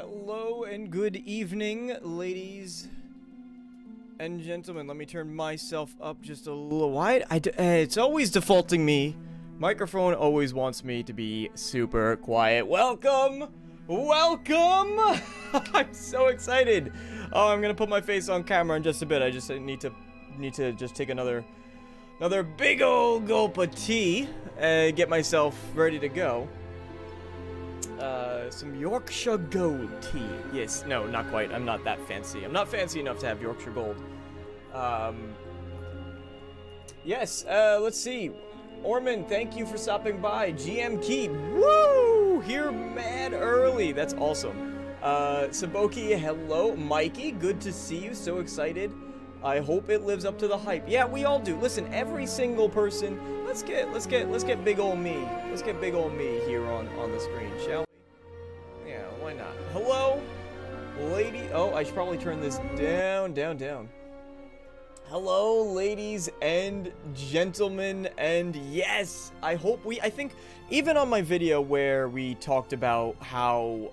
Hello and good evening, ladies and gentlemen. Let me turn myself up just a little wide. It's always defaulting me. Microphone always wants me to be super quiet. Welcome! Welcome! I'm so excited. Oh, I'm gonna put my face on camera in just a bit. I just need to just take another big old gulp of tea and get myself ready to go. Some Yorkshire Gold tea. Yes, no, not quite. I'm not that fancy. I'm not fancy enough to have Yorkshire Gold. Yes, let's see. Orman, thank you for stopping by. GM Keep, woo! Here mad early. That's awesome. Saboki, hello. Mikey, good to see you. So excited. I hope it lives up to the hype. Yeah, we all do. Listen, every single person. Let's get big ol' me. Let's get big ol' me here on the screen, shall we? Yeah, why not? Hello, lady. Oh, I should probably turn this down. Hello, ladies and gentlemen, and yes, I think even on my video where we talked about how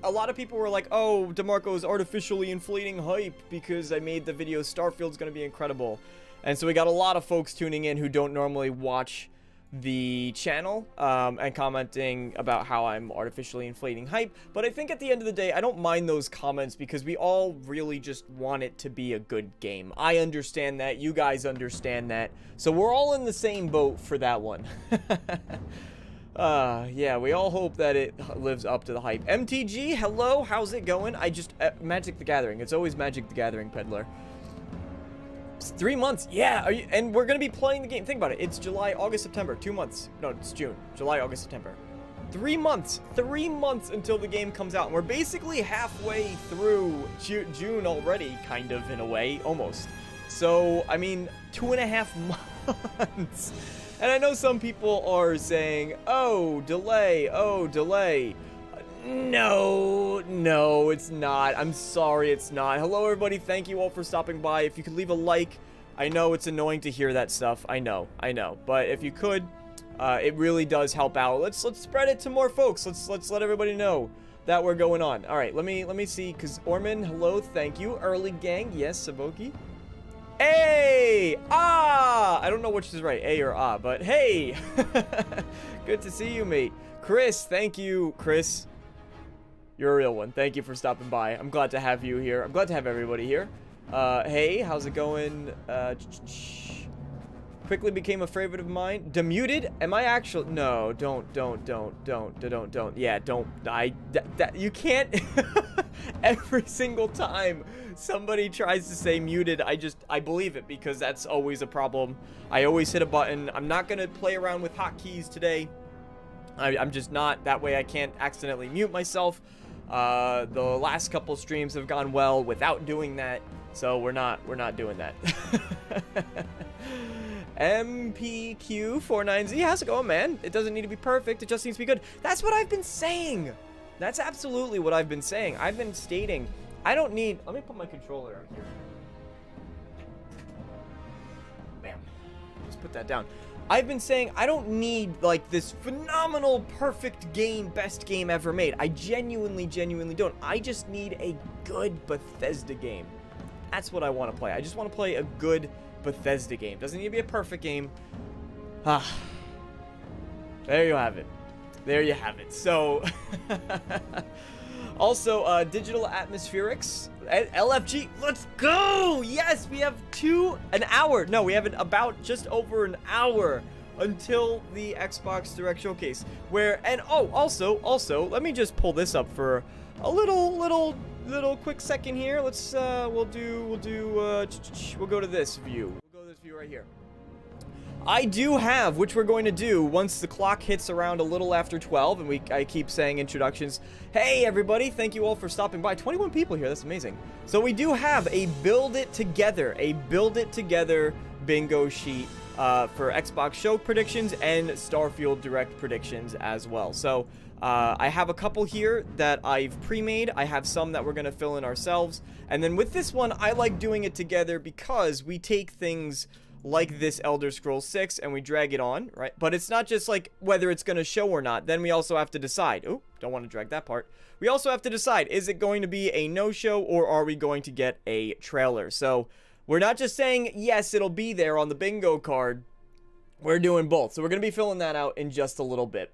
a lot of people were like, oh, Damarco is artificially inflating hype because I made the video Starfield's gonna be incredible. And so we got a lot of folks tuning in who don't normally watch the channel and commenting about how I'm artificially inflating hype. But I think at the end of the day, I don't mind those comments because we all really just want it to be a good game. I understand that. You guys understand that. So we're all in the same boat for that one. Yeah, we all hope that it lives up to the hype. MTG, hello, how's it going? Magic the Gathering. It's always Magic the Gathering, Peddler. It's 3 months, yeah, and we're gonna be playing the game. Think about it, it's July, August, September, 2 months. No, it's June, July, August, September. 3 months until the game comes out, and we're basically halfway through June already, kind of, in a way, almost. So, I mean, 2.5 months. And I know some people are saying, oh, delay. No, it's not. I'm sorry, it's not. Hello, everybody. Thank you all for stopping by. If you could leave a like, I know it's annoying to hear that stuff. I know. But if you could, it really does help out. Let's spread it to more folks. Let's let everybody know that we're going on. All right, let me see. Cause Orman, hello, thank you. Early gang, yes, Saboki. Hey! Ah! I don't know which is right, A or ah, but hey! Good to see you, mate. Chris, thank you, Chris. You're a real one. Thank you for stopping by. I'm glad to have you here. I'm glad to have everybody here. Hey, how's it going? Quickly became a favorite of mine. Demuted? Am I actually? No, don't. Yeah, don't. You can't. Every single time somebody tries to say muted, I believe it because that's always a problem. I always hit a button. I'm not gonna play around with hotkeys today. I'm just not. That way I can't accidentally mute myself. The last couple streams have gone well without doing that, so we're not doing that. MPQ49Z, how's it going, man? It doesn't need to be perfect, it just needs to be good. That's what I've been saying. That's absolutely what I've been saying. I've been stating, I don't need, let me put my controller out here. Bam. Just put that down. I've been saying I don't need like this phenomenal, perfect game, best game ever made. I genuinely don't. I just need a good Bethesda game. That's what I want to play. I just want to play a good Bethesda game. Doesn't need to be a perfect game. There you have it. There you have it. So, also, Digital Atmospherics, LFG, let's go! Yes, we have an hour. No, we have about just over an hour until the Xbox Direct Showcase. Also, let me just pull this up for a little quick second here. Let's, we'll go to this view. We'll go to this view right here. I do have, which we're going to do once the clock hits around a little after 12, and I keep saying introductions. Hey, everybody, thank you all for stopping by. 21 people here, that's amazing. So we do have a Build It Together bingo sheet for Xbox Show predictions and Starfield Direct predictions as well. So I have a couple here that I've pre-made. I have some that we're going to fill in ourselves. And then with this one, I like doing it together because we take things like this Elder Scrolls 6 and we drag it on, right? But it's not just like whether it's going to show or not. Then we also have to decide. Oh, don't want to drag that part. We also have to decide, is it going to be a no-show or are we going to get a trailer? So we're not just saying, yes, it'll be there on the bingo card. We're doing both. So we're going to be filling that out in just a little bit.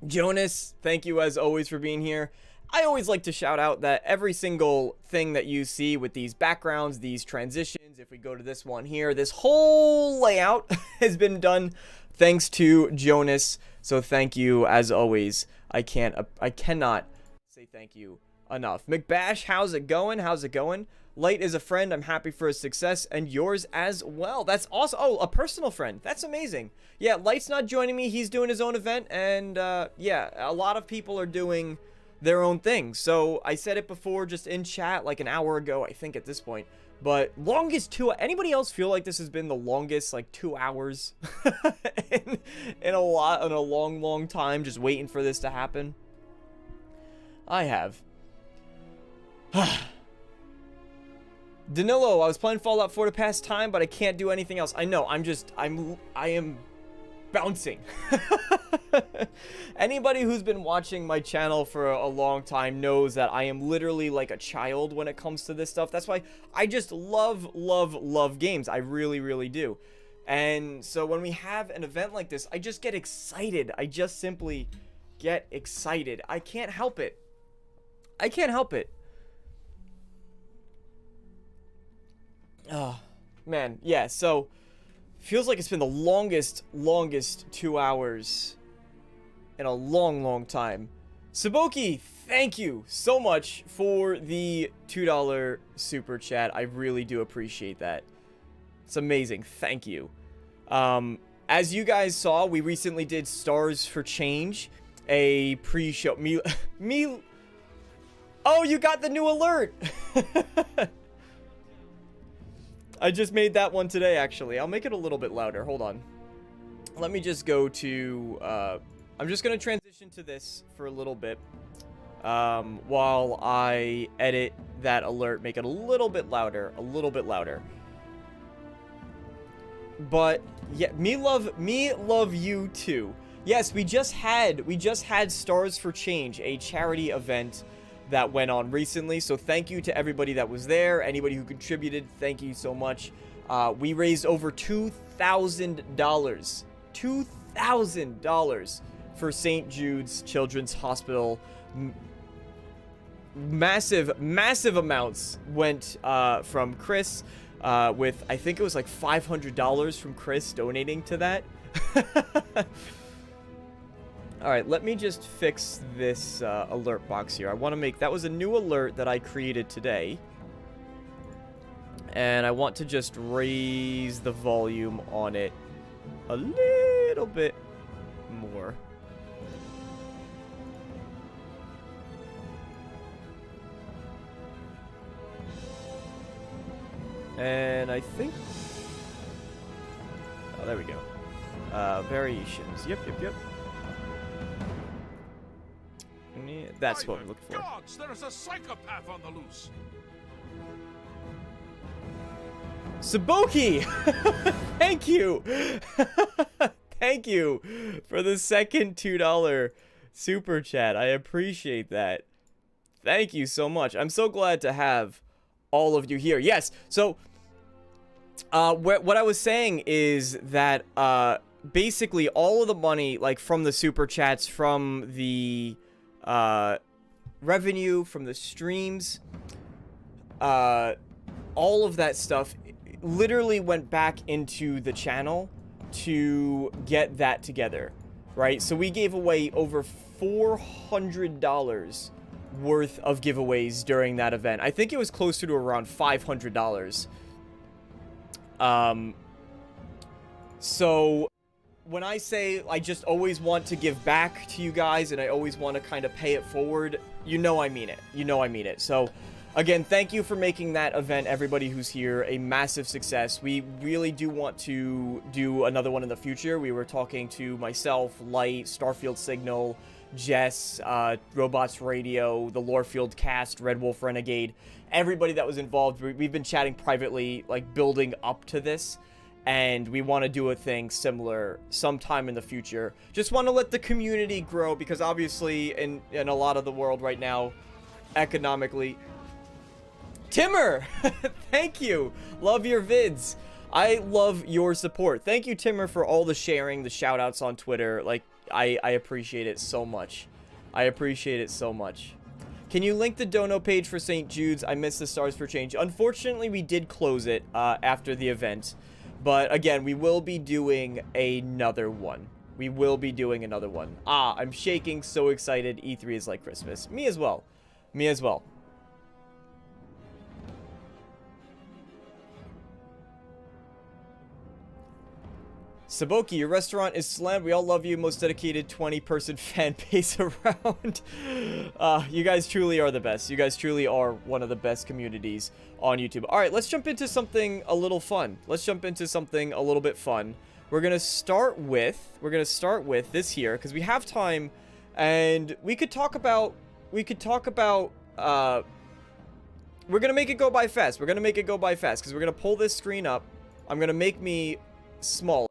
Jonas, thank you as always for being here. I always like to shout out that every single thing that you see with these backgrounds, these transitions, if we go to this one here, this whole layout has been done thanks to Jonas. So thank you as always. I cannot say thank you enough. McBash, how's it going? How's it going? Light is a friend. I'm happy for his success and yours as well. That's awesome. Oh, a personal friend. That's amazing. Yeah, Light's not joining me. He's doing his own event. And yeah, a lot of people are doing their own thing. So I said it before just in chat like an hour ago, I think at this point. But longest 2, anybody else feel like this has been the longest like 2 hours in a long time just waiting for this to happen? I have. Danilo, I was playing Fallout 4 to pass time, but I can't do anything else. I know, I am bouncing. Anybody who's been watching my channel for a long time knows that I am literally like a child when it comes to this stuff. That's why I just love games. I really do. And so when we have an event like this, I just get excited. I just simply get excited. I can't help it. I can't help it. Oh, man. Yeah, so feels like it's been the longest 2 hours in a long time. Saboki, thank you so much for the $2 super chat. I really do appreciate that. It's amazing. Thank you. As you guys saw, we recently did Stars for Change, a pre-show. Oh, you got the new alert. I just made that one today, actually. I'll make it a little bit louder. Hold on. Let me just go to... I'm just going to transition to this for a little bit. While I edit that alert. Make it a little bit louder. A little bit louder. But, yeah, me love you too. Yes, we just had Stars for Change, a charity event that went on recently. So thank you to everybody that was there. Anybody who contributed, thank you so much. We raised over $2,000. $2,000 for St. Jude's Children's Hospital. Massive amounts went from Chris, with, I think it was like $500 from Chris donating to that. Alright, let me just fix this alert box here. I want to make... That was a new alert that I created today. And I want to just raise the volume on it a little bit more. And I think... Oh, there we go. Variations. Yep. That's what we're looking for. Gods, there's a psychopath on the loose. Saboki! Thank you! Thank you for the second $2 super chat. I appreciate that. Thank you so much. I'm so glad to have all of you here. Yes, so what I was saying is that basically all of the money, like from the super chats, from the revenue, from the streams, all of that stuff literally went back into the channel to get that together, right? So we gave away over $400 worth of giveaways during that event. I think it was closer to around $500. So when I say I just always want to give back to you guys and I always want to kind of pay it forward, you know I mean it. You know I mean it. So again, thank you for making that event, everybody who's here, a massive success. We really do want to do another one in the future. We were talking to myself, Light, Starfield Signal, Jess, Robots Radio, the Lorefield cast, Red Wolf Renegade, everybody that was involved. We've been chatting privately, like building up to this. and we want to do a thing similar sometime in the future. Just want to let the community grow, because obviously in a lot of the world right now, economically... Timmer! Thank you! Love your vids. I love your support. Thank you, Timmer, for all the sharing, the shout-outs on Twitter. Like, I appreciate it so much. I appreciate it so much. Can you link the dono page for St. Jude's? I missed the Stars for Change. Unfortunately, we did close it after the event. But again, we will be doing another one. We will be doing another one. I'm shaking, so excited. E3 is like Christmas. Me as well. Me as well. Saboki, your restaurant is slammed. We all love you. Most dedicated 20-person fan base around. You guys truly are the best. You guys truly are one of the best communities on YouTube. All right, let's jump into something a little fun. Let's jump into something a little bit fun. We're gonna start with this here, because we have time, and we could talk about. We're gonna make it go by fast. We're gonna make it go by fast because we're gonna pull this screen up. I'm gonna make me smaller.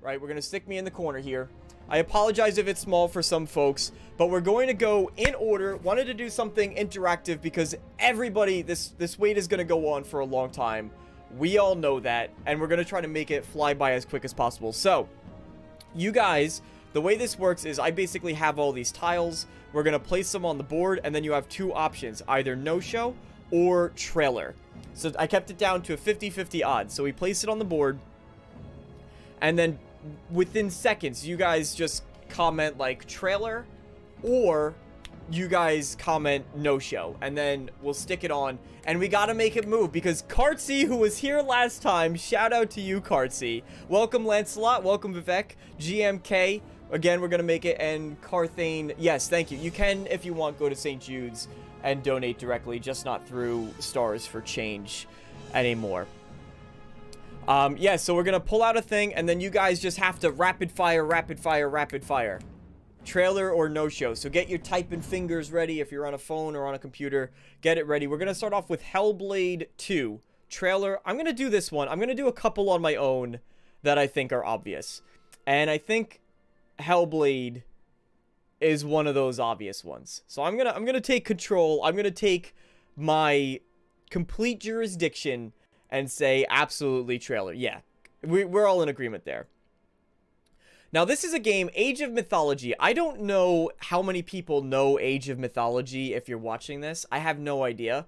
Right, we're gonna stick me in the corner here. I apologize if it's small for some folks, but we're going to go in order. Wanted to do something interactive because everybody, this wait is gonna go on for a long time. We all know that, and we're gonna try to make it fly by as quick as possible. So, you guys, the way this works is I basically have all these tiles. We're gonna place them on the board, and then you have two options, either no-show or trailer. So I kept it down to a 50-50 odds. So we place it on the board, and then within seconds, you guys just comment like trailer, or you guys comment no show, and then we'll stick it on, and we gotta make it move because Kartsy, who was here last time, shout out to you, Kartsy. Welcome, Lancelot. Welcome, Vivek. GMK. Again, we're gonna make it, and Carthane. Yes, thank you. You can, if you want, go to St. Jude's and donate directly, just not through Stars for Change anymore. Yeah, so we're gonna pull out a thing, and then you guys just have to rapid fire. Trailer or no show. So get your typing fingers ready if you're on a phone or on a computer. Get it ready. We're gonna start off with Hellblade 2. Trailer. I'm gonna do this one. I'm gonna do a couple on my own that I think are obvious. And I think Hellblade is one of those obvious ones. So I'm gonna take control. I'm gonna take my complete jurisdiction and say absolutely trailer. Yeah, we're all in agreement there. Now, this is a game, Age of Mythology. I don't know how many people know Age of Mythology if you're watching this. I have no idea.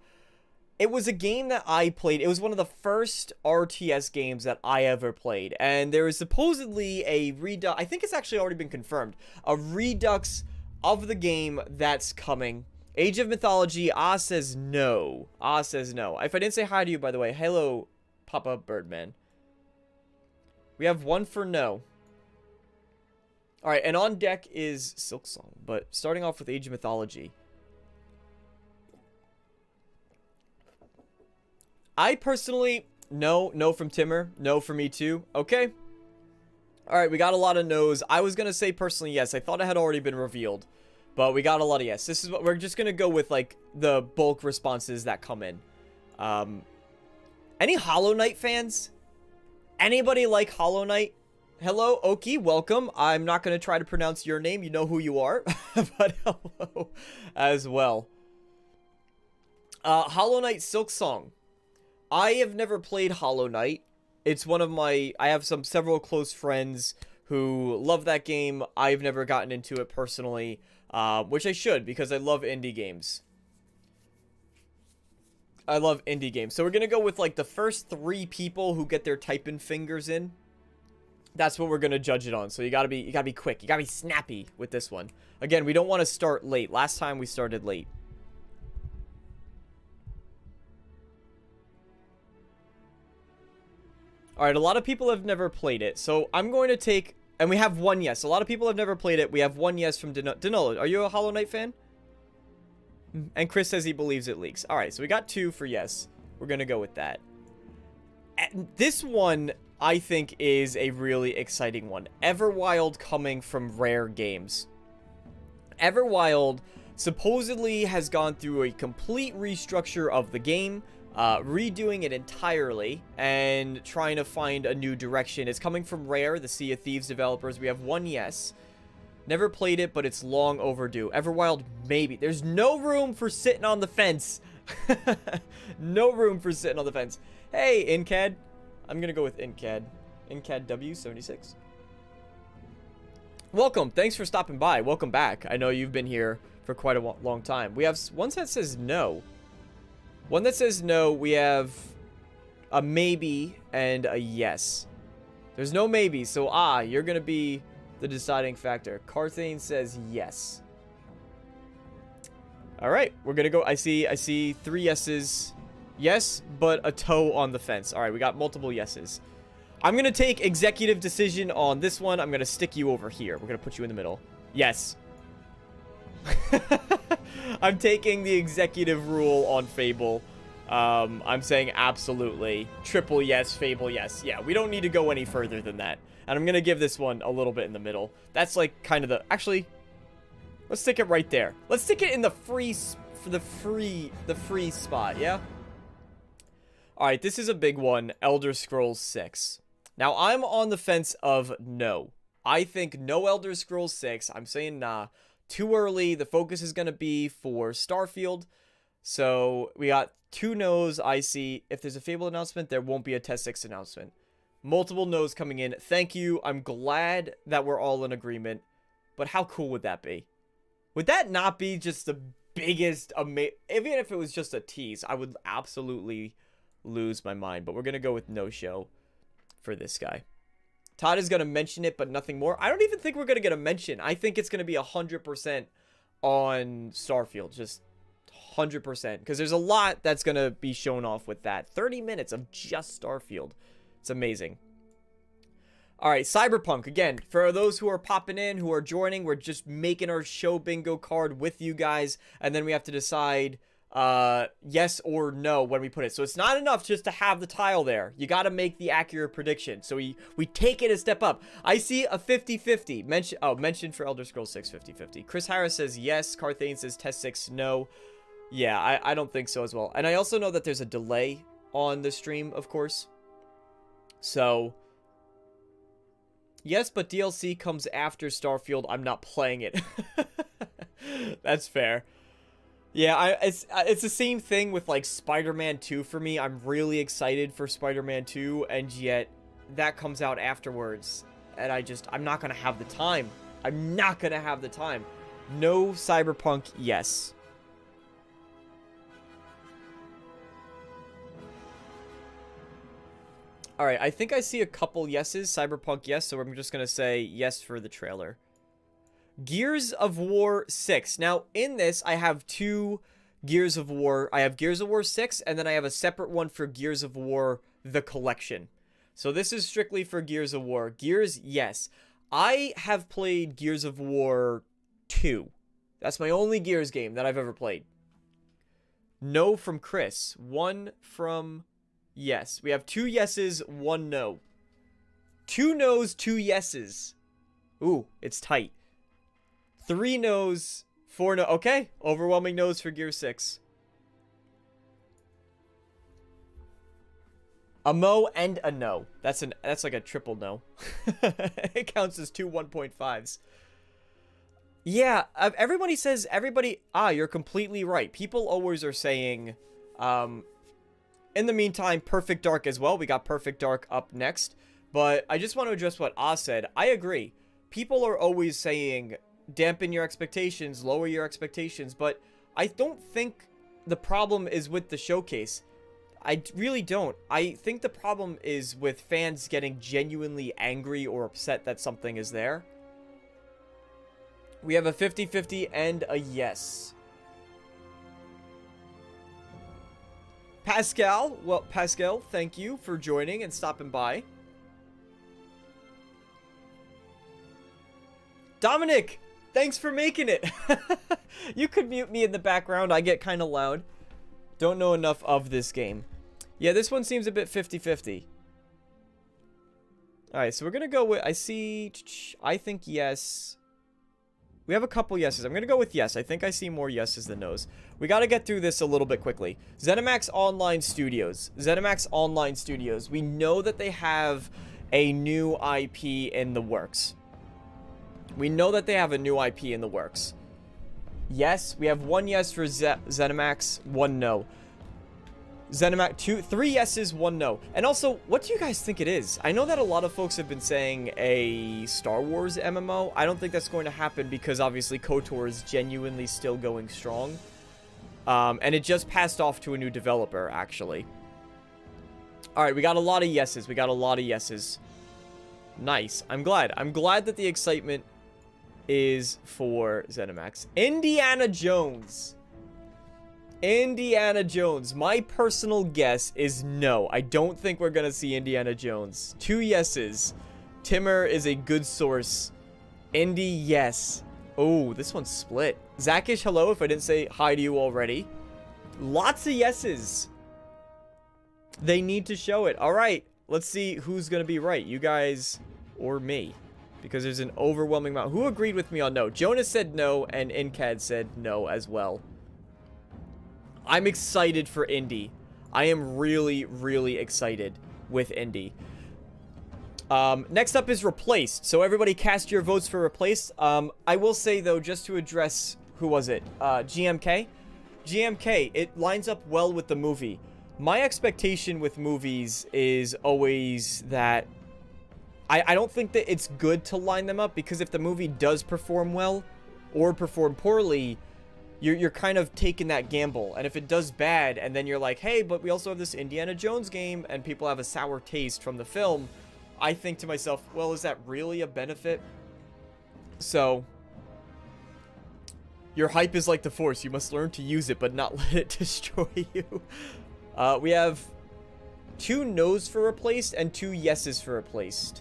It was a game that I played. It was one of the first RTS games that I ever played. And there is supposedly a redux. I think it's actually already been confirmed. A redux of the game that's coming. Age of Mythology, says no. Says no. If I didn't say hi to you, by the way, hello, Papa Birdman. We have one for no. Alright, and on deck is Silksong, but starting off with Age of Mythology. I personally, no from Timmer, no for me too. Okay. Alright, we got a lot of no's. I was gonna say personally yes. I thought it had already been revealed. But we got a lot of yes. This is what we're just gonna go with, like, the bulk responses that come in. Any Hollow Knight fans? Anybody like Hollow Knight? Hello, Oki, welcome. I'm not gonna try to pronounce your name. You know who you are. But hello as well. Hollow Knight Silksong. I have never played Hollow Knight. It's one of my... I have several close friends who love that game. I've never gotten into it personally. Which I should, because I love indie games. I love indie games. So we're gonna go with, like, the first 3 people who get their typing fingers in. That's what we're gonna judge it on. So you gotta be quick. You gotta be snappy with this one. Again, we don't want to start late. Last time we started late. Alright, a lot of people have never played it. So I'm going to take... And we have one yes. A lot of people have never played it. We have one yes from Danilo. Are you a Hollow Knight fan? And Chris says he believes it leaks. Alright, so we got 2 for yes. We're going to go with that. And this one, I think, is a really exciting one. Everwild coming from Rare Games. Everwild supposedly has gone through a complete restructure of the game. redoing it entirely and trying to find a new direction. It's coming from Rare, the Sea of Thieves developers. We have one yes. Never played it, but it's long overdue. Everwild, maybe. There's no room for sitting on the fence. No room for sitting on the fence. Hey, InCAD. I'm going to go with InCAD. InCAD W76. Welcome. Thanks for stopping by. Welcome back. I know you've been here for quite a long time. We have one that says no. One that says no. We have a maybe and a yes. There's no maybe, so you're going to be the deciding factor. Carthane says yes. All right, we're going to go. I see 3 yeses. Yes, but a toe on the fence. All right, we got multiple yeses. I'm going to take executive decision on this one. I'm going to stick you over here. We're going to put you in the middle. Yes. I'm taking the executive rule on Fable. I'm saying absolutely. Triple yes, Fable yes. Yeah, we don't need to go any further than that. And I'm going to give this one a little bit in the middle. That's like kind of the... Actually, let's stick it right there. Let's stick it in the free spot, yeah? All right, this is a big one. Elder Scrolls 6. Now, I'm on the fence of no. I think no Elder Scrolls 6. I'm saying nah. Too early. The focus is going to be for Starfield. So, we got 2 no's. I see. If there's a Fable announcement, there won't be a Test 6 announcement. Multiple no's coming in. Thank you. I'm glad that we're all in agreement. But how cool would that be? Would that not be just the biggest... Even if it was just a tease, I would absolutely lose my mind. But we're going to go with no show for this guy. Todd is going to mention it, but nothing more. I don't even think we're going to get a mention. I think it's going to be 100% on Starfield. Just 100%. Because there's a lot that's going to be shown off with that. 30 minutes of just Starfield. It's amazing. All right, Cyberpunk. Again, for those who are popping in, who are joining, we're just making our show bingo card with you guys. And then we have to decide yes or no when we put it. So it's not enough just to have the tile there. You got to make the accurate prediction. So we take it a step up. I see a 50-50. Mention for Elder Scrolls 6, 50-50. Chris Harris says yes. Carthane says Test 6, no. Yeah, I don't think so as well. And I also know that there's a delay on the stream, of course. So, yes, but DLC comes after Starfield. I'm not playing it. That's fair. Yeah, it's the same thing with, like, Spider-Man 2 for me. I'm really excited for Spider-Man 2, and yet that comes out afterwards. And I'm not going to have the time. I'm not going to have the time. No Cyberpunk, yes. All right, I think I see a couple yeses. Cyberpunk, yes, so I'm just going to say yes for the trailer. Gears of War 6. Now, in this, I have 2 Gears of War. I have Gears of War 6, and then I have a separate one for Gears of War, the collection. So this is strictly for Gears of War. Gears, yes. I have played Gears of War 2. That's my only Gears game that I've ever played. No from Chris. 1 from... Yes. We have 2 yeses, 1 no. 2 no's, 2 yeses. Ooh, it's tight. 3 no's, 4 no. Okay. Overwhelming no's for Gear 6. A mo and a no. That's like a triple no. It counts as 2 1.5s. Yeah, everybody says, you're completely right. People always are saying, in the meantime, Perfect Dark as well. We got Perfect Dark up next. But I just want to address what Oz said. I agree. People are always saying, dampen your expectations, lower your expectations. But I don't think the problem is with the showcase. I really don't. I think the problem is with fans getting genuinely angry or upset that something is there. We have a 50-50 and a yes. Pascal, well, Pascal, thank you for joining and stopping by. Dominic, thanks for making it. You could mute me in the background. I get kind of loud. Don't know enough of this game. Yeah, this one seems a bit 50-50. Alright, so we're going to go with... I think yes. We have a couple yeses. I'm going to go with yes. I think I see more yeses than no's. We got to get through this a little bit quickly. ZeniMax Online Studios. ZeniMax Online Studios. We know that they have a new IP in the works. We know that they have a new IP in the works. Yes, we have one yes for ZeniMax, one no. ZeniMax, three yeses, one no. And also, what do you guys think it is? I know that a lot of folks have been saying a Star Wars MMO. I don't think that's going to happen because obviously KOTOR is genuinely still going strong. And it just passed off to a new developer, actually. Alright, we got a lot of yeses. We got a lot of yeses. Nice. I'm glad. I'm glad that the excitement is for ZeniMax. Indiana Jones. Indiana Jones. My personal guess is no. I don't think we're gonna see Indiana Jones. Two yeses. Timmer is a good source. Indy, yes. Oh, this one's split. Zakish, hello, if I didn't say hi to you already. Lots of yeses. They need to show it. Alright, let's see who's gonna be right. You guys or me. Because there's an overwhelming amount. Who agreed with me on no? Jonas said no, and Incad said no as well. I'm excited for Indy. I am really, really excited with Indy. Next up is Replaced. So everybody cast your votes for Replaced. I will say, though, just to address... Who was it? GMK? GMK, it lines up well with the movie. My expectation with movies is always that... I don't think that it's good to line them up, because if the movie does perform well or perform poorly... You're kind of taking that gamble, and if it does bad, and then you're like, hey, but we also have this Indiana Jones game, and people have a sour taste from the film, I think to myself, well, is that really a benefit? So, your hype is like the Force. You must learn to use it, but not let it destroy you. We have 2 no's for Replaced and 2 yeses for Replaced.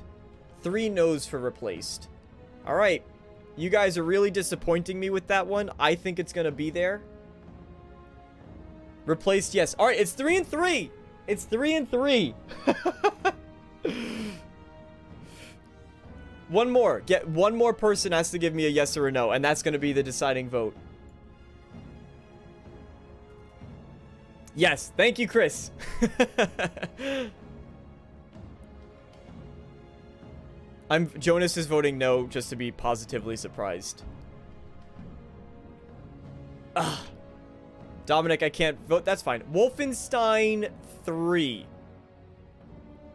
3 no's for Replaced. Alright. You guys are really disappointing me with that one. I think it's gonna be there. Replaced, yes. Alright, it's 3 and 3. It's 3 and 3. One more. One more person has to give me a yes or a no, and that's gonna be the deciding vote. Yes, thank you, Chris. Jonas is voting no just to be positively surprised. Ugh. Dominic, I can't vote. That's fine. Wolfenstein 3.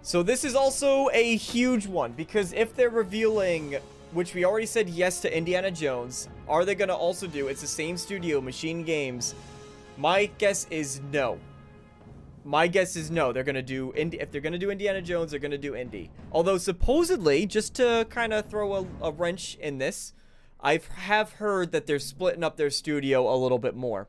So this is also a huge one, because if they're revealing, which we already said yes to Indiana Jones, are they going to also do, it's the same studio, Machine Games. My guess is no. My guess is no. They're going to do, if they're going to do Indiana Jones, they're going to do Indy. Although supposedly, just to kind of throw a wrench in this, I have heard that they're splitting up their studio a little bit more.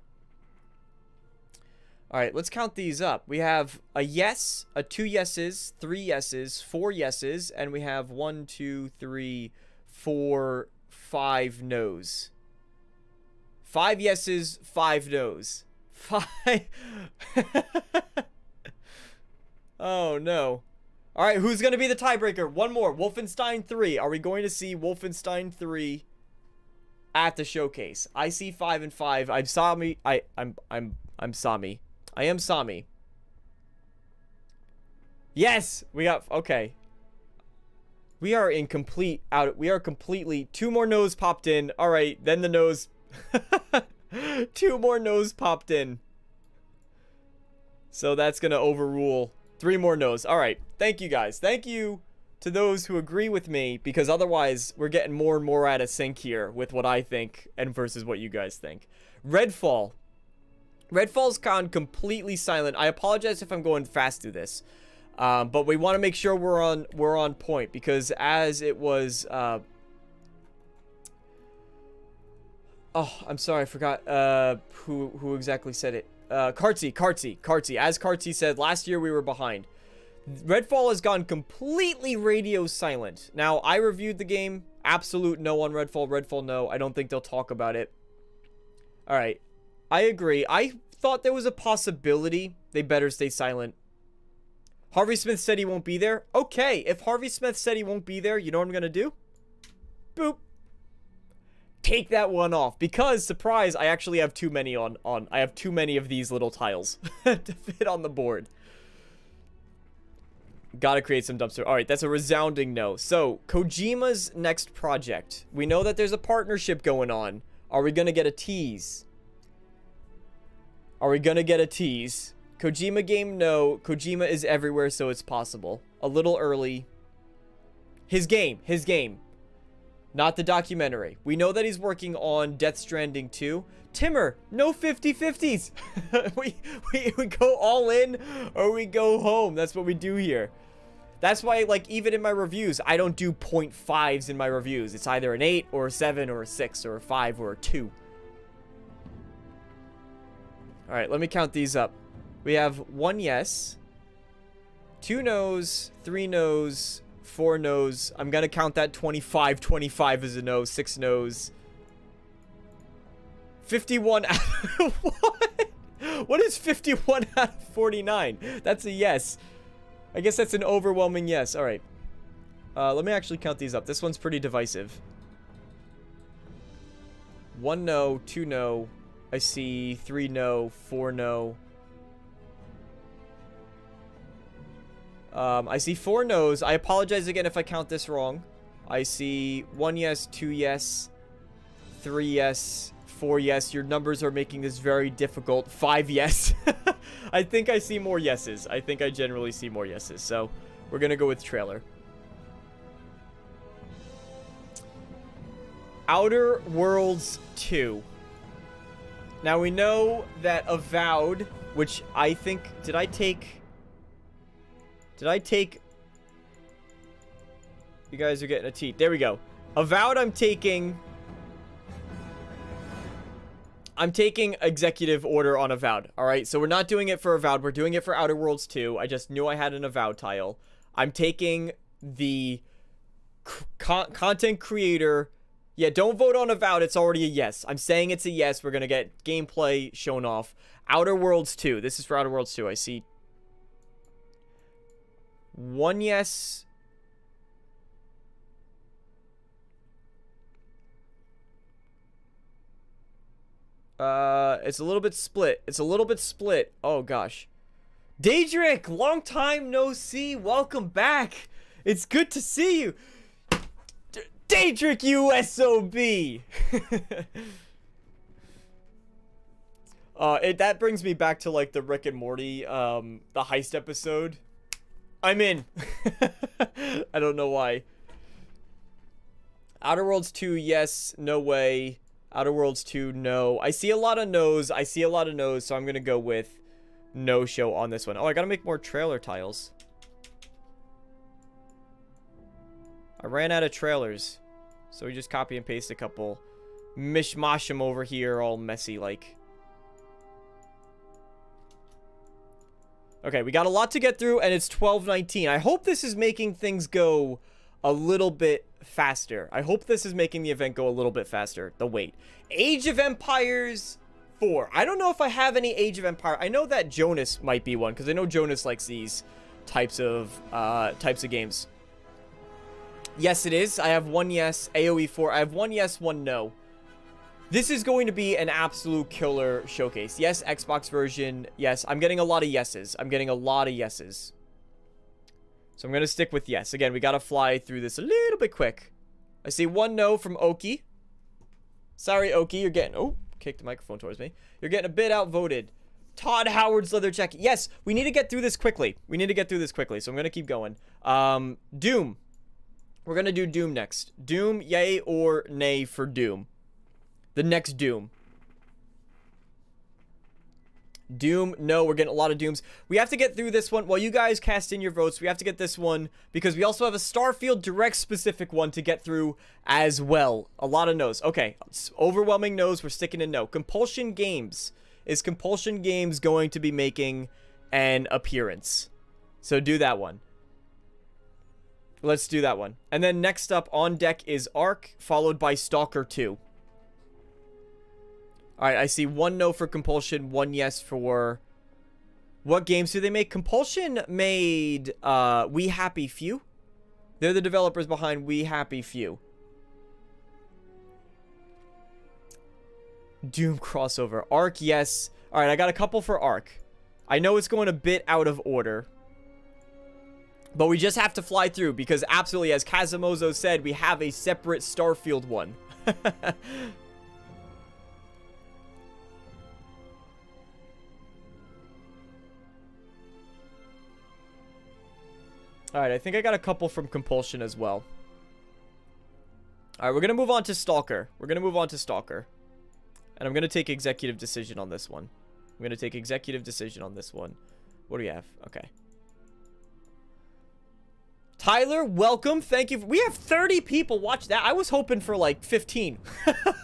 Alright, let's count these up. We have a yes, 2 yeses, 3 yeses, 4 yeses, and we have 1, 2, 3, 4, 5 no's. 5 yeses, 5 no's. 5. Oh, no. Alright, who's going to be the tiebreaker? One more. Wolfenstein 3. Are we going to see Wolfenstein 3 at the showcase? I see 5 and 5. I'm Sami. I'm Sami. I am Sami. Yes! We got... Okay. We are in complete... We are completely... 2 more no's popped in. Alright, then the no's... 2 more no's popped in. So that's gonna overrule 3 more no's. Alright, thank you guys. Thank you to those who agree with me, because otherwise we're getting more and more out of sync here with what I think and versus what you guys think. Redfall. Redfall's gone completely silent. I apologize if I'm going fast through this. But we want to make sure we're on point, because as it was oh, I'm sorry, I forgot who exactly said it. Kartzy. As Kartzy said, last year we were behind. Redfall has gone completely radio silent. Now, I reviewed the game. Absolute no on Redfall. Redfall no. I don't think they'll talk about it. Alright. I agree. I thought there was a possibility they better stay silent. Harvey Smith said he won't be there. Okay, if Harvey Smith said he won't be there, you know what I'm going to do? Boop. take that one off. Because, surprise, I actually have too many I have too many of these little tiles to fit on the board. Gotta create some dumpster. Alright, that's a resounding no. So, Kojima's next project. We know that there's a partnership going on. Are we gonna get a tease? Are we gonna get a tease? Kojima game, no. Kojima is everywhere, so it's possible. A little early. His game. Not the documentary. We know that he's working on Death Stranding 2. Timmer, no 50-50s. we go all in or we go home. That's what we do here. That's why, like, even in my reviews, I don't do 0.5s in my reviews. It's either an 8 or a 7 or a 6 or a 5 or a 2. Alright, let me count these up. We have 1 yes, 2 no's, 3 no's, 4 no's. I'm gonna count that 25. 25 is a no. 6 no's. 51 out of... What? What is 51 out of 49? That's a yes. I guess that's an overwhelming yes. Alright. Let me actually count these up. This one's pretty divisive. 1 no, 2 no. I see 3 no, 4 no. I see 4 no's. I apologize again if I count this wrong. I see 1 yes, 2 yes, 3 yes, 4 yes. Your numbers are making this very difficult. 5 yes. I think I see more yeses. I think I generally see more yeses. So, we're gonna go with trailer. Outer Worlds 2. Now, we know that Avowed, which I think... Did I take... You guys are getting a teat. There we go. Avowed, I'm taking executive order on Avowed. Alright, so we're not doing it for Avowed. We're doing it for Outer Worlds 2. I just knew I had an Avowed tile. I'm taking the content creator... Yeah, don't vote on Avowed. It's already a yes. I'm saying it's a yes. We're going to get gameplay shown off. Outer Worlds 2. This is for Outer Worlds 2. I see 1 yes. It's a little bit split. It's a little bit split. Oh, gosh. Daedric, long time no see. Welcome back. It's good to see you. Daedric, you SOB. That brings me back to, like, the Rick and Morty, the heist episode. I'm in. I don't know why. Outer Worlds 2, yes. No way. Outer Worlds 2, no. I see a lot of no's. So I'm gonna go with no show on this one. Oh, I gotta make more trailer tiles. I ran out of trailers. So we just copy and paste a couple. Mishmash them over here, all messy like. Okay, we got a lot to get through, and it's 12:19. I hope this is making things go a little bit faster. I hope this is making the event go a little bit faster. The wait. Age of Empires 4. I don't know if I have any Age of Empire. I know that Jonas might be one, because I know Jonas likes these types of games. Yes, it is. I have 1 yes. AoE 4. I have 1 yes, 1 no. This is going to be an absolute killer showcase. Yes, Xbox version. Yes, I'm getting a lot of yeses. So I'm going to stick with yes. Again, we got to fly through this a little bit quick. I see 1 no from Oki. Sorry, Oki. You're getting... Oh, kicked the microphone towards me. You're getting a bit outvoted. Todd Howard's leather jacket. Yes, we need to get through this quickly. So I'm going to keep going. Doom. We're going to do Doom next. Doom, yay or nay for Doom. The next Doom. Doom, no, we're getting a lot of Dooms. We have to get through this one. While you guys cast in your votes, we have to get this one because we also have a Starfield Direct specific one to get through as well. A lot of no's. Okay, overwhelming no's. We're sticking in no. Compulsion Games. Is Compulsion Games going to be making an appearance? So do that one. Let's do that one. And then next up on deck is Ark, followed by Stalker 2. Alright, I see 1 no for Compulsion, 1 yes for... What games do they make? Compulsion made We Happy Few. They're the developers behind We Happy Few. Doom crossover. Arc, yes. Alright, I got a couple for Arc. I know it's going a bit out of order. But we just have to fly through because absolutely, as Kazumozo said, we have a separate Starfield one. Alright, I think I got a couple from Compulsion as well. Alright, we're going to move on to Stalker. And I'm going to take executive decision on this one. What do we have? Okay. Tyler, welcome. Thank you. We have 30 people watch that. I was hoping for like 15.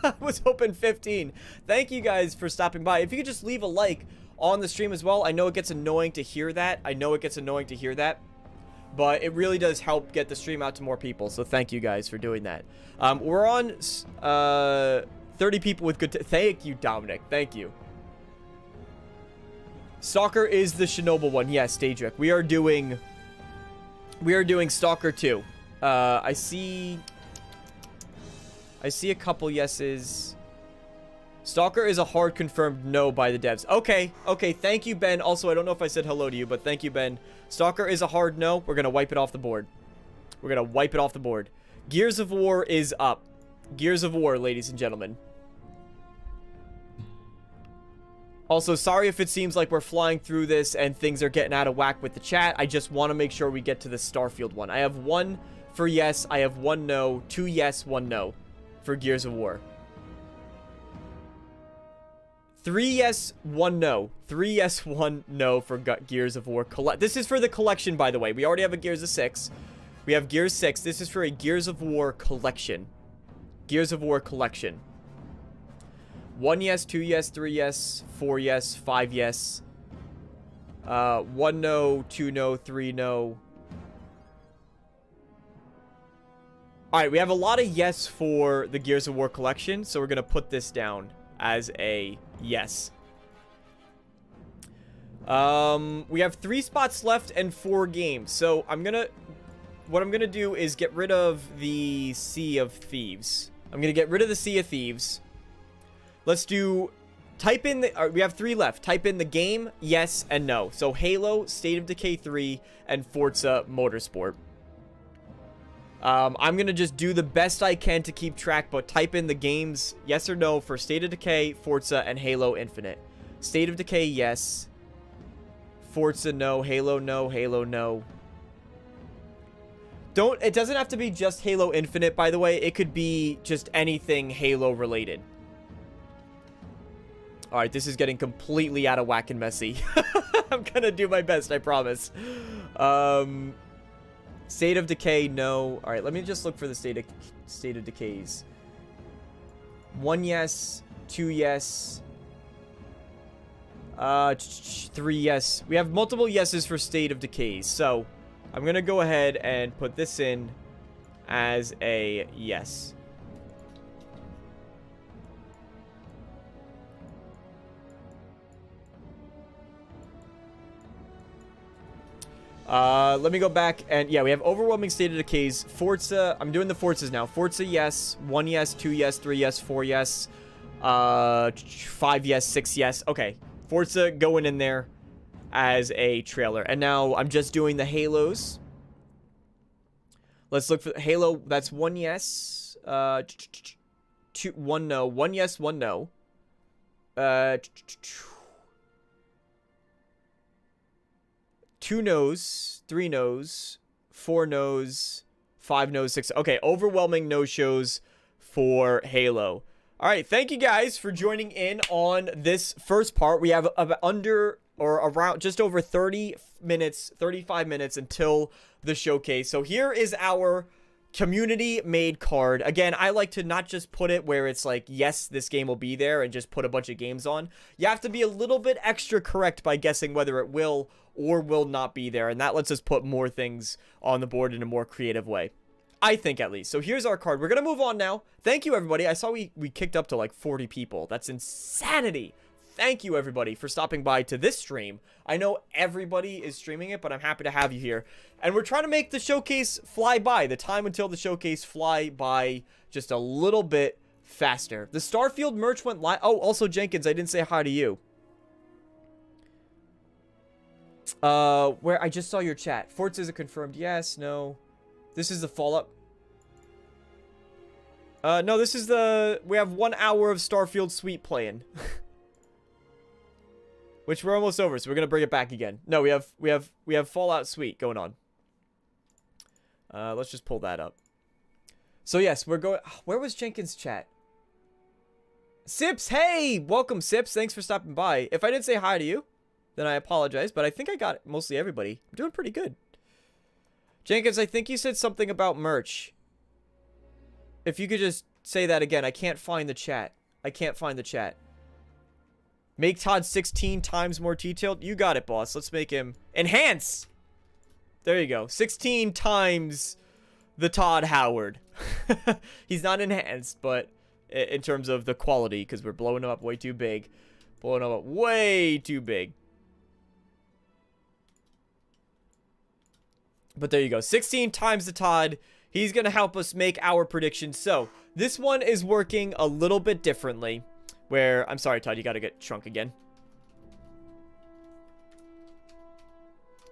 I was hoping 15. Thank you guys for stopping by. If you could just leave a like on the stream as well. I know it gets annoying to hear that. But it really does help get the stream out to more people. So thank you guys for doing that. We're on 30 people with good... Thank you, Dominic. Thank you. Stalker is the Chernobyl one. Yes, Daedric. We are doing Stalker 2. I see a couple yeses. Stalker is a hard confirmed no by the devs. Okay, thank you, Ben. Also, I don't know if I said hello to you, but thank you, Ben. Stalker is a hard no. We're gonna wipe it off the board. Gears of War is up. Gears of War, ladies and gentlemen. Also, sorry if it seems like we're flying through this and things are getting out of whack with the chat. I just want to make sure we get to the Starfield one. I have 1 for yes. I have 1 no. 2 yes, 1 no for Gears of War. 3 yes, 1 no. 3 yes, 1 no for Gears of War. This is for the collection, by the way. We already have a Gears of 6. We have Gears 6. This is for a Gears of War collection. 1 yes, 2 yes, 3 yes, 4 yes, 5 yes. 1 no, 2 no, 3 no. Alright, we have a lot of yes for the Gears of War collection, so we're going to put this down as a yes. We have 3 spots left and 4 games. So what I'm gonna do is get rid of the Sea of Thieves. Let's do, type in we have 3 left. Type in the game, yes, and no. So Halo, State of Decay 3, and Forza Motorsport. I'm gonna just do the best I can to keep track, but type in the games yes or no for State of Decay, Forza, and Halo Infinite. State of Decay, yes. Forza, no. Halo, no. Halo, no. It doesn't have to be just Halo Infinite, by the way. It could be just anything Halo related. Alright, this is getting completely out of whack and messy. I'm gonna do my best, I promise. State of Decay, no. Alright, let me just look for the State of Decays. 1 yes, 2 yes. 3 yes. We have multiple yeses for State of Decays, so I'm gonna go ahead and put this in as a yes. Let me go back and yeah, we have overwhelming State of Decays. Forza, I'm doing the Forzas now. Forza, yes. 1 yes, 2 yes, 3 yes, 4 yes. 5 yes, 6 yes. Okay. Forza going in there as a trailer. And now I'm just doing the Halos. Let's look for Halo. That's 1 yes. 1 no. 1 yes, 1 no. 2 no's, 3 no's, 4 no's, 5 no's, 6. Okay, overwhelming no-shows for Halo. All right, thank you guys for joining in on this first part. We have around just over 30 minutes, 35 minutes until the showcase. So here is our community-made card. Again, I like to not just put it where it's like, yes, this game will be there and just put a bunch of games on. You have to be a little bit extra correct by guessing whether it will or will not be there, and that lets us put more things on the board in a more creative way. I think, at least. So here's our card. We're going to move on now. Thank you, everybody. I saw we kicked up to like 40 people. That's insanity. Thank you, everybody, for stopping by to this stream. I know everybody is streaming it, but I'm happy to have you here. And we're trying to make the showcase fly by. The time until the showcase fly by just a little bit faster. The Starfield merch went live. Oh, also Jenkins, I didn't say hi to you. Where I just saw your chat. Forza is a confirmed yes, no. This is the Fallout. No, this is the... We have 1 hour of Starfield Suite playing. Which we're almost over, so we're gonna bring it back again. No, we have Fallout Suite going on. Let's just pull that up. So yes, we're going... Where was Jenkins' chat? Sips, hey! Welcome, Sips. Thanks for stopping by. If I didn't say hi to you, then I apologize, but I think I got mostly everybody. I'm doing pretty good. Jenkins, I think you said something about merch. If you could just say that again. I can't find the chat. I can't find the chat. Make Todd 16 times more detailed. You got it, boss. Let's make him... Enhance! There you go. 16 times the Todd Howard. He's not enhanced, but in terms of the quality, because we're blowing him up way too big. Blowing him up way too big. But there you go. 16 times the Todd. He's going to help us make our predictions. So, this one is working a little bit differently. Where, I'm sorry, Todd, you got to get shrunk again.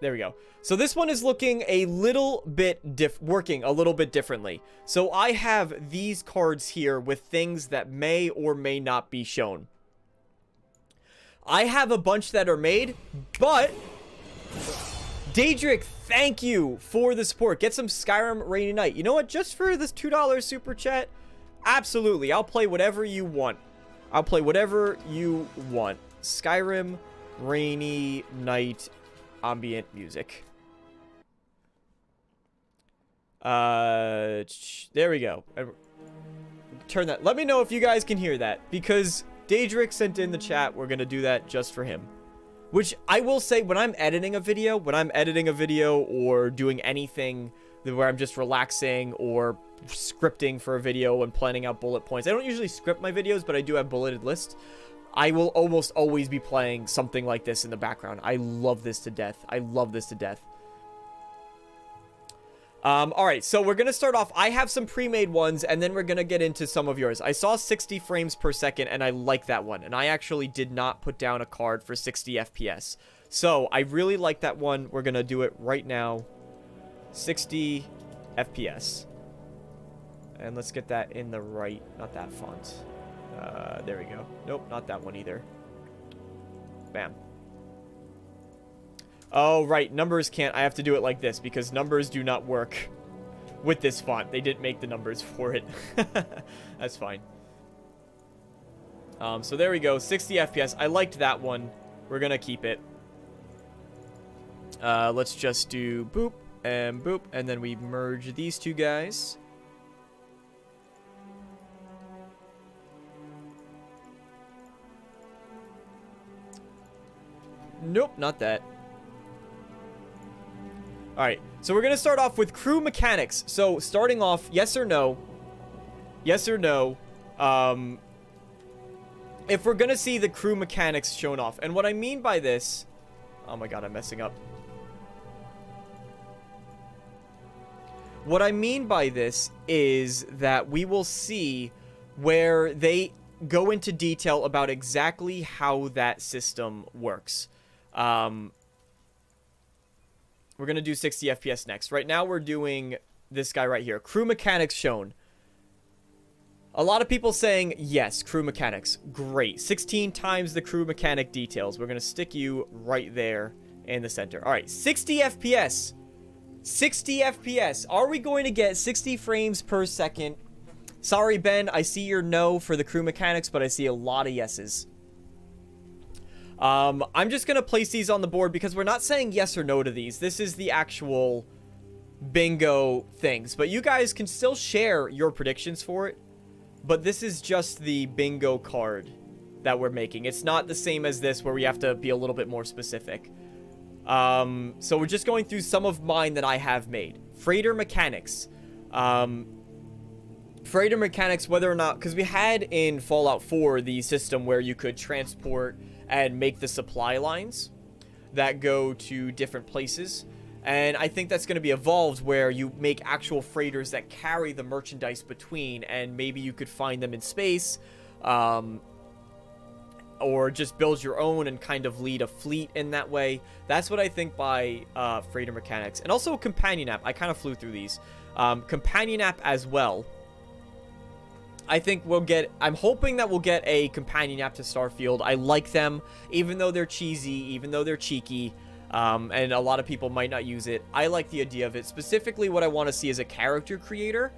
There we go. So, this one is looking a little bit working a little bit differently. So, I have these cards here with things that may or may not be shown. I have a bunch that are made, but... Daedric, thank you for the support. Get some Skyrim Rainy Night. You know what? Just for this $2 super chat, absolutely. I'll play whatever you want. I'll play whatever you want. Skyrim Rainy Night ambient music. There we go. Turn that. Let me know if you guys can hear that, because Daedric sent in the chat. We're going to do that just for him. Which I will say, when I'm editing a video or doing anything where I'm just relaxing or scripting for a video and planning out bullet points. I don't usually script my videos, but I do have bulleted lists. I will almost always be playing something like this in the background. I love this to death. I love this to death. Alright, so we're going to start off. I have some pre-made ones, and then we're going to get into some of yours. I saw 60 frames per second, and I like that one. And I actually did not put down a card for 60 FPS. So, I really like that one. We're going to do it right now. 60 FPS. And let's get that in the right, not that font. There we go. Nope, not that one either. Bam. Oh, right. Numbers can't. I have to do it like this because numbers do not work with this font. They didn't make the numbers for it. That's fine. So there we go. 60 FPS. I liked that one. We're going to keep it. Let's just do boop and boop. And then we merge these two guys. Nope, not that. Alright, so we're going to start off with crew mechanics. So, starting off, yes or no. Yes or no. If we're going to see the crew mechanics shown off. And what I mean by this... Oh my god, I'm messing up. What I mean by this is that we will see where they go into detail about exactly how that system works. We're going to do 60 FPS next. Right now, we're doing this guy right here. Crew mechanics shown. A lot of people saying, yes, crew mechanics. Great. 16 times the crew mechanic details. We're going to stick you right there in the center. All right, 60 FPS. 60 FPS. Are we going to get 60 frames per second? Sorry, Ben. I see your no for the crew mechanics, but I see a lot of yeses. I'm just going to place these on the board because we're not saying yes or no to these. This is the actual bingo things. But you guys can still share your predictions for it. But this is just the bingo card that we're making. It's not the same as this where we have to be a little bit more specific. So we're just going through some of mine that I have made. Freighter mechanics. Freighter mechanics, whether or not... Because we had in Fallout 4 the system where you could transport... and make the supply lines that go to different places. And I think that's going to be evolved where you make actual freighters that carry the merchandise between, and maybe you could find them in space, or just build your own and kind of lead a fleet in that way. That's what I think by freighter mechanics. And also companion app. I kind of flew through these. Companion app as well. I think I'm hoping that we'll get a companion app to Starfield. I like them, even though they're cheesy, even though they're cheeky, and a lot of people might not use it. I like the idea of it. Specifically, what I want to see is a character creator.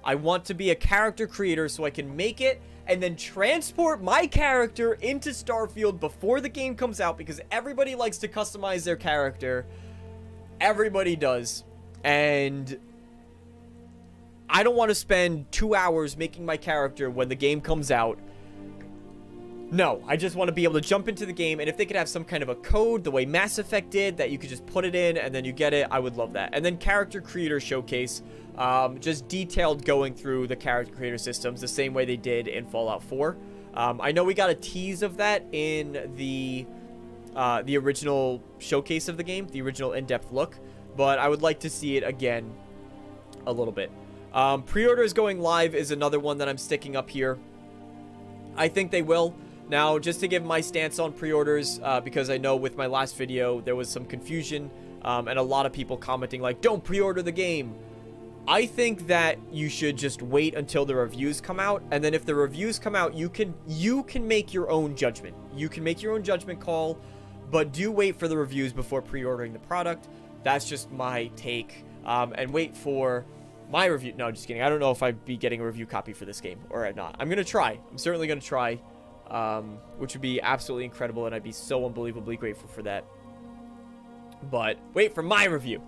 I want to be a character creator so I can make it and then transport my character into Starfield before the game comes out, because everybody likes to customize their character. Everybody does. And I don't want to spend 2 hours making my character when the game comes out. No, I just want to be able to jump into the game, and if they could have some kind of a code, the way Mass Effect did, that you could just put it in and then you get it, I would love that. And then character creator showcase, just detailed going through the character creator systems the same way they did in Fallout 4. I know we got a tease of that in the original showcase of the game, the original in-depth look, but I would like to see it again a little bit. Pre-orders going live is another one that I'm sticking up here. I think they will. Now, just to give my stance on pre-orders, because I know with my last video, there was some confusion, and a lot of people commenting like, don't pre-order the game. I think that you should just wait until the reviews come out, and then if the reviews come out, you can make your own judgment. You can make your own judgment call, but do wait for the reviews before pre-ordering the product. That's just my take, and wait for my review. No, just kidding. I don't know if I'd be getting a review copy for this game or not. I'm going to try. I'm certainly going to try, which would be absolutely incredible, and I'd be so unbelievably grateful for that. But wait for my review.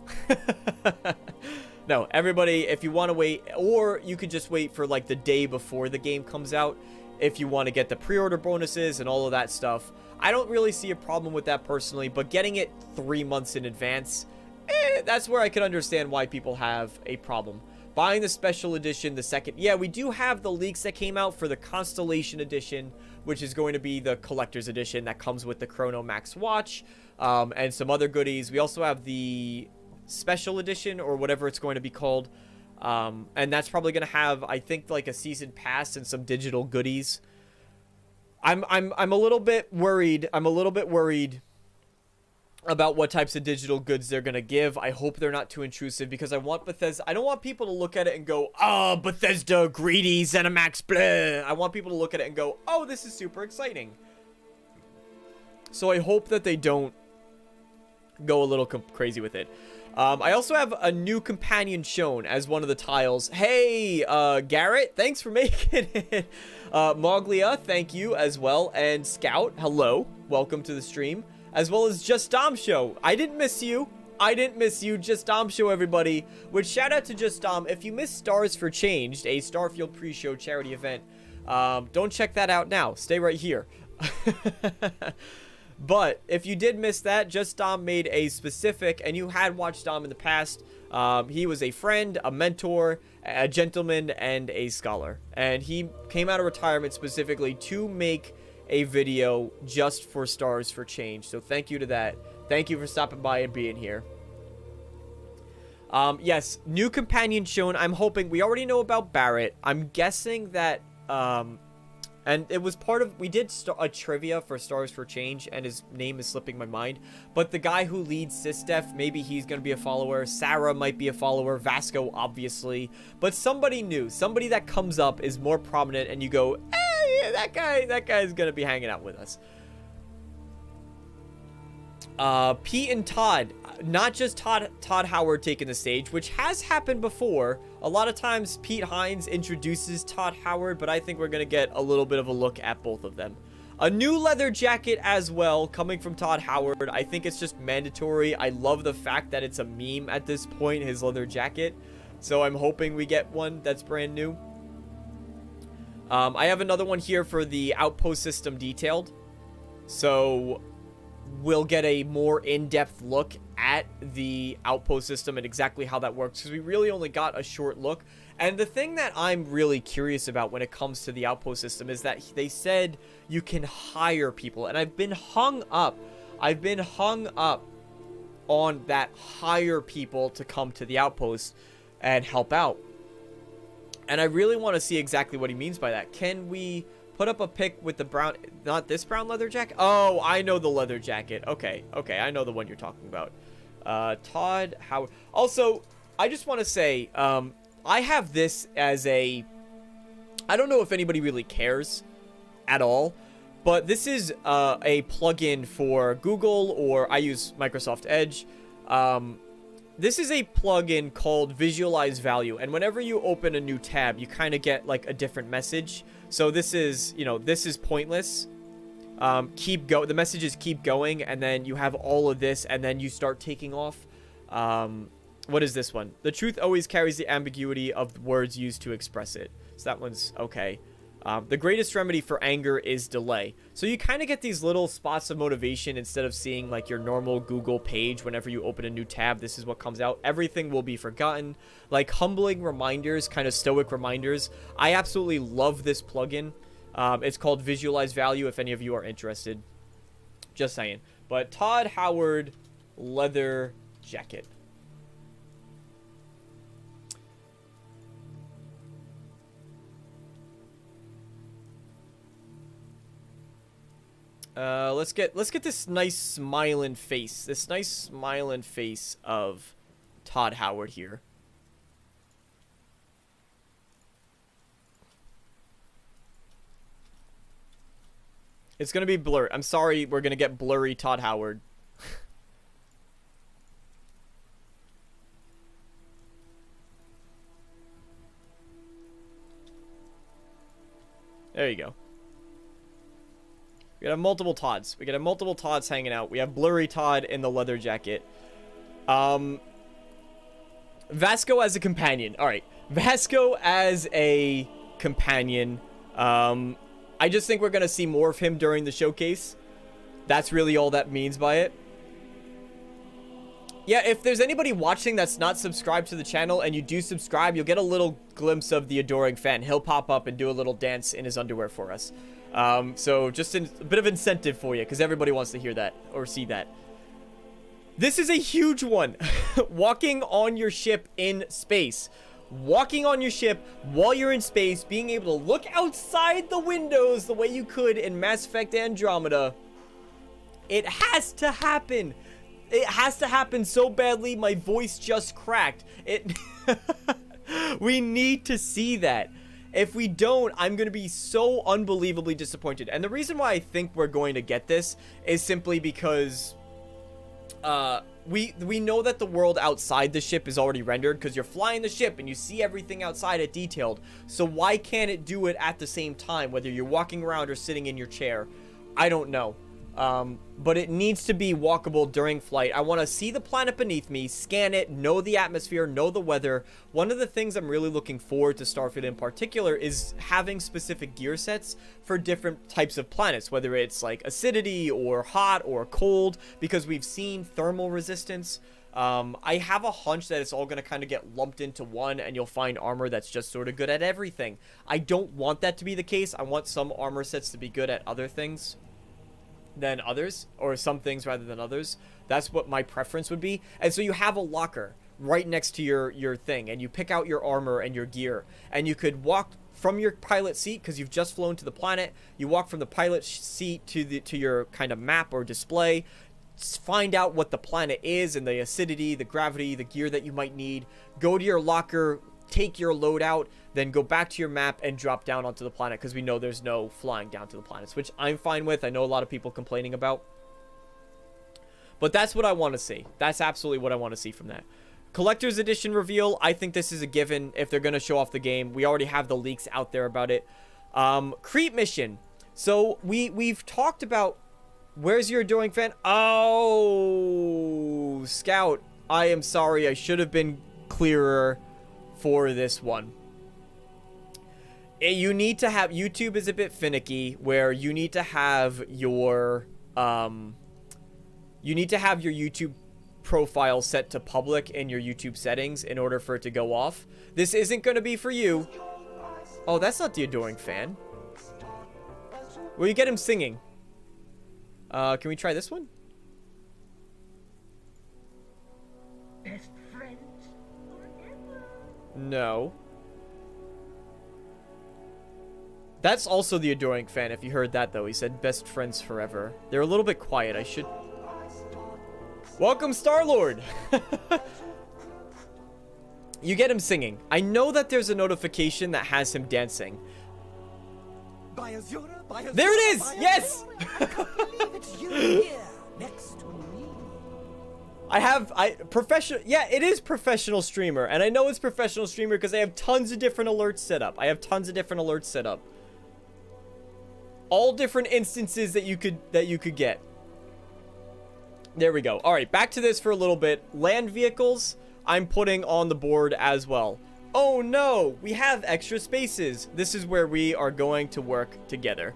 No, everybody, if you want to wait, or you could just wait for like the day before the game comes out if you want to get the pre-order bonuses and all of that stuff. I don't really see a problem with that personally, but getting it 3 months in advance, that's where I can understand why people have a problem. Buying the special edition, the second... Yeah, we do have the leaks that came out for the Constellation edition, which is going to be the collector's edition that comes with the Chrono Max watch, and some other goodies. We also have the special edition, or whatever it's going to be called, and that's probably going to have, I think, like a season pass and some digital goodies. I'm a little bit worried. I'm a little bit worried about what types of digital goods they're going to give. I hope they're not too intrusive, because I want Bethesda... I don't want people to look at it and go, oh, Bethesda, greedy, ZeniMax, blah. I want people to look at it and go, oh, this is super exciting. So I hope that they don't go a little crazy with it. I also have a new companion shown as one of the tiles. Hey, Garrett, thanks for making it. Moglia, thank you as well. And Scout, hello. Welcome to the stream. As well as Just Dom Show. I didn't miss you. I didn't miss you. Just Dom Show, everybody. Which, shout out to Just Dom. If you missed Stars for Changed, a Starfield pre-show charity event, don't check that out now. Stay right here. But if you did miss that, Just Dom made a specific, and you had watched Dom in the past. He was a friend, a mentor, a gentleman, and a scholar. And he came out of retirement specifically to make a video just for Stars for Change. So thank you to that. Thank you for stopping by and being here. Yes, new companion shown. I'm hoping... We already know about Barrett. I'm guessing that... and it was part of... We did a trivia for Stars for Change, and his name is slipping my mind. But the guy who leads SysDef, maybe he's going to be a follower. Sarah might be a follower. Vasco, obviously. But somebody new. Somebody that comes up is more prominent, and you go... Yeah, that guy's gonna be hanging out with us. Pete and Todd, not just Todd Howard taking the stage, which has happened before. A lot of times Pete Hines introduces Todd Howard, but I think we're gonna get a little bit of a look at both of them. A new leather jacket as well, coming from Todd Howard. I think it's just mandatory. I love the fact that it's a meme at this point, his leather jacket. So I'm hoping we get one that's brand new. I have another one here for the outpost system detailed. So we'll get a more in-depth look at the outpost system and exactly how that works, because we really only got a short look. And the thing that I'm really curious about when it comes to the outpost system is that they said you can hire people, and I've been hung up on that hire people to come to the outpost and help out. And I really want to see exactly what he means by that. Can we put up a pic with the brown, not this brown leather jacket? Oh, I know the leather jacket. Okay, I know the one you're talking about. Todd Howard. Also, I just want to say, I have this as a, I don't know if anybody really cares at all, but this is a plugin for Google, or I use Microsoft Edge. This is a plugin called Visualize Value, and whenever you open a new tab, you kind of get like a different message. So this is, you know, this is pointless. The messages keep going, and then you have all of this, and then you start taking off. What is this one? The truth always carries the ambiguity of the words used to express it. So that one's okay. The greatest remedy for anger is delay. So you kind of get these little spots of motivation instead of seeing like your normal Google page. Whenever you open a new tab, this is what comes out. Everything will be forgotten. Like humbling reminders, kind of stoic reminders. I absolutely love this plugin. It's called Visualize Value if any of you are interested. Just saying. But Todd Howard leather jacket. Let's get this nice smiling face. This nice smiling face of Todd Howard here. It's gonna be blurry. I'm sorry, we're gonna get blurry Todd Howard. There you go. We got multiple Todds. We got multiple Todds hanging out. We have blurry Todd in the leather jacket. Vasco as a companion. All right, Vasco as a companion. I just think we're gonna see more of him during the showcase. That's really all that means by it. Yeah, if there's anybody watching that's not subscribed to the channel and you do subscribe, you'll get a little glimpse of the adoring fan. He'll pop up and do a little dance in his underwear for us. So just a bit of incentive for you, because everybody wants to hear that or see that. This is a huge one. Walking on your ship in space. Walking on your ship while you're in space, being able to look outside the windows the way you could in Mass Effect Andromeda. It has to happen. It has to happen so badly, my voice just cracked. We need to see that. If we don't, I'm going to be so unbelievably disappointed. And the reason why I think we're going to get this is simply because we know that the world outside the ship is already rendered, because you're flying the ship and you see everything outside it detailed. So why can't it do it at the same time, whether you're walking around or sitting in your chair? I don't know. But it needs to be walkable during flight. I want to see the planet beneath me, scan it, know the atmosphere, know the weather. One of the things I'm really looking forward to Starfield in particular is having specific gear sets for different types of planets, whether it's like acidity or hot or cold, because we've seen thermal resistance. I have a hunch that it's all going to kind of get lumped into one, and you'll find armor that's just sort of good at everything. I don't want that to be the case. I want some armor sets to be good at other things than others, or some things rather than others. That's what my preference would be. And so you have a locker right next to your thing, and you pick out your armor and your gear, and you could walk from your pilot seat, because you've just flown to the planet. You walk from the pilot seat to your kind of map or display, find out what the planet is and the acidity, the gravity, the gear that you might need, go to your locker, take your load out, then go back to your map and drop down onto the planet, because we know there's no flying down to the planets, which I'm fine with. I know a lot of people complaining about, but that's what I want to see. That's absolutely what I want to see from that. Collector's Edition reveal, I think this is a given if they're going to show off the game. We already have the leaks out there about it. Creep mission. So we've talked about, where's your adoring fan? Oh, Scout, I am sorry. I should have been clearer for this one. You need to have, YouTube is a bit finicky, where you need to have your YouTube profile set to public in your YouTube settings in order for it to go off. This isn't going to be for you. Oh, that's not the adoring fan. Well, you get him singing. Can we try this one? No. That's also the Adoring fan, if you heard that, though. He said best friends forever. They're a little bit quiet. I should... Welcome, Star-Lord! You get him singing. I know that there's a notification that has him dancing. There it is! Yes! Professional... Yeah, it is professional streamer. And I know it's professional streamer because I have tons of different alerts set up. All different instances that you could get. There we go. All right, back to this for a little bit. Land vehicles, I'm putting on the board as well. Oh no, we have extra spaces. This is where we are going to work together.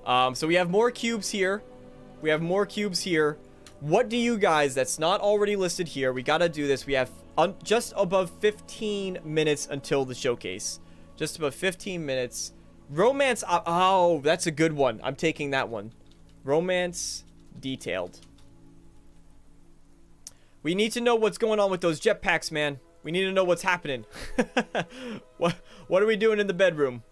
So we have more cubes here. What do you guys, that's not already listed here, we gotta do this. We have just above 15 minutes until the showcase. Just above 15 minutes. Romance, oh, that's a good one. I'm taking that one. Romance detailed. We need to know what's going on with those jetpacks, man. We need to know what's happening. What are we doing in the bedroom?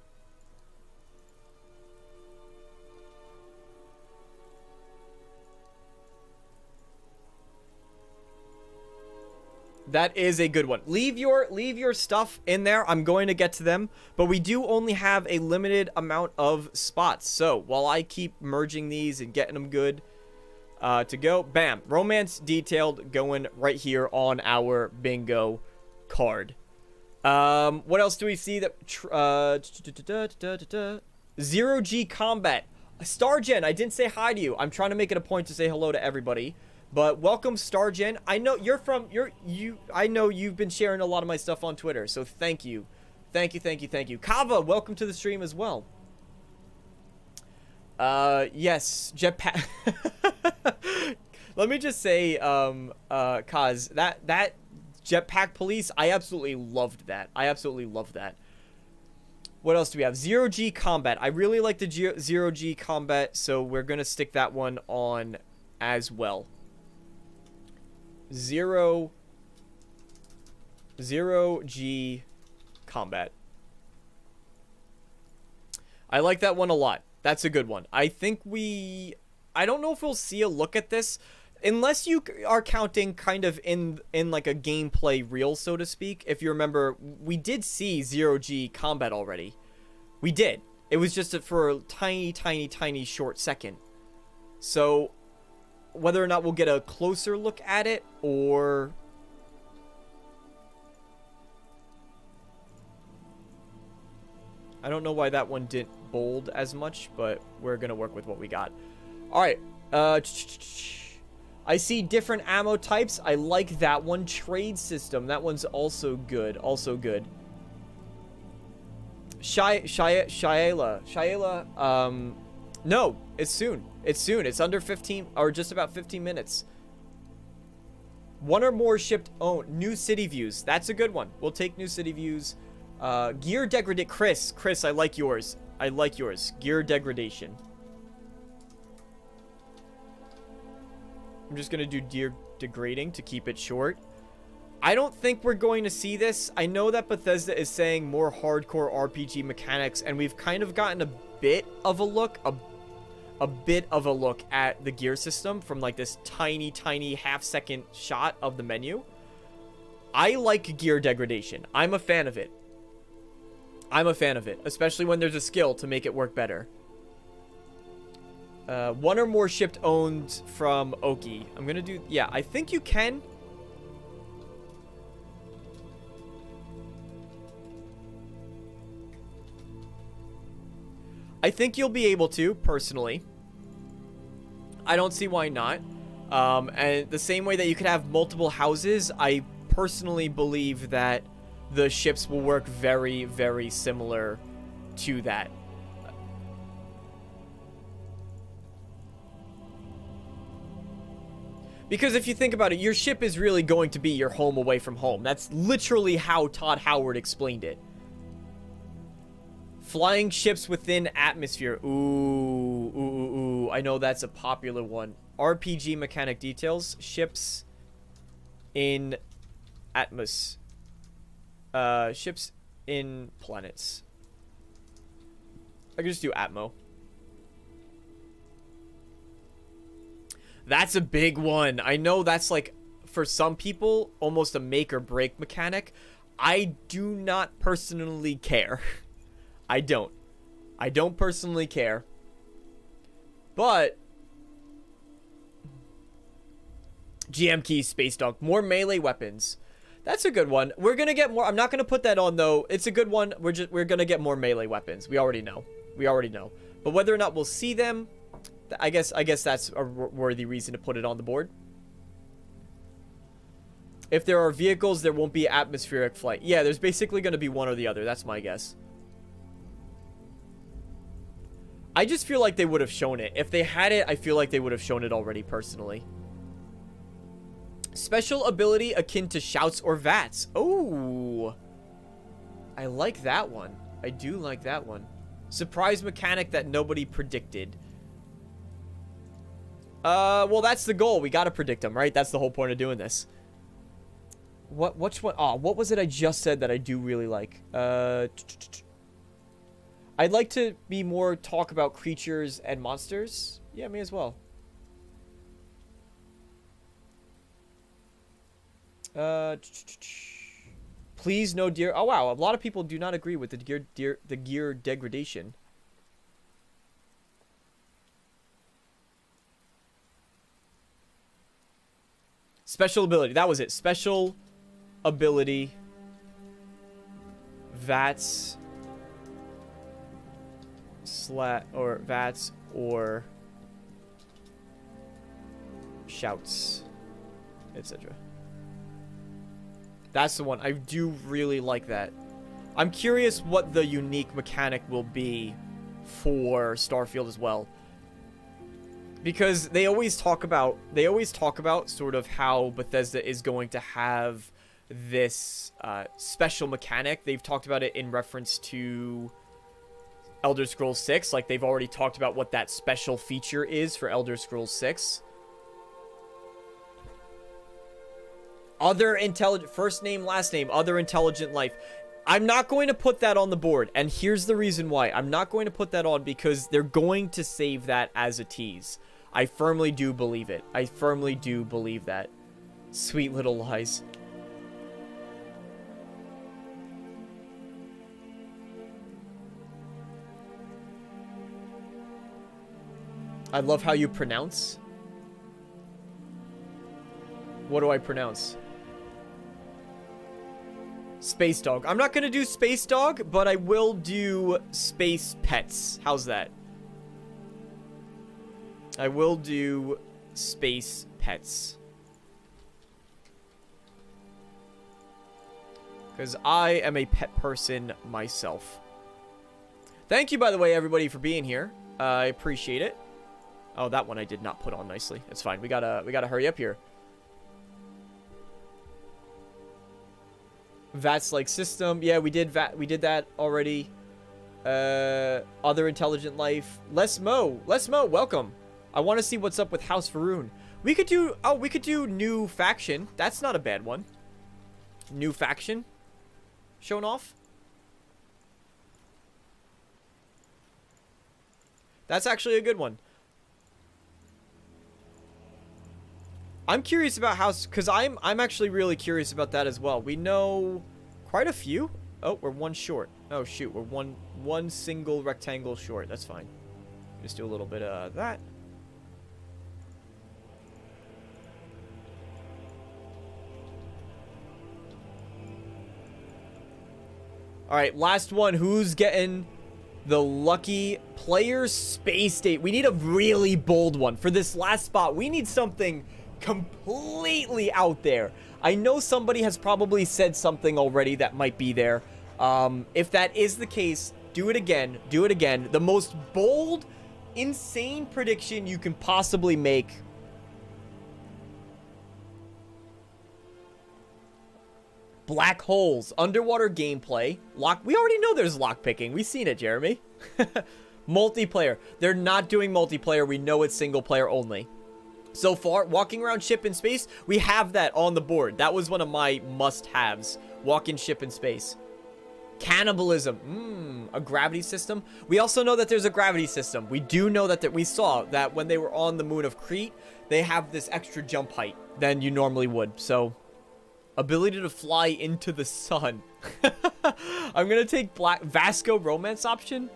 That is a good one. Leave your stuff in there. I'm going to get to them, but we do only have a limited amount of spots. So while I keep merging these and getting them good to go, bam, romance detailed going right here on our bingo card. What else do we see that? Zero G combat. Stargen, I didn't say hi to you. I'm trying to make it a point to say hello to everybody. But welcome, Stargen. I know I know you've been sharing a lot of my stuff on Twitter, so thank you. Thank you. Kava, welcome to the stream as well. Yes, jetpack. Let me just say, Kaz, that jetpack police, I absolutely loved that. What else do we have? Zero G combat. I really like the zero G combat, so we're gonna stick that one on as well. Zero G combat. I like that one a lot. That's a good one. I think I don't know if we'll see a look at this unless you are counting kind of in like a gameplay reel, so to speak. If you remember, we did see zero G combat already. We did. It was just for a tiny short second. So whether or not we'll get a closer look at it, or I don't know why that one didn't bold as much, but we're gonna work with what we got. All right, I see different ammo types. I like that one. Trade system, that one's also good. Shaila, no, it's soon. It's under 15, or just about 15 minutes. One or more shipped owned. New city views. That's a good one. We'll take new city views. Gear degradation. Chris, I like yours. Gear degradation. I'm just going to do gear degrading to keep it short. I don't think we're going to see this. I know that Bethesda is saying more hardcore RPG mechanics, and we've kind of gotten a bit of a look, at the gear system from like this tiny half-second shot of the menu. I like gear degradation. I'm a fan of it, especially when there's a skill to make it work better. One or more shipped owned from Oki. I'm gonna do, yeah, I think you can. I think you'll be able to, personally. I don't see why not. And the same way that you could have multiple houses, I personally believe that the ships will work very similar to that. Because if you think about it, your ship is really going to be your home away from home. That's literally how Todd Howard explained it. Flying ships within atmosphere. Ooh. I know that's a popular one. RPG mechanic details. Ships in Ships in planets. I can just do Atmo. That's a big one. I know that's like, for some people, almost a make or break mechanic. I do not personally care. I don't personally care. But GM key, Space Dog, more melee weapons. That's a good one. We're gonna get more. I'm not gonna put that on though. It's a good one. We're gonna get more melee weapons. We already know. But whether or not we'll see them, I guess that's a worthy reason to put it on the board. If there are vehicles, there won't be atmospheric flight. Yeah, there's basically gonna be one or the other. That's my guess. I just feel like they would have shown it. If they had it, I feel like they would have shown it already, personally. Special ability akin to shouts or vats. Oh, I like that one. I do like that one. Surprise mechanic that nobody predicted. Well, that's the goal. We gotta predict them, right? That's the whole point of doing this. Which one? Oh, what was it I just said that I do really like? I'd like to be more talk about creatures and monsters. Yeah, me as well. Please no gear. Oh wow, a lot of people do not agree with the gear degradation. Special ability. That was it. Special ability. VATS. VATS or shouts, etc. That's the one. I do really like that. I'm curious what the unique mechanic will be for Starfield as well. Because they always talk about sort of how Bethesda is going to have this special mechanic. They've talked about it in reference to Elder Scrolls 6. Like, they've already talked about what that special feature is for Elder Scrolls 6. Other intelligent, first name, last name, other intelligent life. I'm not going to put that on the board, and here's the reason why. I'm not going to put that on because they're going to save that as a tease. I firmly do believe it. I firmly do believe that. Sweet little lies. I love how you pronounce. What do I pronounce? Space Dog. I'm not going to do Space Dog, but I will do Space Pets. How's that? I will do Space Pets. Because I am a pet person myself. Thank you, by the way, everybody, for being here. I appreciate it. Oh, that one I did not put on nicely. It's fine. We gotta hurry up here. VATS like system. Yeah, we did that already. Other intelligent life. Les Mo, welcome. I want to see what's up with House Faroon. We could do new faction. That's not a bad one. New faction. Shown off. That's actually a good one. I'm curious about House, because I'm actually really curious about that as well. We know quite a few. Oh, we're one short. Oh shoot, we're one single rectangle short. That's fine. Just do a little bit of that. All right, last one. Who's getting the lucky player space state? We need a really bold one for this last spot. We need something completely out there. I know somebody has probably said something already that might be there. If that is the case, do it again. Do it again. The most bold, insane prediction you can possibly make. Black holes, underwater gameplay, we already know there's lockpicking. We've seen it, Jeremy. Multiplayer. They're not doing multiplayer. We know it's single player only. So far, walking around ship in space, we have that on the board. That was one of my must-haves, Walk-in ship in space. Cannibalism. A gravity system. We also know that there's a gravity system. We do know that we saw that when they were on the moon of Crete, they have this extra jump height than you normally would. So, ability to fly into the sun. I'm gonna take Vasco romance option.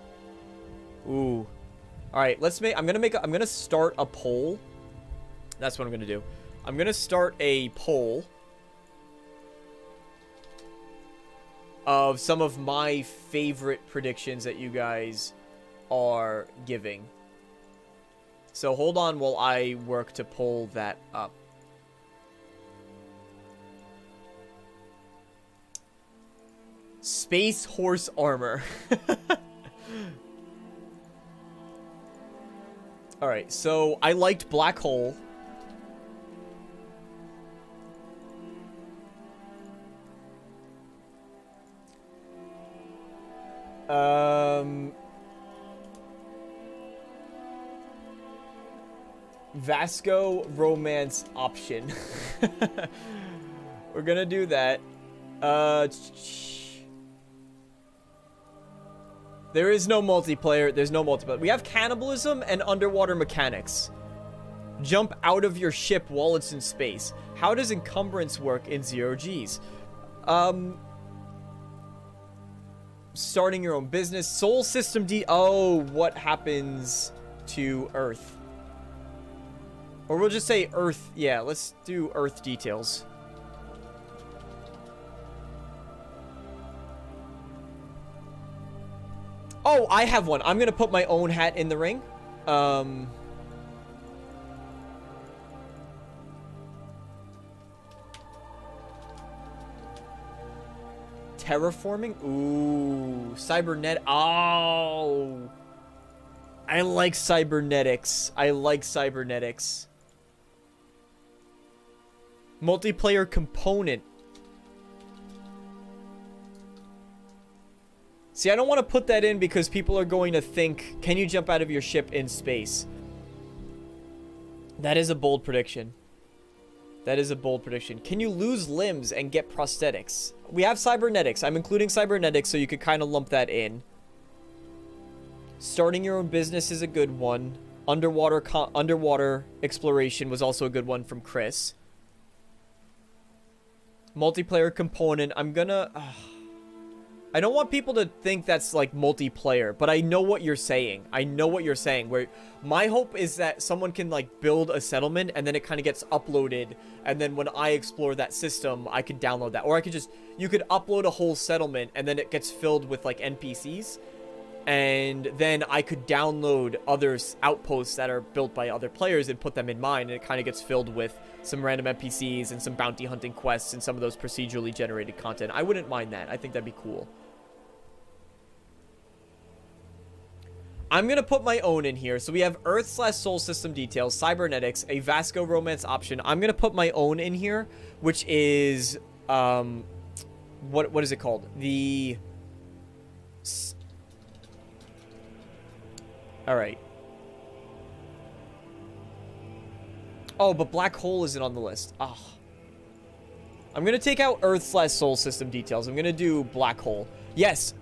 Ooh. All right, I'm gonna start a poll. That's what I'm gonna do. I'm gonna start a poll of some of my favorite predictions that you guys are giving. So hold on while I work to pull that up. Space horse armor. Alright, so I liked Black Hole. Vasco romance option. We're gonna do that. There is no multiplayer. There's no multiplayer. We have cannibalism and underwater mechanics. Jump out of your ship while it's in space. How does encumbrance work in 0Gs? Starting your own business. Soul system Oh, what happens to Earth? Or we'll just say Earth. Yeah, let's do Earth details. Oh, I have one. I'm gonna put my own hat in the ring. Terraforming? Ooh. Cybernet. Oh. I like cybernetics. I like cybernetics. Multiplayer component. See, I don't want to put that in because people are going to think, can you jump out of your ship in space? That is a bold prediction. That is a bold prediction. Can you lose limbs and get prosthetics? We have cybernetics. I'm including cybernetics so you could kind of lump that in. Starting your own business is a good one. Underwater exploration was also a good one from Chris. Multiplayer component. I'm gonna... I don't want people to think that's like multiplayer, but I know what you're saying. I know what you're saying. Where my hope is that someone can like build a settlement and then it kind of gets uploaded, and then when I explore that system, I could download that, or I could just you could upload a whole settlement and then it gets filled with like NPCs, and then I could download other outposts that are built by other players and put them in mine, and it kind of gets filled with some random NPCs and some bounty hunting quests and some of those procedurally generated content. I wouldn't mind that. I think that'd be cool. I'm going to put my own in here. So we have Earth/Soul System details, cybernetics, a Vasco romance option. I'm going to put my own in here, which is, what is it called? Alright. Oh, but Black Hole isn't on the list. Ah. I'm going to take out Earth/Soul System details. I'm going to do Black Hole. Yes.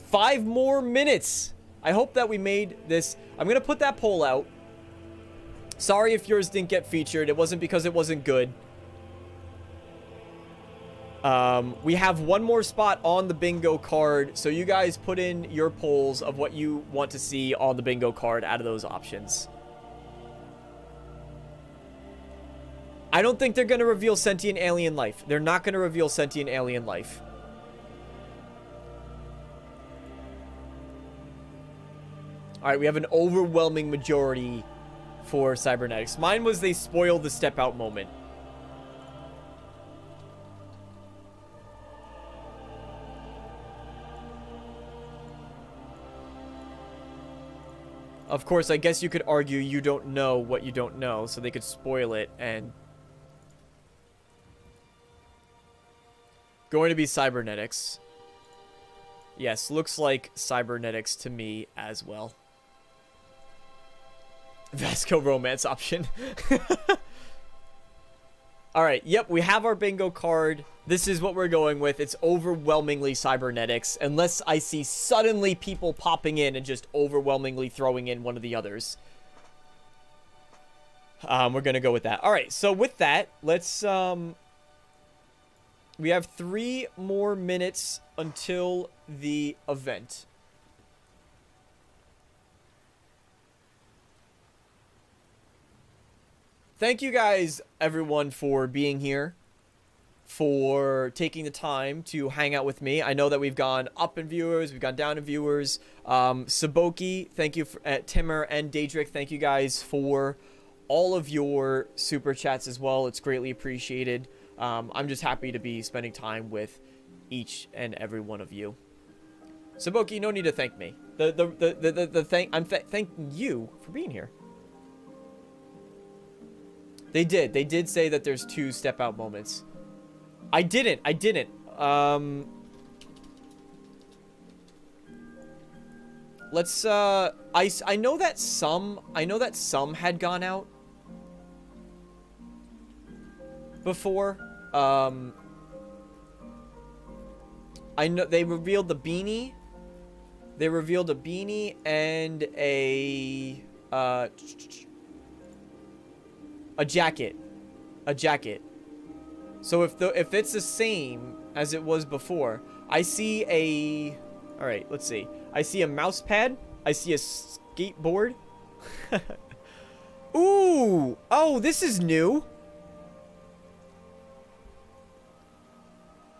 5 more minutes. I hope that we made this. I'm going to put that poll out. Sorry if yours didn't get featured. It wasn't because it wasn't good. We have one more spot on the bingo card. So you guys put in your polls of what you want to see on the bingo card out of those options. I don't think they're going to reveal sentient alien life. They're not going to reveal sentient alien life. Alright, we have an overwhelming majority for cybernetics. Mine was they spoiled the step out moment. Of course, I guess you could argue you don't know what you don't know, so they could spoil it and... Going to be cybernetics. Yes, looks like cybernetics to me as well. Vasco romance option. All right, yep, we have our bingo card. This is what we're going with. It's overwhelmingly cybernetics, unless I see suddenly people popping in and just overwhelmingly throwing in one of the others. We're gonna go with that. All right, so with that, let's we have 3 more minutes until the event. Thank you guys, everyone, for being here, for taking the time to hang out with me. I know that we've gone up in viewers, we've gone down in viewers. Saboki, thank you, Timmer and Daedric, thank you guys for all of your super chats as well. It's greatly appreciated. I'm just happy to be spending time with each and every one of you. Saboki, no need to thank me. I'm thanking you for being here. They did say that there's 2 step out moments. I didn't. Let's I know that some had gone out before. I know they revealed the beanie. They revealed a beanie and a jacket. A jacket. So if it's the same as it was before, I see a... Alright, let's see. I see a mouse pad. I see a skateboard. Ooh! Oh, this is new.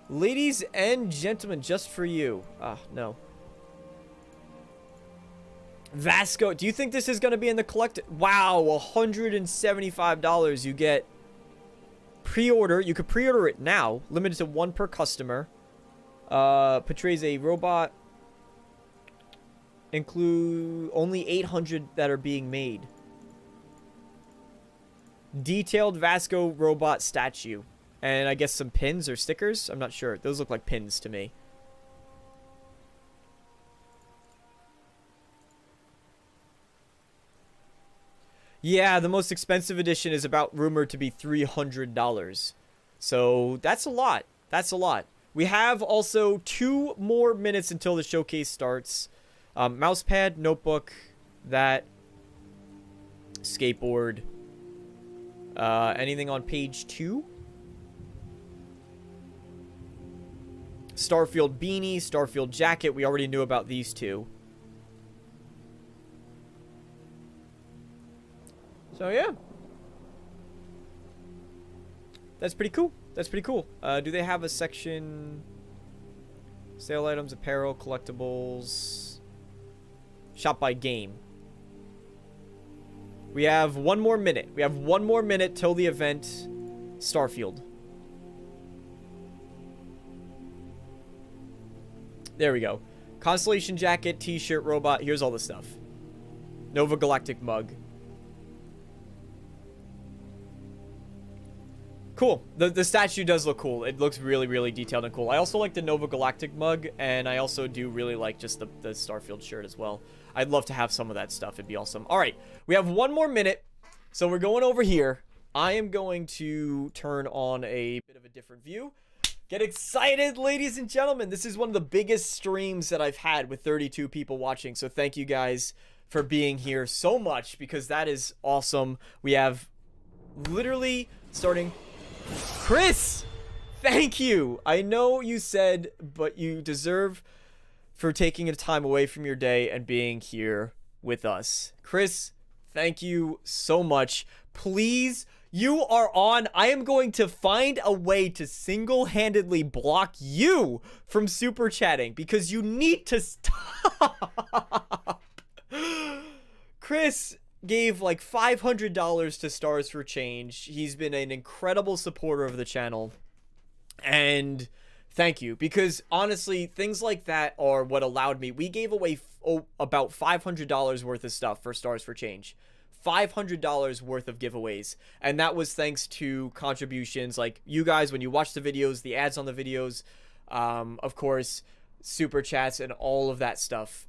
Ladies and gentlemen, just for you. Ah, no. Vasco, do you think this is going to be in the collect? Wow, $175. You get pre-order. You could pre-order it now. Limited to 1 per customer. Portrays a robot. Include only 800 that are being made. Detailed Vasco robot statue. And I guess some pins or stickers. I'm not sure. Those look like pins to me. Yeah, the most expensive edition is about rumored to be $300. So that's a lot. That's a lot. We have also 2 more minutes until the showcase starts. Mousepad, notebook, that, skateboard. Anything on page 2? Starfield beanie, Starfield jacket. We already knew about these 2. So yeah, that's pretty cool. That's pretty cool. Do they have a section? Sale items, apparel, collectibles, shop by game. We have 1 more minute. We have 1 more minute till the event. Starfield. There we go. Constellation jacket, t-shirt, robot. Here's all the stuff. Nova Galactic mug. Cool. The statue does look cool. It looks really, really detailed and cool. I also like the Nova Galactic mug, and I also do really like just the Starfield shirt as well. I'd love to have some of that stuff. It'd be awesome. All right. We have 1 more minute, so we're going over here. I am going to turn on a bit of a different view. Get excited, ladies and gentlemen. This is one of the biggest streams that I've had with 32 people watching, so thank you guys for being here so much, because that is awesome. We have literally starting... Chris, thank you. I know you said, but you deserve for taking a time away from your day and being here with us. Chris, thank you so much. Please, you are on. I am going to find a way to single-handedly block you from super chatting because you need to stop. Chris gave like $500 to Stars for Change. He's been an incredible supporter of the channel, and thank you, because honestly things like that are what allowed me. We gave away about $500 worth of stuff for Stars for Change. $500 worth of giveaways, and that was thanks to contributions like you guys when you watch the videos, the ads on the videos, of course, super chats, and all of that stuff.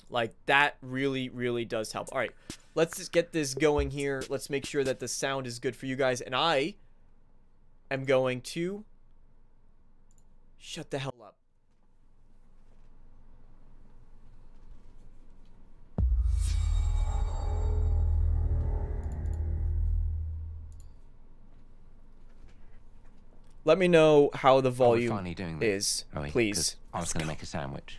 Like, that really, really does help. All right, let's just get this going here. Let's make sure that the sound is good for you guys. And I am going to shut the hell up. Let me know how the volume is, please. I was going to make a sandwich.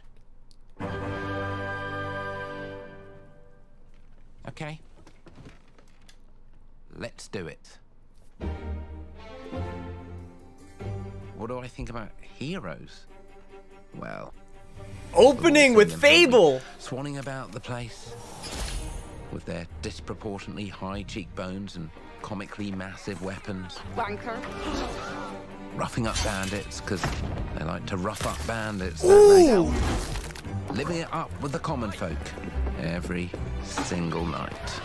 Okay. Let's do it. What do I think about heroes? Well... Opening with Fable! Swanning about the place. With their disproportionately high cheekbones and comically massive weapons. Wanker. Roughing up bandits, because they like to rough up bandits, don't they? Living it up with the common folk every single night.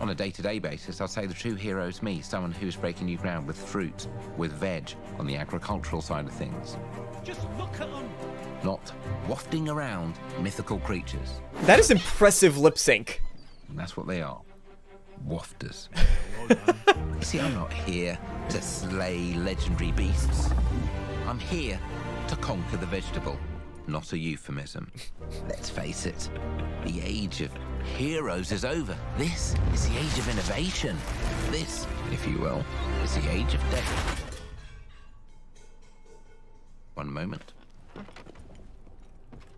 On a day-to-day basis, I'd say the true hero is me, someone who's breaking new ground with fruit, with veg, on the agricultural side of things. Just look at them. Not wafting around mythical creatures. That is impressive lip sync. And that's what they are. Wafters. You see, I'm not here to slay legendary beasts. I'm here to conquer the vegetable. Not a euphemism. Let's face it, the age of heroes is over. This is the age of innovation. This, if you will, is the age of death. One moment.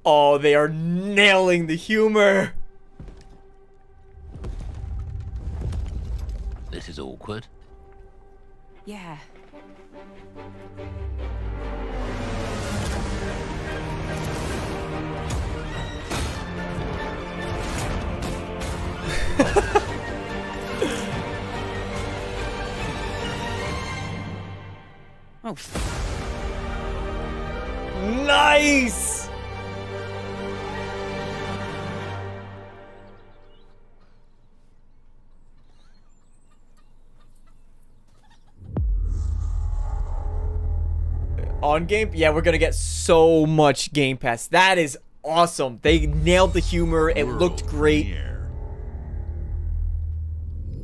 Oh, they are nailing the humor. This is awkward. Yeah. Oh. Nice. On game, yeah, we're gonna get so much Game Pass. That is awesome. They nailed the humor. It looked great.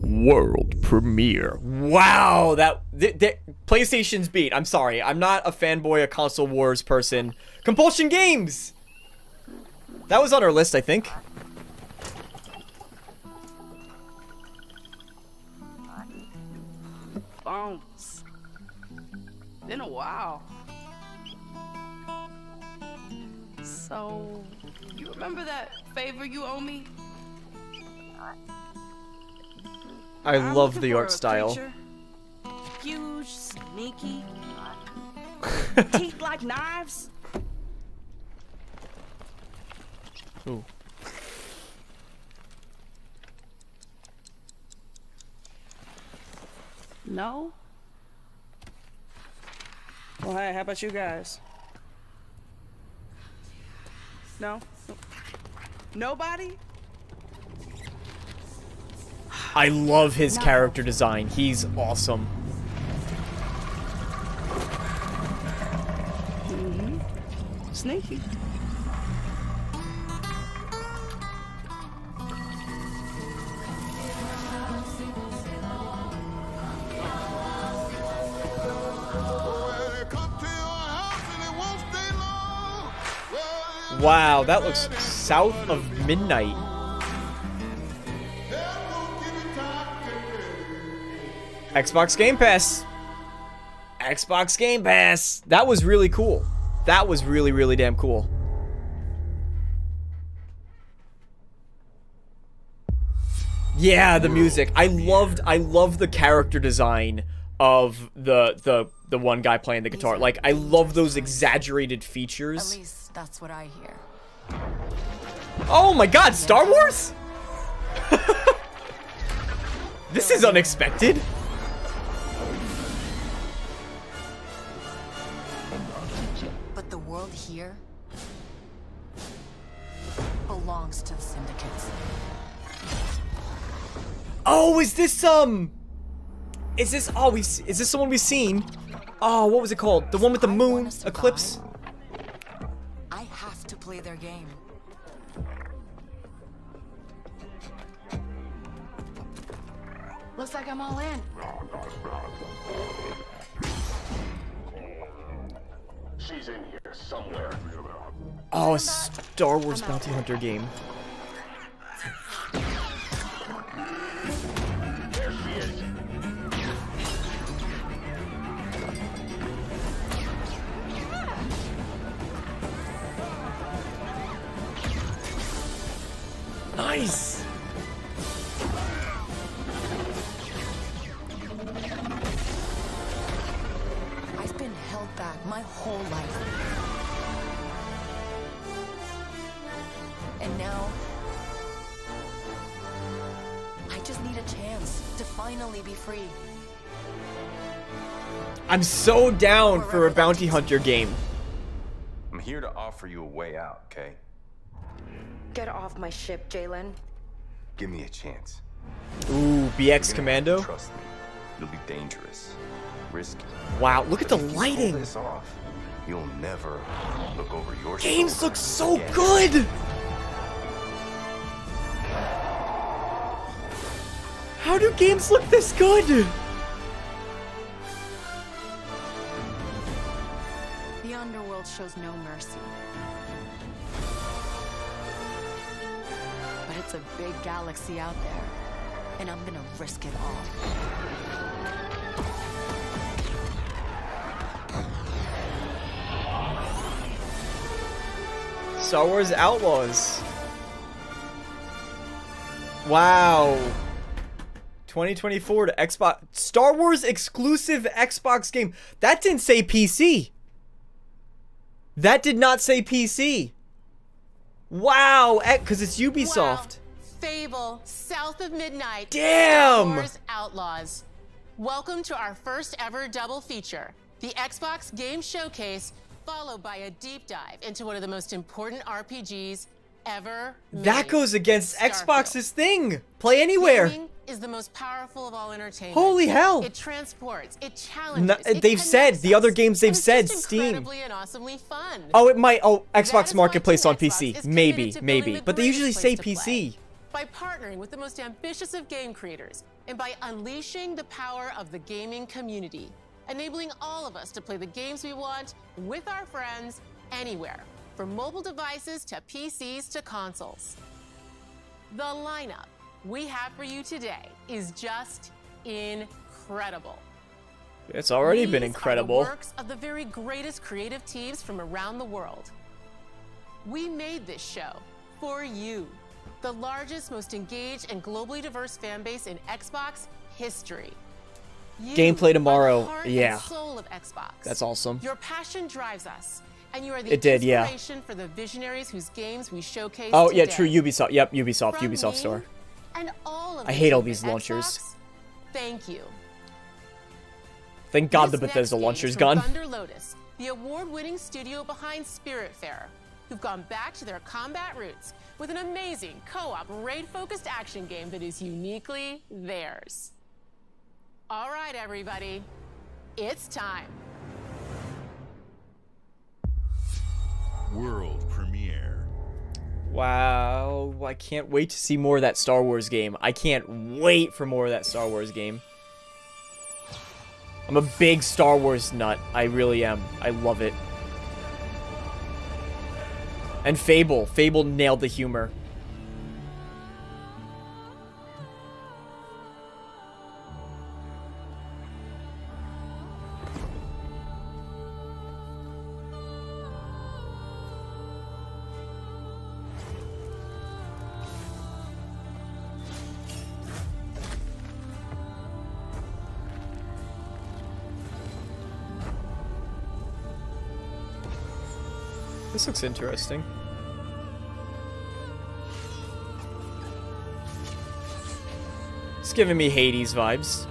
World premiere. Wow, that PlayStation's beat. I'm sorry, I'm not a fanboy, a console wars person. Compulsion Games. That was on our list, I think. Bones. Been a while. So, you remember that favor you owe me? I love the art style. Creature. Huge, sneaky, teeth like knives. Ooh. No? Well, hey, how about you guys? No? Nobody? I love his character design. He's awesome. Sneaky. Wow, that looks south of midnight. Xbox Game Pass. Xbox Game Pass. That was really cool. That was really, really damn cool. Yeah, the music. I love the character design of the one guy playing the guitar. Like, I love those exaggerated features. At least that's what I hear. Oh my god, Star Wars? This is unexpected. But the world here belongs to the syndicates. Oh, is this is this someone we've seen? Oh, what was it called? The one with the moon eclipse? I have to play their game. Looks like I'm all in. She's in here somewhere. Oh, a Star Wars Bounty Hunter game. There she is. Nice. I've been held back my whole life. And now, I just need a chance to finally be free. I'm so down for a Bounty Hunter game. I'm here to offer you a way out, okay? Get off my ship, Jalen. Give me a chance. Ooh, BX You're gonna Commando. Trust me. It'll be dangerous, risky. Wow, look at the But if you lighting. pull this off, you'll never look over your Games shoulder look so again. good. How do games look this good? The underworld shows no mercy. But it's a big galaxy out there, and I'm gonna risk it all. Star Wars Outlaws. Wow. 2024 to Xbox. Star Wars exclusive Xbox game. That didn't say PC. That did not say PC. Wow. Because it's Ubisoft. Wow. Fable, South of Midnight. Damn! Star Wars Outlaws. Welcome to our first ever double feature, the Xbox Game Showcase, followed by a deep dive into one of the most important RPGs ever made. That goes against Starfield. Xbox's thing. Play anywhere. Gaming is the most powerful of all entertainment. Holy hell. It transports, it challenges, it They've said, connects the other us, games they've and it's said, just Steam. incredibly and awesomely fun. Oh, it might. Oh, That Xbox is why Marketplace Team on Xbox PC. is Maybe, committed to maybe. building the But they usually greatest say place to play. PC. By partnering with the most ambitious of game creators and by unleashing the power of the gaming community, enabling all of us to play the games we want with our friends anywhere, from mobile devices to PCs to consoles. The lineup we have for you today is just incredible. It's already been These incredible. Are the works of the very greatest creative teams from around the world. We made this show for you, the largest, most engaged, and globally diverse fan base in Xbox history. You Gameplay tomorrow, are the heart yeah. and soul of Xbox. That's awesome. Your passion drives us, and you are the It did, yeah. inspiration for the visionaries whose games we showcase Oh, yeah, today. true. Ubisoft. Yep, Ubisoft. From Ubisoft me Store. And all of I the hate all team these at launchers. Xbox, thank you. Thank God the This next Bethesda game launcher's is from gone. Thunder Lotus, the award-winning studio behind Spiritfarer, who've gone back to their combat roots with an amazing co-op raid-focused action game that is uniquely theirs. All right, everybody, it's time. World premiere. Wow. I can't wait to see more of that Star Wars game. I can't wait for more of that Star Wars game. I'm a big Star Wars nut. I really am. I love it. And Fable. Fable nailed the humor. This looks interesting. It's giving me Hades vibes.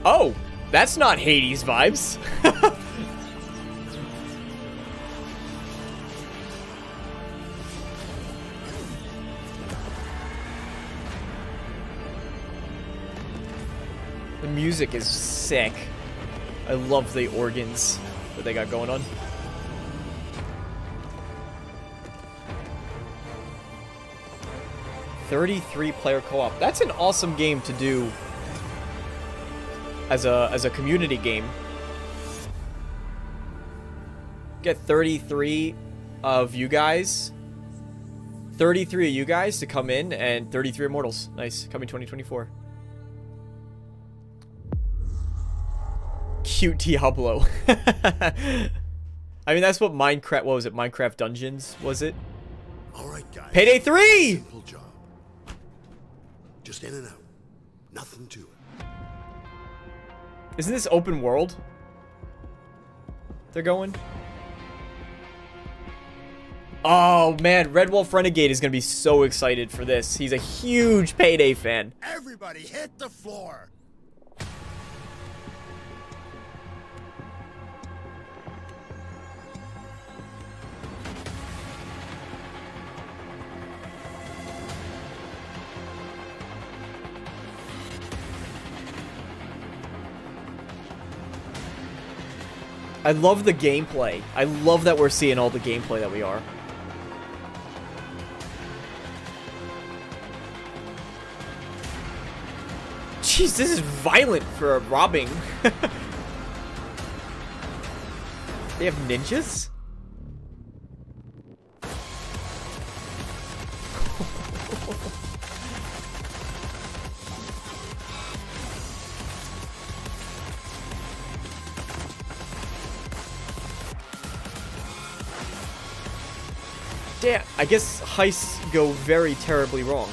Oh, that's not Hades vibes. The music is sick. I love the organs that they got going on. 33-player co-op. That's an awesome game to do as a community game. Get 33 of you guys. 33 of you guys to come in, and 33 Immortals. Nice. Coming 2024. Cute Diablo. I mean, that's what Minecraft... What was it? Minecraft Dungeons, was it? Alright, guys. Payday 3! Simple job. Just in and out. Nothing to it. Isn't this open world? They're going? Oh, man. Red Wolf Renegade is going to be so excited for this. He's a huge Payday fan. Everybody hit the floor! I love the gameplay. I love that we're seeing all the gameplay that we are. Jeez, this is violent for robbing. They have ninjas? Damn, I guess heists go very terribly wrong.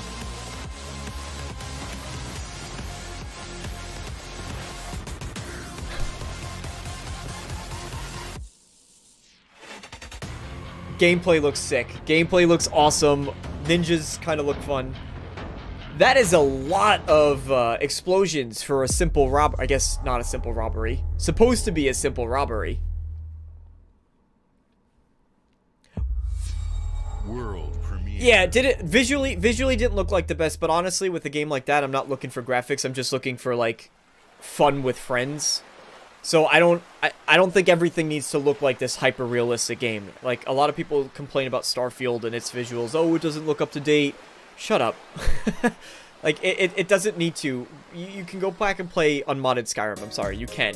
Gameplay looks sick. Gameplay looks awesome. Ninjas kind of look fun. That is a lot of explosions for a simple I guess not a simple robbery. Supposed to be a simple robbery. World premiere. Yeah, visually didn't look like the best, but honestly, with a game like that, I'm not looking for graphics. I'm just looking for like fun with friends. So I don't think everything needs to look like this hyper realistic game. Like a lot of people complain about Starfield and its visuals. Oh, it doesn't look up to date. Shut up. Like it doesn't need to. You can go back and play unmodded Skyrim. I'm sorry, you can,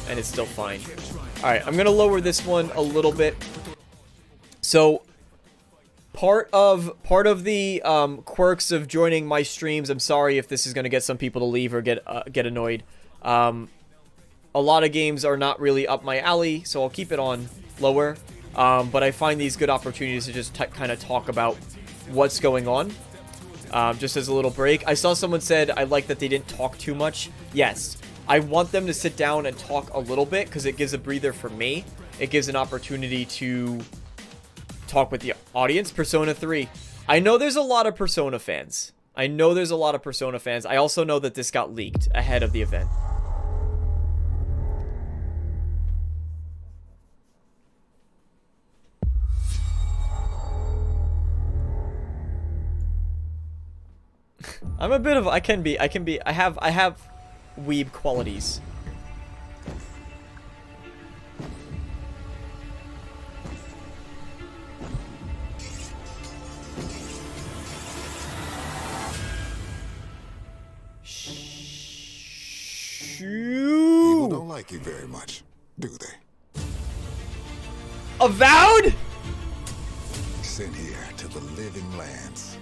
and it's still fine. All right, I'm gonna lower this one a little bit. So. Part of the quirks of joining my streams, I'm sorry if this is going to get some people to leave or get annoyed. A lot of games are not really up my alley, so I'll keep it on lower. But I find these good opportunities to just kind of talk about what's going on, just as a little break. I saw someone said, I like that they didn't talk too much. Yes, I want them to sit down and talk a little bit because it gives a breather for me. It gives an opportunity to talk with the audience. Persona 3. I know there's a lot of Persona fans. I also know that this got leaked ahead of the event. I'm a bit of I have weeb qualities. People don't like you very much, do they? Avowed? Sent here to the living lands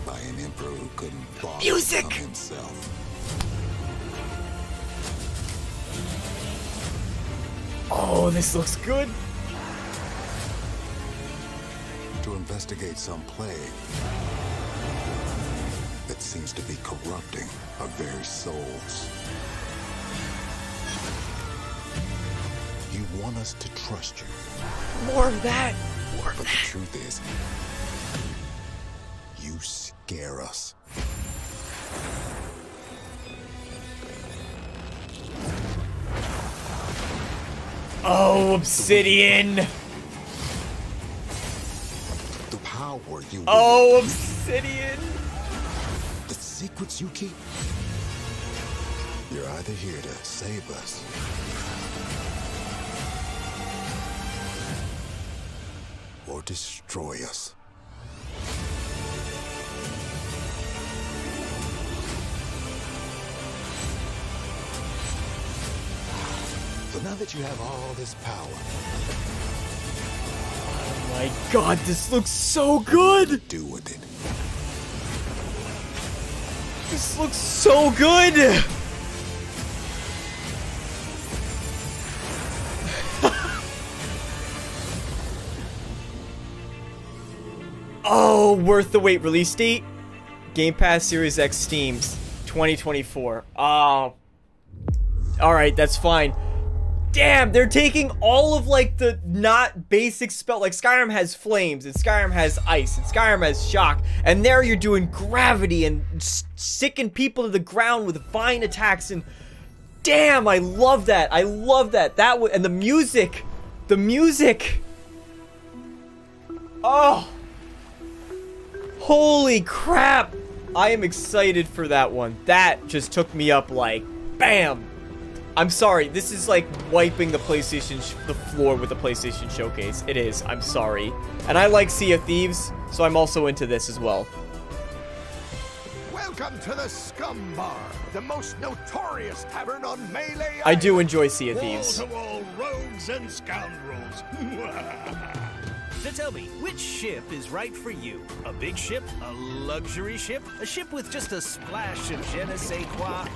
by an emperor who couldn't bother Music himself. Oh, this looks good. To investigate some plague that seems to be corrupting our very souls. You want us to trust you. More of that. But the truth is, you scare us. Oh, Obsidian. The power you Oh, Obsidian. The secrets you keep. You're either here to save us or destroy us. Now that you have all this power, Oh my god, this looks so good! do with it. This looks so good! Oh, worth the wait. Release date? Game Pass Series X Steam's 2024. Oh. Alright, that's fine. Damn, they're taking all of, like, the not basic spell. Like, Skyrim has flames, and Skyrim has ice, and Skyrim has shock. And there you're doing gravity and sticking people to the ground with vine attacks. And damn, I love that. I love that. And the music. The music. Oh. Holy crap. I am excited for that one. That just took me up like, bam. I'm sorry, this is like wiping the PlayStation, the floor with the PlayStation Showcase. It is, I'm sorry. And I like Sea of Thieves, so I'm also into this as well. Welcome to the Scum Bar, the most notorious tavern on Melee I do enjoy Sea of Thieves. Wall-to-wall rogues and scoundrels. So tell me, which ship is right for you? A big ship? A luxury ship? A ship with just a splash of je ne sais quoi?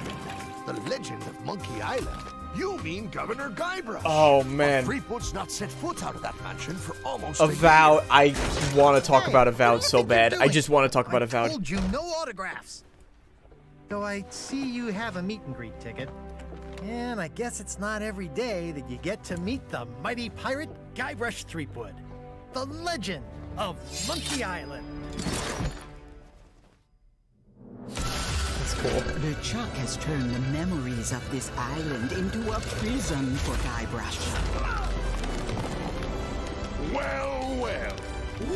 The legend of Monkey Island. You mean Governor Guybrush. Oh, man. Threepwood's not set foot out of that mansion for almost Avowed. a year. I want to talk about Avowed so bad. I just want to talk about Avowed. I told you no autographs. So I see you have a meet and greet ticket. And I guess it's not every day that you get to meet the mighty pirate Guybrush Threepwood. The legend of Monkey Island. That's cool. The Chuck has turned the memories of this island into a prison for Guybrush. Well, well.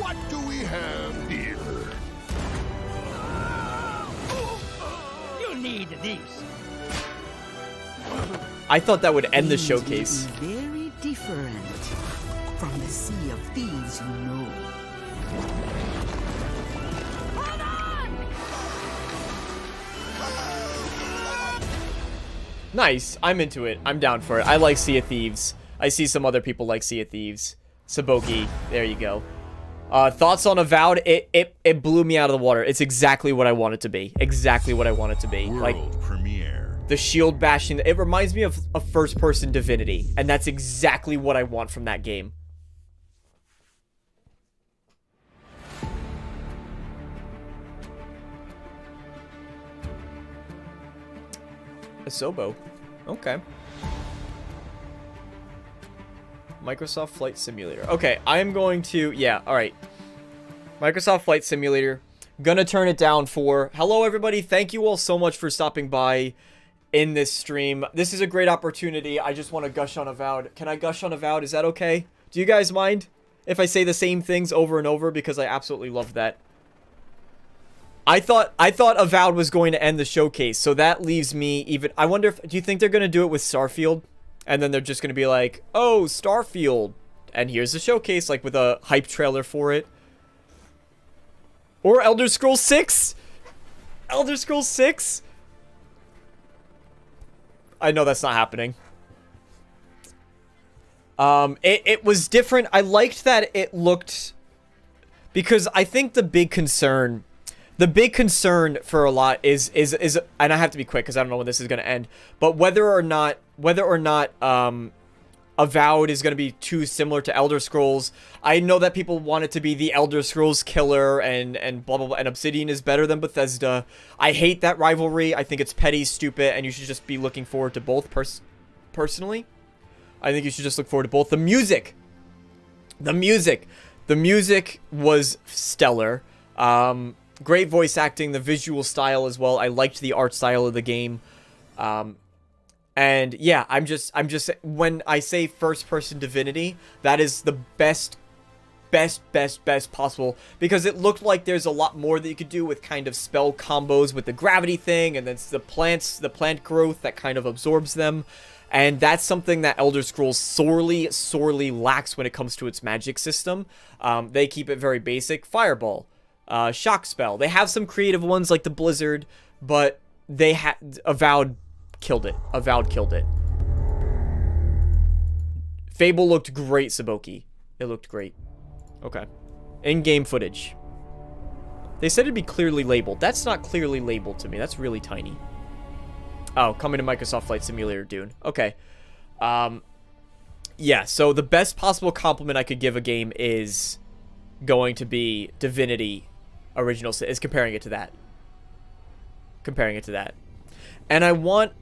What do we have here? You need these. I thought that would end the showcase. Very different from the Sea of Thieves, you know. Nice. I'm into it. I'm down for it. I like Sea of Thieves. I see some other people like Sea of Thieves. Saboki. There you go. Thoughts on Avowed? It blew me out of the water. It's exactly what I want it to be. Exactly what I want it to be. World like premiere. The shield bashing. It reminds me of a first-person Divinity, and that's exactly what I want from that game. Asobo. Okay. Microsoft Flight Simulator. Okay, I am going to... Yeah, alright. Microsoft Flight Simulator. Gonna turn it down for... Hello, everybody. Thank you all so much for stopping by in this stream. This is a great opportunity. I just want to gush on Avowed. Can I gush on Avowed? Is that okay? Do you guys mind if I say the same things over and over? Because I absolutely love that. I thought Avowed was going to end the showcase, so that leaves me even... I wonder if... Do you think they're going to do it with Starfield? And then they're just going to be like, oh, Starfield. And here's the showcase, like with a hype trailer for it. Or Elder Scrolls 6? Elder Scrolls 6? I know that's not happening. It was different. I liked that it looked... Because I think the big concern for a lot is and I have to be quick because I don't know when this is going to end, but whether or not Avowed is going to be too similar to Elder Scrolls. I know that people want it to be the Elder Scrolls killer and blah blah blah, and Obsidian is better than Bethesda. I hate that rivalry. I think it's petty, stupid, and you should just be looking forward to both. Personally, I think you should just look forward to both. The music was stellar. Great voice acting, the visual style as well. I liked the art style of the game. And yeah, I'm just when I say first person Divinity, that is the best possible, because it looked like there's a lot more that you could do with kind of spell combos with the gravity thing, and then the plant growth that kind of absorbs them. And that's something that Elder Scrolls sorely lacks when it comes to its magic system. They keep it very basic. Fireball. Shock spell. They have some creative ones like the Blizzard, but Avowed killed it. Avowed killed it. Fable looked great, Saboki. It looked great. Okay. In-game footage. They said it'd be clearly labeled. That's not clearly labeled to me. That's really tiny. Oh, coming to Microsoft Flight Simulator, Dune. Okay. Yeah, so the best possible compliment I could give a game is going to be Divinity Original Sin, is comparing it to that. Comparing it to that. And I want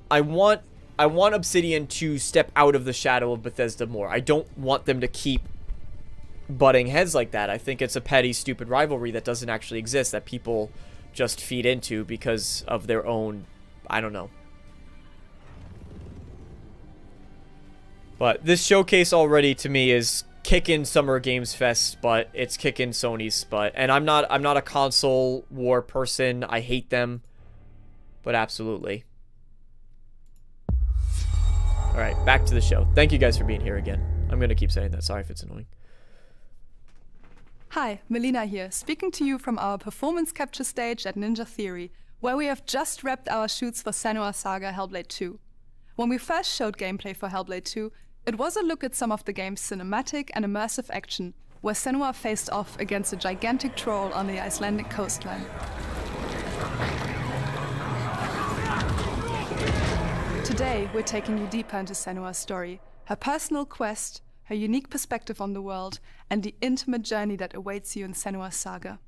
Obsidian to step out of the shadow of Bethesda more. I don't want them to keep butting heads like that. I think it's a petty, stupid rivalry that doesn't actually exist, that people just feed into because of their own, I don't know. But this showcase already to me is kicking Summer Games Fest, but it's kicking Sony's butt. And I'm not a console war person. I hate them. But absolutely. Alright, back to the show. Thank you guys for being here again. I'm gonna keep saying that. Sorry if it's annoying. Hi, Melina here, speaking to you from our performance capture stage at Ninja Theory, where we have just wrapped our shoots for Senua's Saga Hellblade 2. When we first showed gameplay for Hellblade 2, it was a look at some of the game's cinematic and immersive action, where Senua faced off against a gigantic troll on the Icelandic coastline. Today, we're taking you deeper into Senua's story, her personal quest, her unique perspective on the world, and the intimate journey that awaits you in Senua's Saga.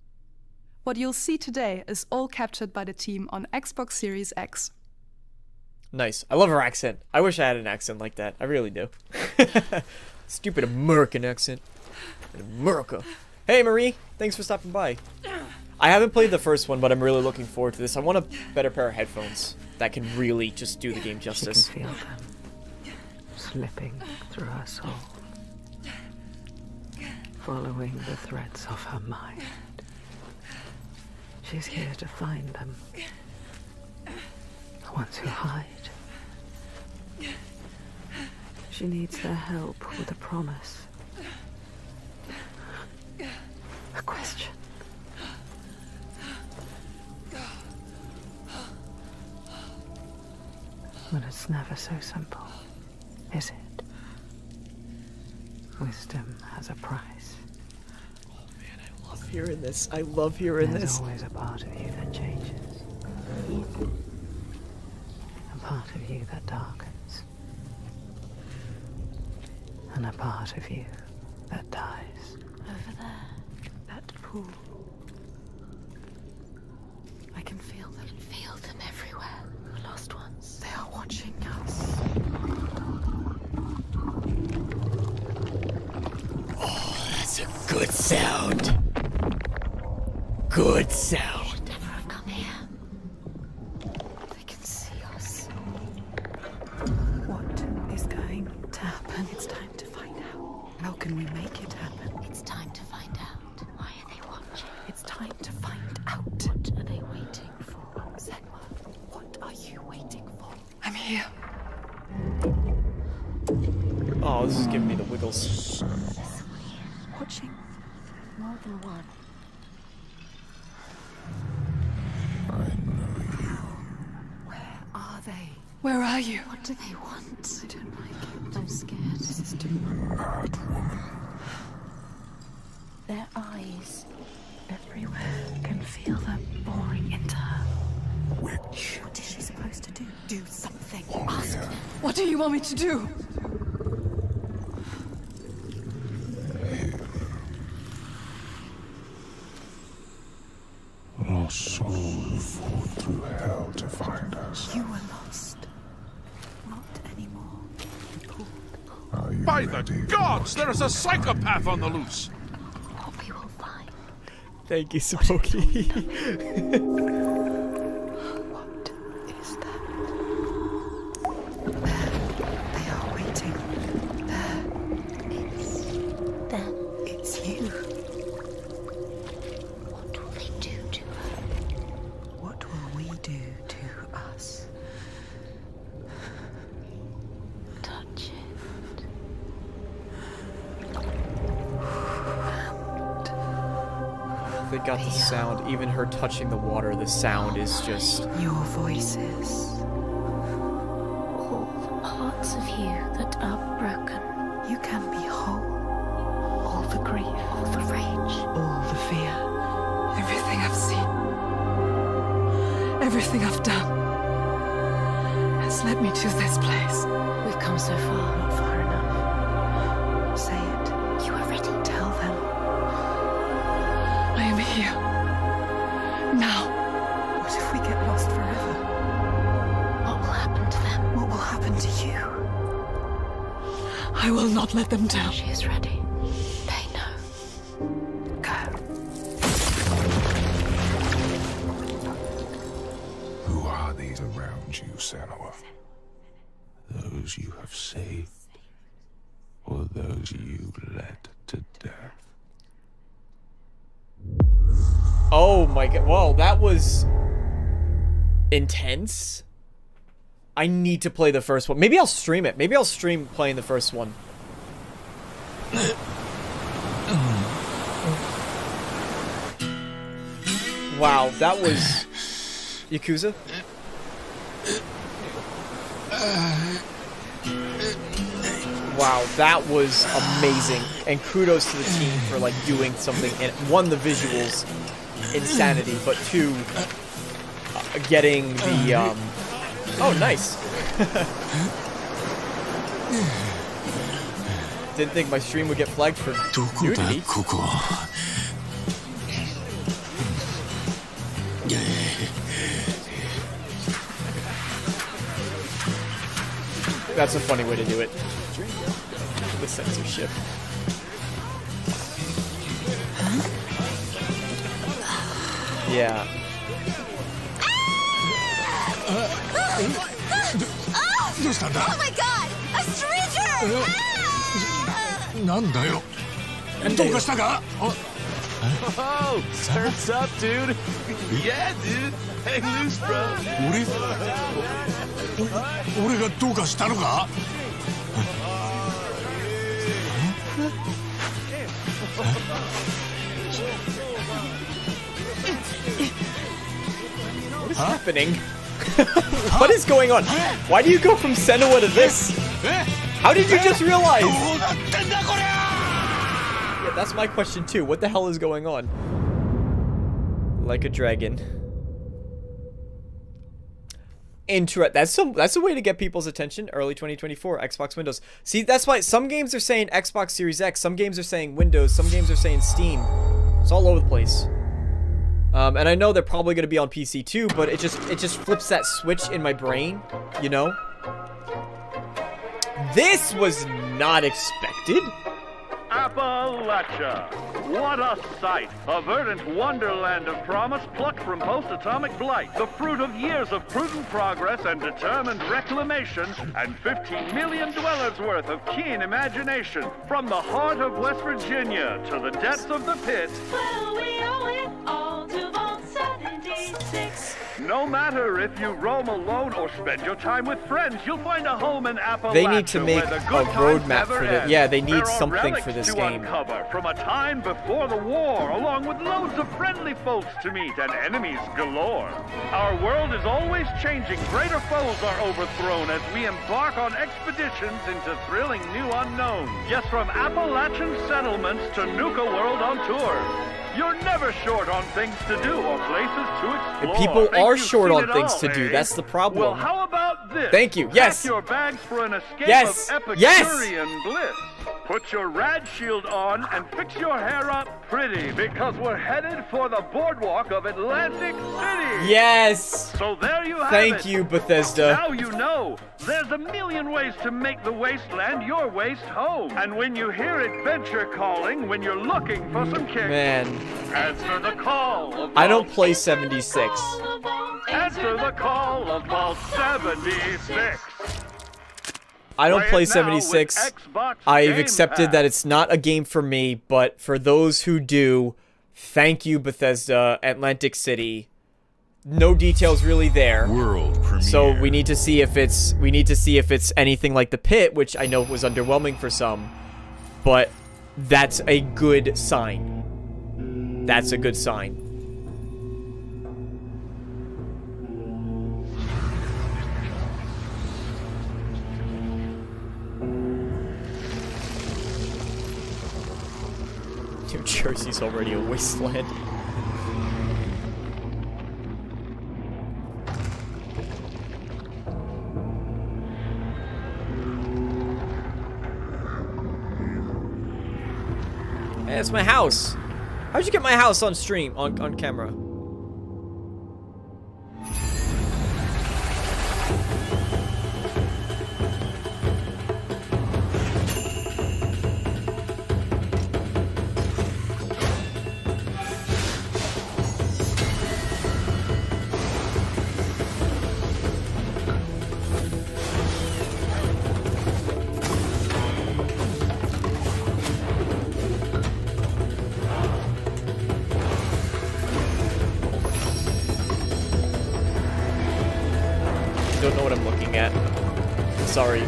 What you'll see today is all captured by the team on Xbox Series X. Nice. I love her accent. I wish I had an accent like that. I really do. Stupid American accent. America. Hey, Marie. Thanks for stopping by. I haven't played the first one, but I'm really looking forward to this. I want a better pair of headphones that can really just do the game justice. She can feel them slipping through her soul, following the threads of her mind. She's here to find them, the ones who hide. She needs their help with a promise, a question. But it's never so simple, is it? Wisdom has a price. Oh man, I love hearing this. I love hearing this. There's always a part of you that changes. A part of you that darkens. And a part of you that dies. Over there, that pool. I can feel them. Feel them everywhere. The lost ones. They are watching us. Oh, that's a good sound. Good sound. Should never have come here. They can see us. What is going to happen? It's time to find out. How can we make it happen? It's time to find out. Why are they watching? It's time to find out. What are they waiting for? Senua, what are you waiting for? I'm here. Oh, this is giving me the wiggles. Watching more than one. Where are they? Where are you? What do they want? I don't like it. I'm scared. This is too much. Their eyes. Everywhere. I can feel them boring into her. Witch. What is she supposed to do? Do something. Ask them. What do you want me to do? Lost souls fought through hell to find us. You were lost. Not anymore. Are you By ready? the gods, there is a psychopath on the loose. What we will find. Thank you, Saboki. What is that? There. They are waiting. There. It's them. It's you. What will they do to her? What will we do to us? Touch it. They got the sound. Even her touching the water, the sound is just... Your voices. All the parts of you that are broken. You can Everything I've done has led me to this place. We've come so far, not far enough. Say it. You are ready. Tell them. I am here. Now. What if we get lost forever? What will happen to them? What will happen to you? I will not let them down. She is ready. They know. Go. Who are these around you, Sanua? Those you have saved, or those you led to death? Oh my god. Well, that was intense. I need to play the first one. Maybe I'll stream it. Maybe I'll stream playing the first one. Wow, that was Yakuza. Wow, that was amazing. And kudos to the team for like doing something. And one, the visuals, insanity, but two, getting the oh, nice. Didn't think my stream would get flagged for nudity. That's a funny way to do it. The censorship. Yeah. Oh my god! A stranger! Oh, turns up, dude. Yeah, dude. Hang loose, bro. 俺がどうかしたのか? What is happening? What is going on? Why do you go from Senua to this? How did you just realize? Yeah, that's my question too. What the hell is going on? Like a dragon. That's a way to get people's attention. Early 2024, Xbox Windows. See, that's why some games are saying Xbox Series X, some games are saying Windows, some games are saying Steam. It's all over the place. And I know they're probably going to be on PC too, but it just flips that switch in my brain, you know? This was not expected. Appalachia! What a sight! A verdant wonderland of promise plucked from post-atomic blight. The fruit of years of prudent progress and determined reclamation, and 15 million dwellers worth of keen imagination. From the heart of West Virginia to the depths of the pit. Well, we owe it all to Vault 76. No matter if you roam alone or spend your time with friends, you'll find a home in Appalachia. They need to make a roadmap for this. Yeah, they need There are something relics for this to game. Uncover from a time before the war, along with loads of friendly folks to meet and enemies galore. Our world is always changing. Greater foes are overthrown as we embark on expeditions into thrilling new unknowns. Yes, from Appalachian settlements to Nuka World on tour. You're never short on things to do or places to explore. And people Think are you've short seen on it things all, to do. eh? That's the problem. Well, how about this? Thank you. Yes. Pack your bags for an escape Yes. of Yes. Epicurean bliss. Put your rad shield on and fix your hair up pretty, because we're headed for the boardwalk of Atlantic City. Yes. So there you have it. Thank you, Bethesda. Now you know. There's a million ways to make the wasteland your waste home. And when you hear adventure calling, when you're looking for some kick, Man, answer the call of I don't play 76. Answer the call of Vault 76. I don't Play play it now 76. with Xbox I've Game accepted Pass. that it's not a game for me, but for those who do, thank you, Bethesda, Atlantic City. No details really there. World premiere. So we need to see if it's anything like the Pit, which I know was underwhelming for some, but that's a good sign. That's a good sign. New Jersey's already a wasteland. Hey, that's my house. How'd you get my house on stream, on camera? Don't know what I'm looking at. Sorry.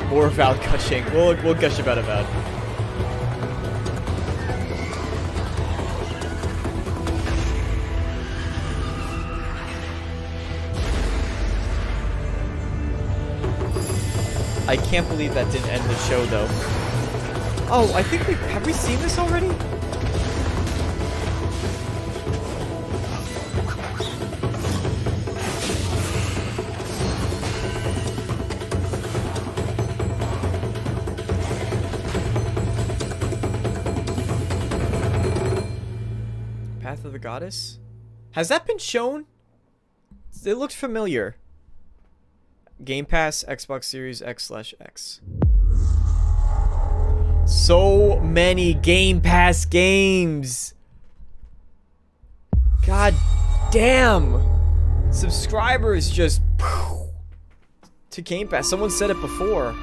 More Avowed gushing. We'll gush about Avowed. I can't believe that didn't end the show though. Oh, I think have we seen this already? Path of the Goddess? Has that been shown? It looked familiar. Game Pass, Xbox Series X/X. So many Game Pass games. God damn. Subscribers just to Game Pass. Someone said it before.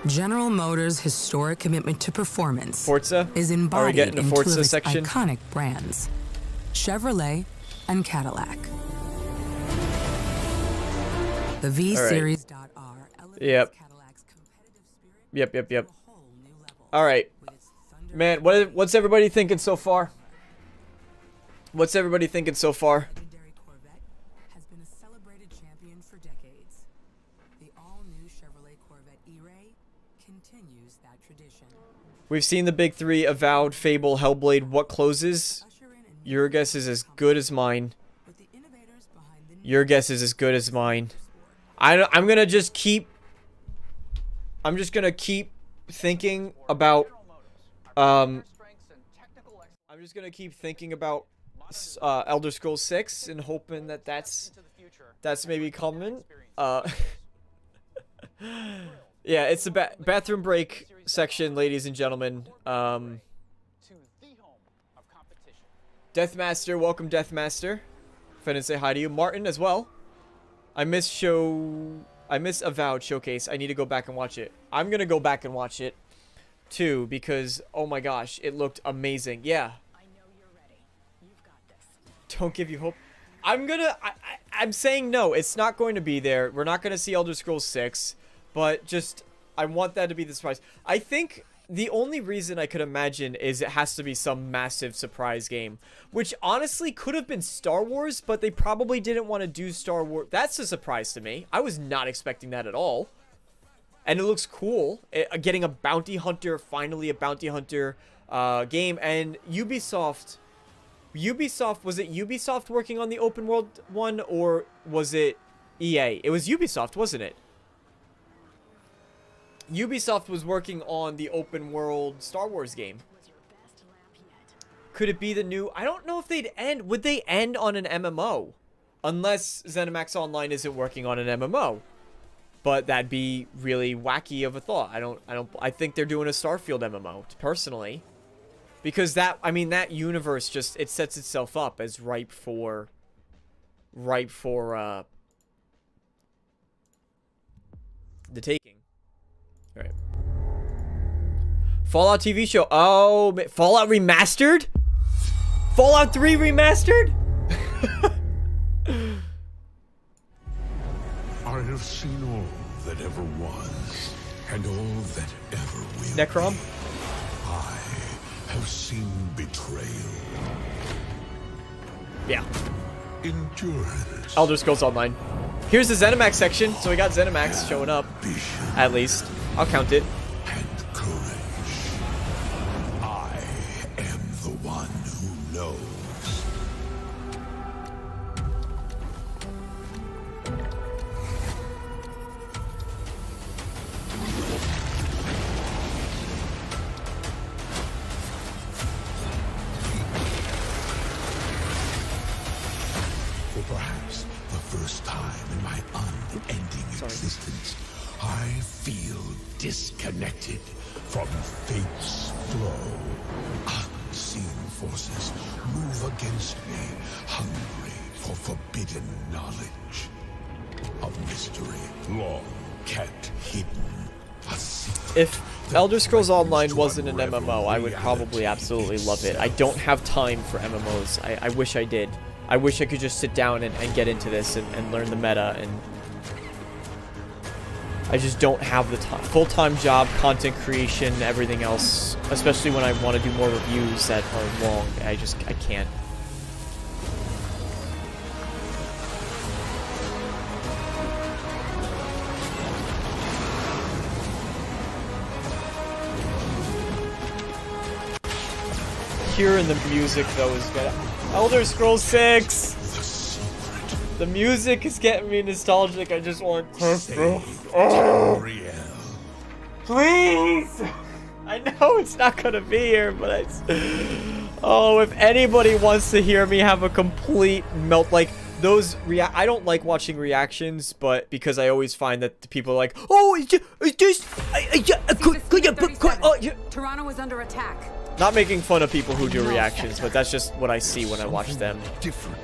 General Motors' historic commitment to performance Forza? is Are we embodied getting in a two Forza of its section? iconic brands, Chevrolet and Cadillac. The V-Series.R Yep. Yep. All right. Man, what's everybody thinking so far? What's everybody thinking so far? has been a celebrated champion for decades. The all-new Chevrolet Corvette E-Ray continues that tradition. We've seen the big three: Avowed, Fable, Hellblade. What closes? Your guess is as good as mine. Your guess is as good as mine. I'm gonna just keep. I'm just gonna keep thinking about. I'm just gonna keep thinking about Elder Scrolls 6 and hoping that that's maybe coming. Yeah, it's the bathroom break section, ladies and gentlemen. Deathmaster, welcome, Deathmaster. If I didn't say hi to you, Martin as well. I miss Avowed Showcase. I need to go back and watch it. I'm gonna go back and watch it too because oh my gosh, it looked amazing. Yeah. Don't give you hope. I'm saying no. It's not going to be there. We're not gonna see Elder Scrolls 6, but just I want that to be the surprise. I think the only reason I could imagine is it has to be some massive surprise game, which honestly could have been Star Wars, but they probably didn't want to do Star Wars. That's a surprise to me. I was not expecting that at all. And it looks cool. Getting a bounty hunter, finally a bounty hunter game. And Ubisoft, was it Ubisoft working on the open world one, or was it EA? It was Ubisoft, wasn't it? Ubisoft was working on the open world Star Wars game. Could it be the new... I don't know if they'd end... Would they end on an MMO? Unless ZeniMax Online isn't working on an MMO. But that'd be really wacky of a thought. I think they're doing a Starfield MMO, personally. Because that universe just... It sets itself up as ripe for the taking. Alright. Fallout TV show. Oh, Fallout Remastered? Fallout 3 Remastered? I have seen all that ever was, and all that ever will. Necrom? I have seen betrayal. Yeah. Endurance. Elder Scrolls Online. Here's the ZeniMax section, so we got ZeniMax showing up. At least. I'll count it. And courage. I am the one who knows. disconnected from fate's flow. Unseen forces move against me, hungry for forbidden knowledge. A mystery long kept hidden. A secret. If Elder Scrolls Online wasn't an MMO, I would probably absolutely love it. I don't have time for MMOs. I wish I did. I wish I could just sit down and get into this and learn the meta, and I just don't have the time. Full-time job, content creation, everything else, especially when I want to do more reviews that are long. I can't. Hearing the music though is good. Elder Scrolls 6! The music is getting me nostalgic. I just want to. Oh. Please! I know it's not gonna be here, but oh, if anybody wants to hear me have a complete melt, like those I don't like watching reactions, but because I always find that the people are like, oh, Toronto is under attack. Not making fun of people who do reactions, but that's just what I see when I watch them.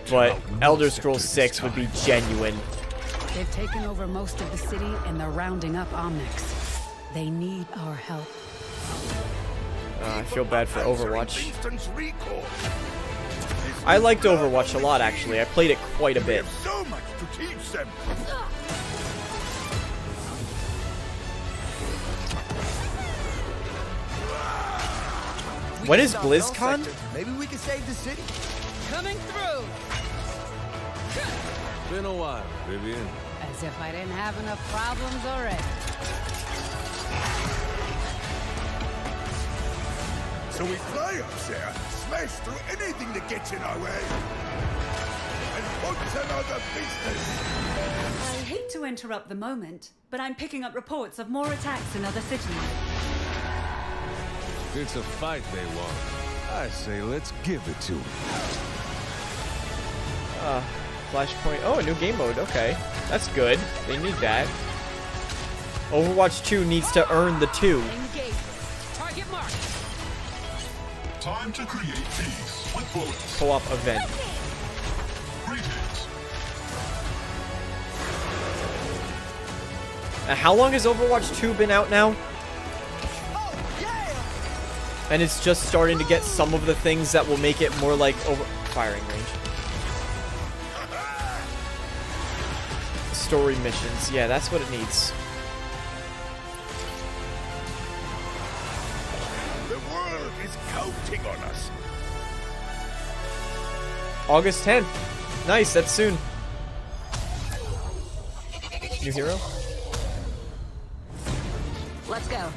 But Elder Scrolls 6 would be genuine. They've taken over most of the city and they're rounding up Omnics. They need our help. I feel bad for Overwatch. I liked Overwatch a lot, actually. I played it quite a bit. So much to teach them. When is BlizzCon? Maybe we can save the city. Coming through! Been a while, Vivian. As if I didn't have enough problems already. So we fly up there, smash through anything that gets in our way, and put some other business. I hate to interrupt the moment, but I'm picking up reports of more attacks in other cities. It's a fight they want. I say let's give it to them. Flashpoint. Oh, a new game mode. Okay. That's good. They need that. Overwatch 2 needs to earn the 2. Target mark. Time to create peace with bullets. Co-op event. How long has Overwatch 2 been out now? And it's just starting to get some of the things that will make it more like firing range. Story missions. Yeah, that's what it needs. The world is counting on us. August 10th. Nice, that's soon. New hero? Let's go.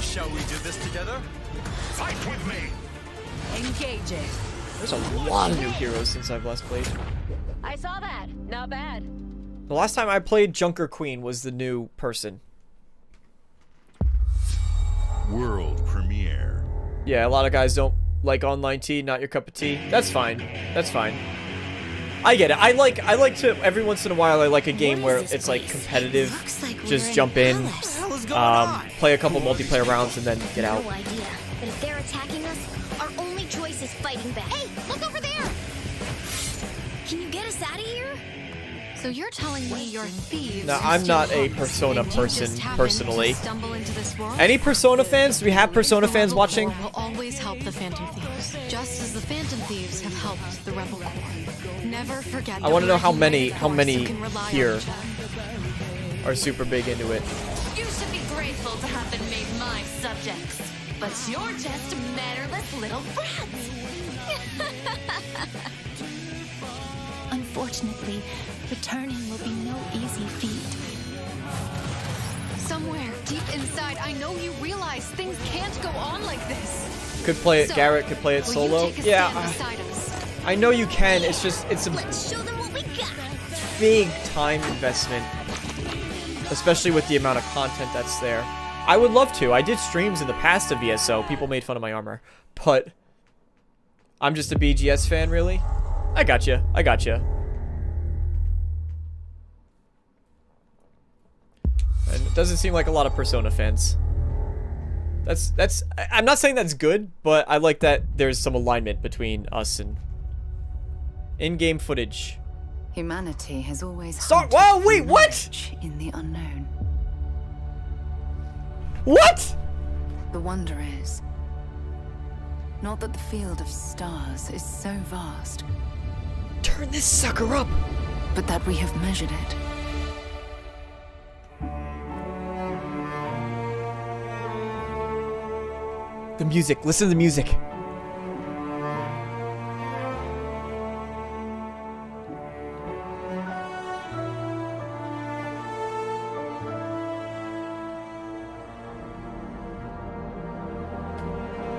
Shall we do this together? Fight with me! Engaging. There's a lot of new heroes since I've last played. I saw that. Not bad. The last time I played Junker Queen was the new person. World premiere. Yeah, a lot of guys don't like online tea, not your cup of tea. That's fine. That's fine. I get it. I like to every once in a while I like a game where it's like competitive. Just jump in, play a couple multiplayer rounds and then get out. No idea. But if they're attacking us, our only choice is fighting back. Hey, look over there! Can you get us out of here? So you're telling me you're thieves? Now, I'm not a Persona person, personally. Stumble into this world? Any Persona fans? Do we have Persona fans watching? Will always help the Phantom Thieves, just as the Phantom Thieves have helped the Rebel Corps. Never forget. I want to know how many here are super big into it. You should be grateful to have been made my subjects. But you're just mannerless little brats. Unfortunately, returning will be no easy feat. Somewhere deep inside, I know you realize things can't go on like this. Could play it. Garrett could play it solo. Yeah, I know you can. It's just it's a big time investment, especially with the amount of content that's there. I would love to. I did streams in the past of VSO. People made fun of my armor, but I'm just a BGS fan, really. I gotcha. I gotcha. And Doesn't seem like a lot of Persona fans. That's I'm not saying that's good, but I like that there's some alignment between us and in-game footage. Humanity has always Whoa, wait, what? In the unknown. What? The wonder is not that the field of stars is so vast. Turn this sucker up. But that we have measured it. The music. Listen to the music.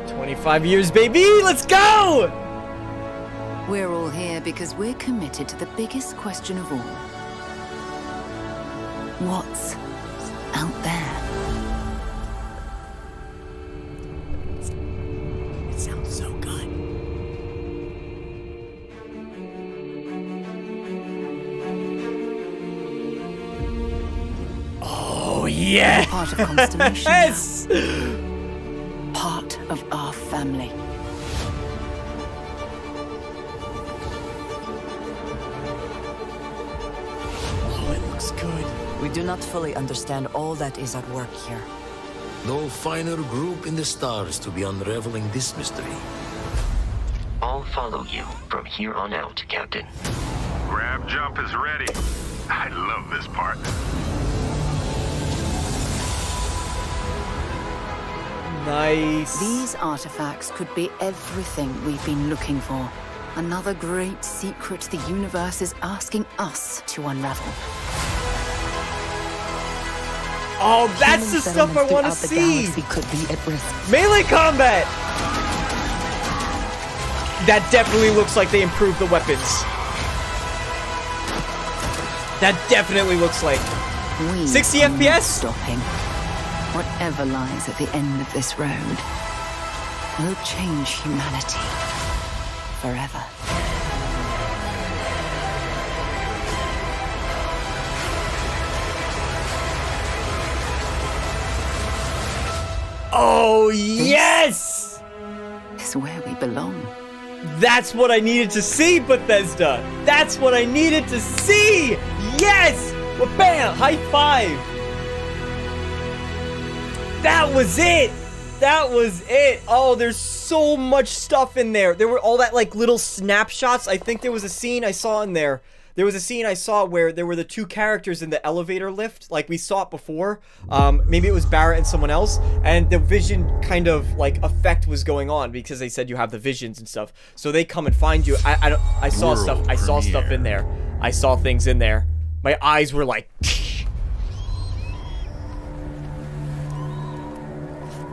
"25 years, baby! Let's go!" We're all here because we're committed to the biggest question of all. What's out there? It sounds so good. Oh, yeah! Part of Constellation. Yes! Part of our family. Oh, it looks good. We do not fully understand all that is at work here. No finer group in the stars to be unraveling this mystery. I'll follow you from here on out, Captain. Grab jump is ready. I love this part. Nice. These artifacts could be everything we've been looking for. Another great secret the universe is asking us to unravel. Oh, that's the stuff I want to see. Could be at risk. Melee combat. That definitely looks like they improved the weapons. That definitely looks like 60 FPS. Stopping. Whatever lies at the end of this road will change humanity forever. Oh, yes! This is where we belong. That's what I needed to see, Bethesda! That's what I needed to see! Yes! Well, bam! High five! That was it! That was it! Oh, there's so much stuff in there. There were all that, like, little snapshots. I think there was a scene I saw in there. There was a scene I saw where there were the two characters in the elevator lift. Like, we saw it before. Maybe it was Barrett and someone else. And the vision kind of, like, effect was going on because they said you have the visions and stuff. So they come and find you. I saw stuff. I saw stuff in there. I saw things in there. My eyes were like...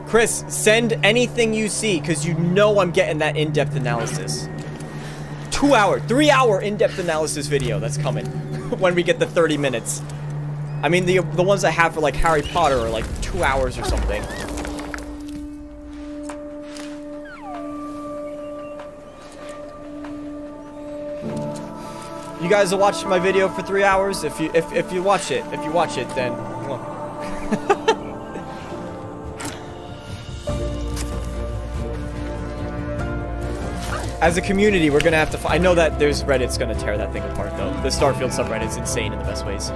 Chris, send anything you see, because you know I'm getting that in-depth analysis. 3-hour in-depth analysis video that's coming when we get the 30 minutes. I mean, the ones I have for, like, Harry Potter are, like, 2 hours or something. You guys will watch my video for 3 hours? If you watch it, then... Well. As a community, we're gonna have to. I know that there's Reddit's gonna tear that thing apart, though. The Starfield subreddit's insane in the best ways.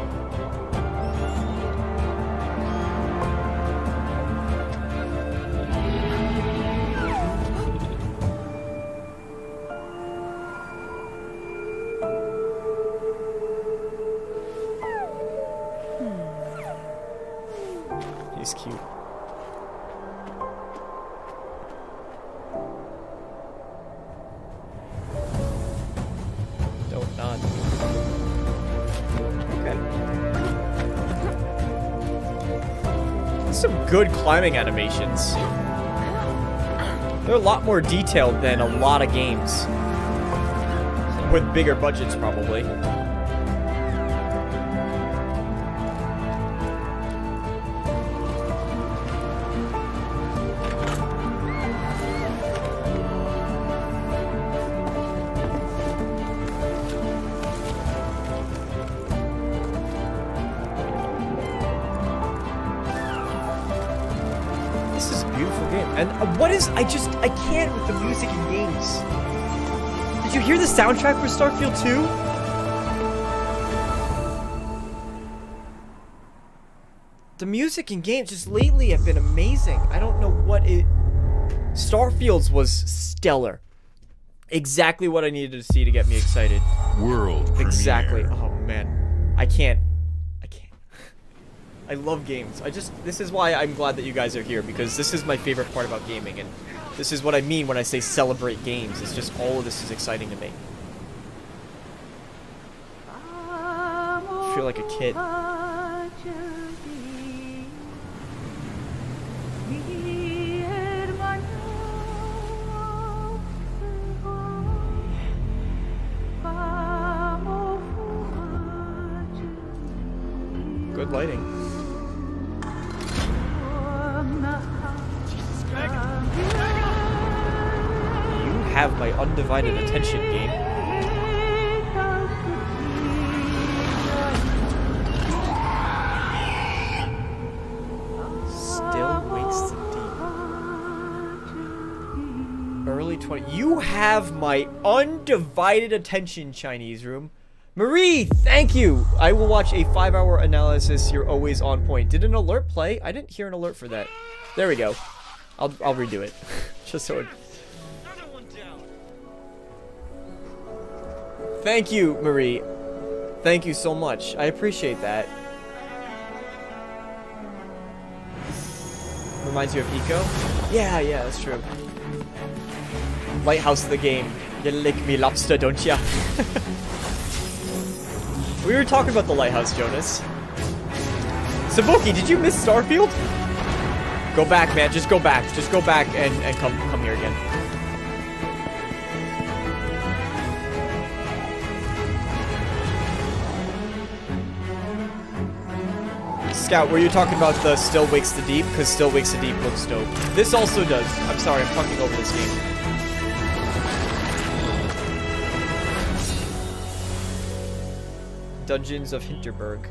He's cute. Don't nod. Okay. Some good climbing animations. They're a lot more detailed than a lot of games. With bigger budgets, probably. This is a beautiful game. And what is... I can't with the music in games. Did you hear the soundtrack for Starfield 2? The music in games just lately have been amazing. I don't know what it... Starfield's was stellar. Exactly what I needed to see to get me excited. World premiere. Exactly. Oh, man. I can't. I love games. This is why I'm glad that you guys are here, because this is my favorite part about gaming, and this is what I mean when I say celebrate games. It's just all of this is exciting to me. I feel like a kid. Good lighting. You have my undivided attention, game. Still wakes the deep. Early 20. You have my undivided attention, Chinese room. Marie, thank you. I will watch a 5-hour analysis. You're always on point. Did an alert play? I didn't hear an alert for that. There we go. I'll redo it. Just so it... Thank you, Marie. Thank you so much. I appreciate that. Reminds you of Eco? Yeah, that's true. Lighthouse of the game. You lick me lobster, don't ya? We were talking about the lighthouse, Jonas. Sabuki, did you miss Starfield? Go back, man. Just go back. Just go back and come here again. Scout, were you talking about the Still Wakes the Deep? Because Still Wakes the Deep looks dope. This also does. I'm sorry, I'm talking over this game. Dungeons of Hinterberg.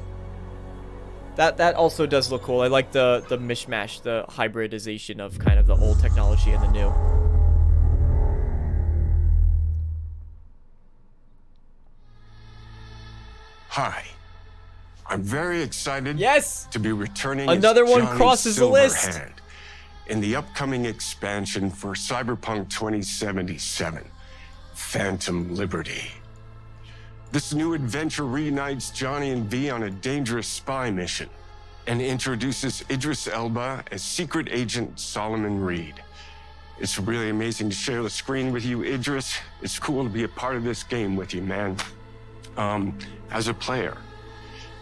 That also does look cool. I like the mishmash, the hybridization of kind of the old technology and the new. Hi. I'm very excited to be returning Another as one Johnny crosses the list. Silverhand in the upcoming expansion for Cyberpunk 2077, Phantom Liberty. This new adventure reunites Johnny and V on a dangerous spy mission and introduces Idris Elba as secret agent Solomon Reed. It's really amazing to share the screen with you, Idris. It's cool to be a part of this game with you, man. As a player,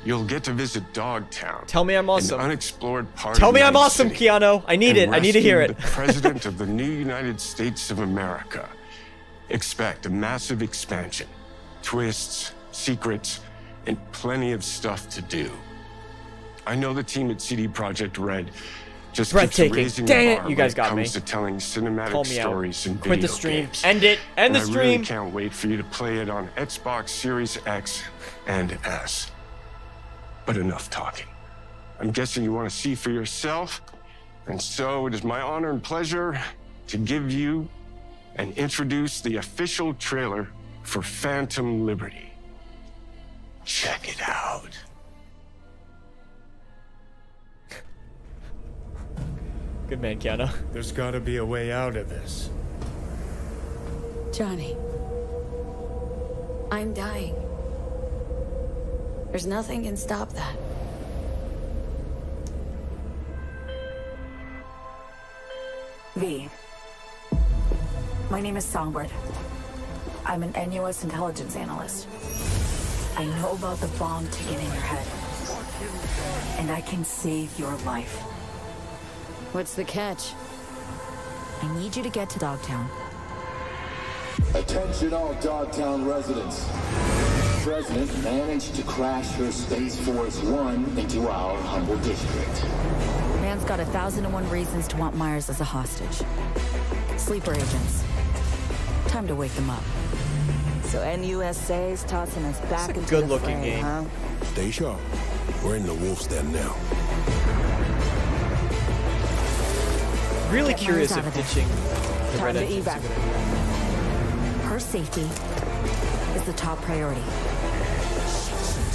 you'll get to visit Dogtown. Tell me I'm awesome. An unexplored part Tell of me I'm Night awesome, City, Keanu. I need it. I need to hear and it. rescue the President of the new United States of America. Expect a massive expansion, twists, secrets, and plenty of stuff to do. I know the team at CD Projekt Red just keeps raising the bar you guys when it got me. comes to telling cinematic stories and Quit video the stream. games. End it. End the And I stream. really can't wait for you to play it on Xbox Series X and S. But enough talking. I'm guessing you want to see for yourself, and so it is my honor and pleasure to give you and introduce the official trailer for Phantom Liberty. Check it out. Good man, Keanu. There's gotta be a way out of this. Johnny, I'm dying. There's nothing can stop that. V. My name is Songbird. I'm an NUS intelligence analyst. I know about the bomb ticking in your head. And I can save your life. What's the catch? I need you to get to Dogtown. Attention all Dogtown residents. The President managed to crash your Space Force One into our humble district. Man's got 1,001 reasons to want Myers as a hostage. Sleeper agents. Time to wake them up. So NUSA's tossing us back into the good-looking fray, game. huh? Stay sharp. We're in the wolf's den now. really curious if ditching the Time red to engine is a evac. good idea. Her safety is the top priority.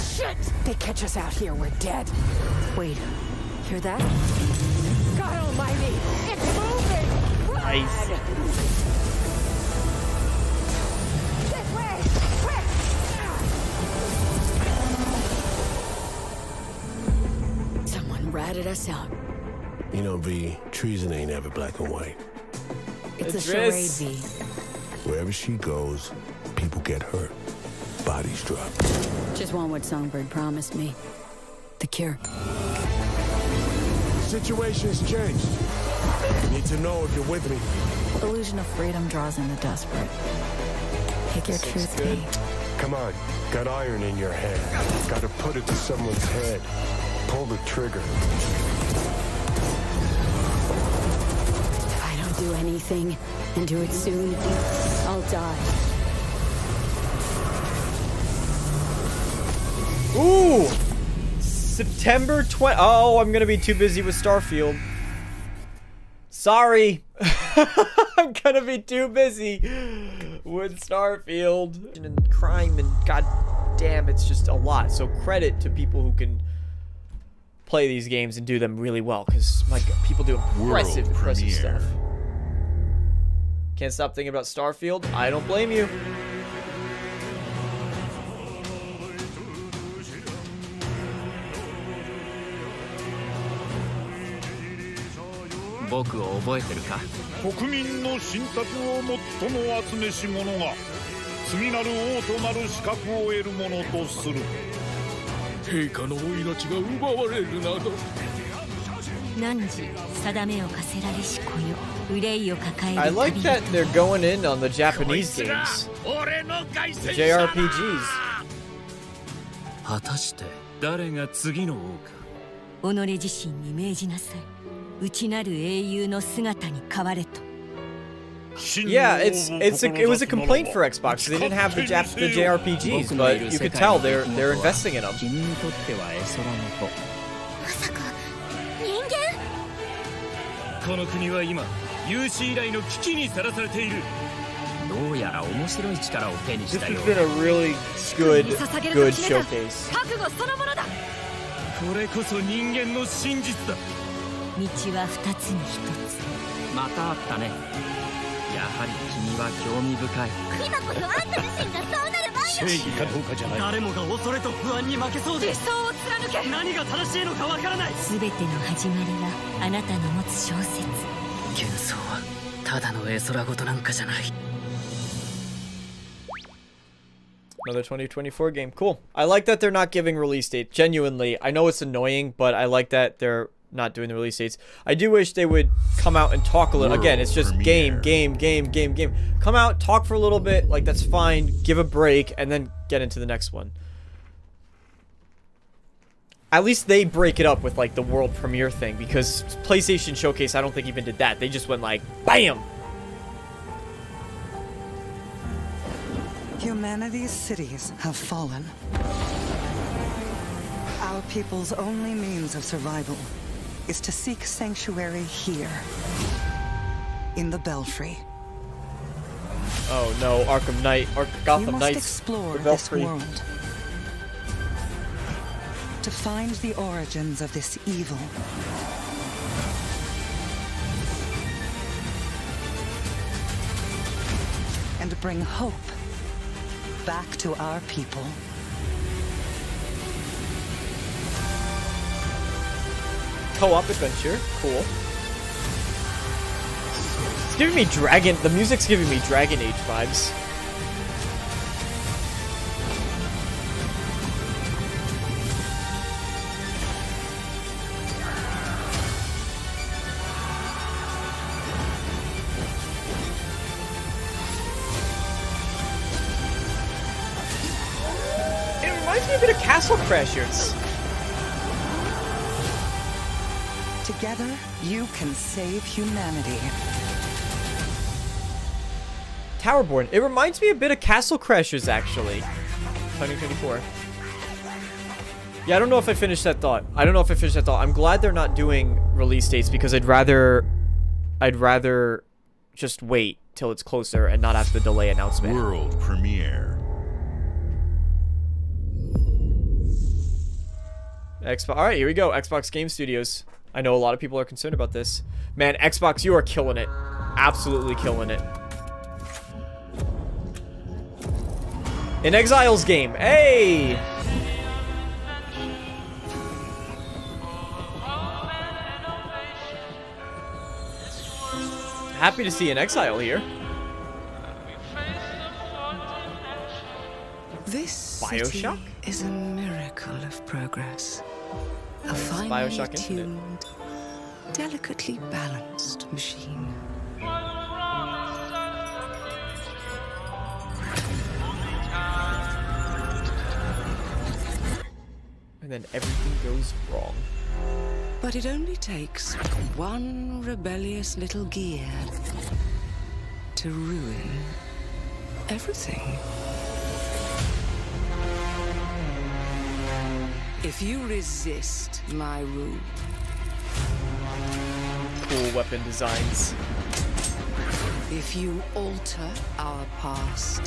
Shit! They catch us out here, we're dead. Wait, hear that? God almighty! It's moving! Run! Nice. This way! Quick! Someone ratted us out. You know, V, treason ain't ever black and white. It's a charade, V. Wherever she goes, people get hurt. Bodies drop. Just want what Songbird promised me. The cure. Situation's changed. Need to know if you're with me. Illusion of freedom draws in the desperate. Pick your truth, V. Come on, got iron in your hand. Gotta put it to someone's head. Pull the trigger. If I don't do anything, and do it soon, I'll die. Ooh! September 20. Oh, I'm gonna be too busy with Starfield. Sorry. I'm gonna be too busy with Starfield. And crime and god damn, it's just a lot. So credit to people who can play these games and do them really well, because my god, people do impressive stuff. Can't stop thinking about Starfield. I don't blame you.国民の信託を最も集めし者が次なる王となる資格を得るものとする。陛下のお命が奪われるなど。汝定めを課せられし子よ、憂いを抱える I like that they're going in on the Japanese games. The JRPGs. 果たして誰が次の王か。己自身に命じなさい。内なる英雄の姿に変われと。Yeah, it was a complaint for Xbox. They didn't have the JRPGs, but you could tell they're investing in them. この国は今有史以来の危機にさらされている。どうやら面白い力を手にしたよ。 This has been a really good showcase. 覚悟そのものだ。これこそ人間の真実だ。道は二つに一つ。またあったね。やはり君は興味深い。今こそあんた自身がそうなる前正義かどうかじゃない。誰もが恐れと不安に負けそうで。理想を貫け。何が正しいのかわからない。全ての始まりはあなたの持つ小説。幻想はただの絵空事なんかじゃない。Another 2024 game. Cool. I like that they're not giving release date. Genuinely, I know it's annoying, but I like that they're not doing the release dates. I do wish they would come out and talk a little. Again, it's just game. Come out, talk for a little bit, like that's fine, give a break, and then get into the next one. At least they break it up with like the world premiere thing, because PlayStation Showcase I don't think even did that. They just went like, BAM! Humanity's cities have fallen. Our people's only means of survival is to seek sanctuary here, in the Belfry. Oh no, Arkham Knight, Gotham Knights. We must explore this world to find the origins of this evil. And bring hope back to our people. Co-op adventure, cool. It's giving me the music's giving me Dragon Age vibes. It reminds me a bit of Castle Crashers. Together, you can save humanity. Towerborn. It reminds me a bit of Castle Crashers, actually. 2024. Yeah, I don't know if I finished that thought. I'm glad they're not doing release dates, because I'd rather I'd rather just wait till it's closer and not have the delay announcement. World premiere. All right, here we go. Xbox Game Studios. I know a lot of people are concerned about this. Man, Xbox, you are killing it. Absolutely killing it. An Exiles game. Hey! Happy to see an Exile here. This BioShock? city is a miracle of progress. A finely BioShock Infinite. tuned, delicately balanced machine. And then everything goes wrong. But it only takes one rebellious little gear to ruin everything. If you resist my rule, Cool weapon designs. if you alter our past,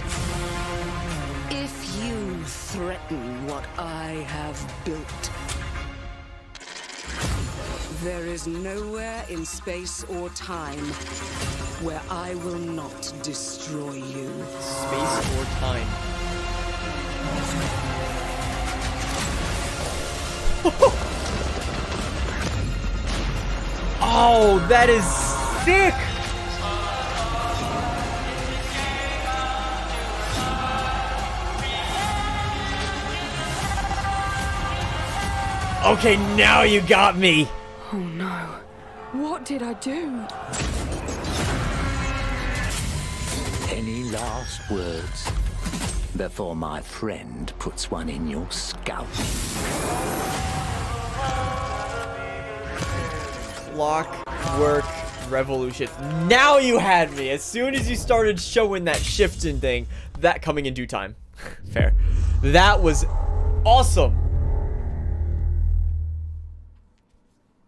if you threaten what I have built, there is nowhere in space or time where I will not destroy you. Space or time. Oh, that is sick! Okay, now you got me! Oh no. What did I do? Any last words before my friend puts one in your scalp? Clockwork Revolution. Now you had me! As soon as you started showing that shifting thing, that coming in due time. Fair. That was awesome!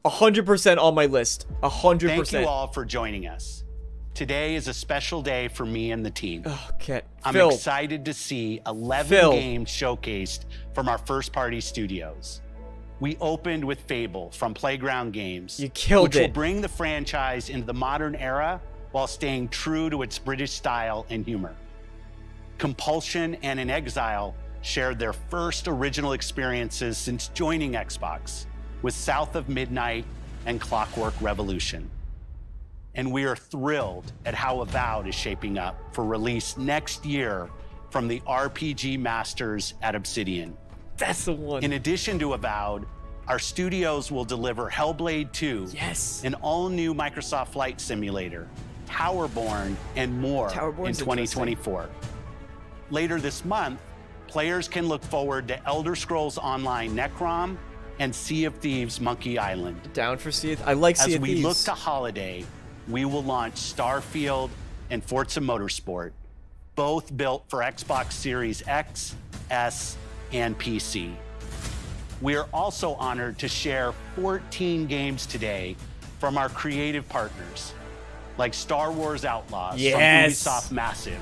100% on my list. 100%. Thank you all for joining us. Today is a special day for me and the team. I'm Phil. excited to see 11 Phil. games showcased from our first-party studios. We opened with Fable from Playground Games. You killed which will it. bring the franchise into the modern era while staying true to its British style and humor. Compulsion and In Exile shared their first original experiences since joining Xbox with South of Midnight and Clockwork Revolution. And we are thrilled at how Avowed is shaping up for release next year from the RPG masters at Obsidian. That's the one. In addition to Avowed, our studios will deliver Hellblade 2, yes, an all-new Microsoft Flight Simulator, Towerborn, and more in Towerborn's 2024. Later this month, players can look forward to Elder Scrolls Online Necrom and Sea of Thieves Monkey Island. Down for Sea of... I like Sea of As we Thieves. look to holiday, we will launch Starfield and Forza Motorsport, both built for Xbox Series X, S, and PC. We are also honored to share 14 games today from our creative partners, like Star Wars Outlaws Yes. from Ubisoft Massive,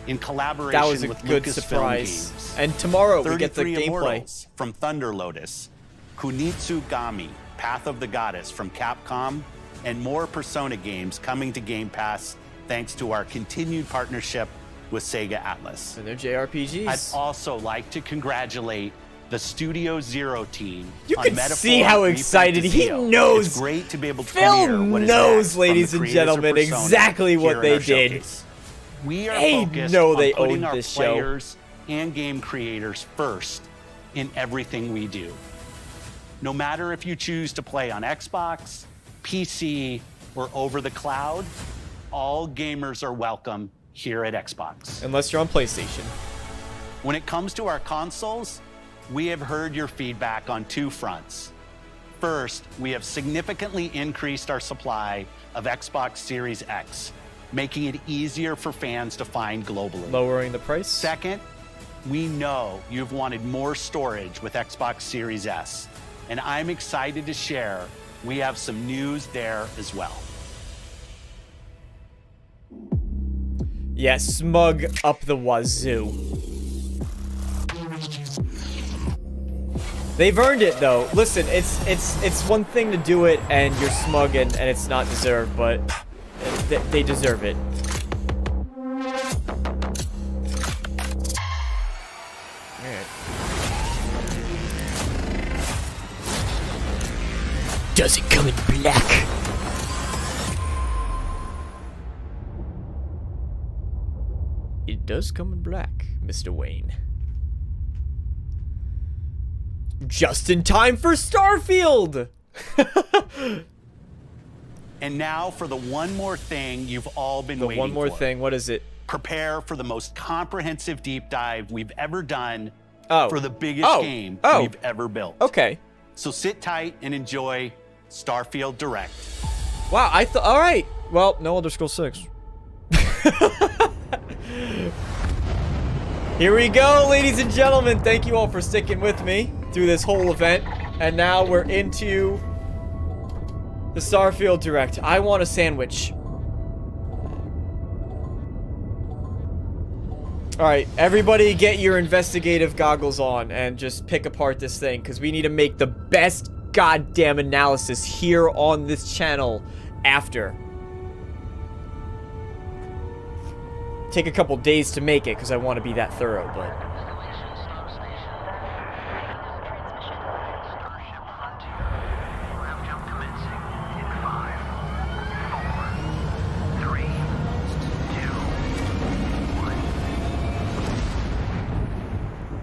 in collaboration That was a with good Lucasfilm surprise. Games. And tomorrow we get the 33 gameplay. Immortals from Thunder Lotus, Kunitsu Gami, Path of the Goddess from Capcom, and more Persona games coming to Game Pass thanks to our continued partnership with Sega Atlas. And their JRPGs. I'd also like to congratulate the Studio Zero team. You on can Metaphor see how Reprint excited to he Zeo. knows. It's great to be able to Phil premiere what is knows, next from ladies the and creators of gentlemen, Persona exactly here what in they our did. showcase. We are They focused know on they putting owned our this show. players and game creators first in everything we do. No matter if you choose to play on Xbox, PC, or over the cloud, all gamers are welcome here at Xbox. Unless you're on PlayStation. When it comes to our consoles, we have heard your feedback on two fronts. First, we have significantly increased our supply of Xbox Series X, making it easier for fans to find globally. Lowering the price. Second, we know you've wanted more storage with Xbox Series S, and I'm excited to share we have some news there as well. Yeah, smug up the wazoo. They've earned it though. Listen, it's one thing to do it and you're smug and it's not deserved, but they deserve it. Alright. Does it come in black? It does come in black, Mr. Wayne. Just in time for Starfield! And now for the one more thing you've all been waiting for. The one more thing, what is it? Prepare for the most comprehensive deep dive we've ever done for the biggest game we've ever built. Okay. So sit tight and enjoy Starfield Direct. Wow, all right. Well, no Elder Scrolls 6. Here we go, ladies and gentlemen. Thank you all for sticking with me through this whole event. And now we're into the Starfield Direct. I want a sandwich. Alright, everybody get your investigative goggles on and just pick apart this thing, because we need to make the best goddamn analysis here on this channel after. Take a couple days to make it, because I want to be that thorough, but...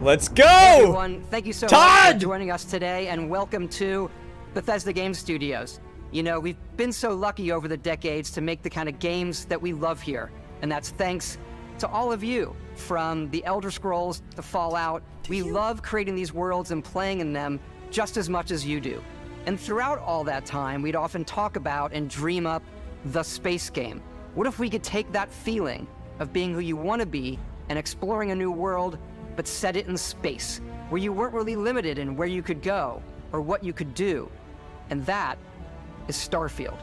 Let's go! Hey everyone, thank you so Todd! much for joining us today, and welcome to Bethesda Game Studios. You know, we've been so lucky over the decades to make the kind of games that we love here, and that's thanks to all of you. From the Elder Scrolls to Fallout, we love creating these worlds and playing in them just as much as you do. And throughout all that time, we'd often talk about and dream up the space game. What if we could take that feeling of being who you want to be and exploring a new world, but set it in space, where you weren't really limited in where you could go or what you could do? And that is Starfield.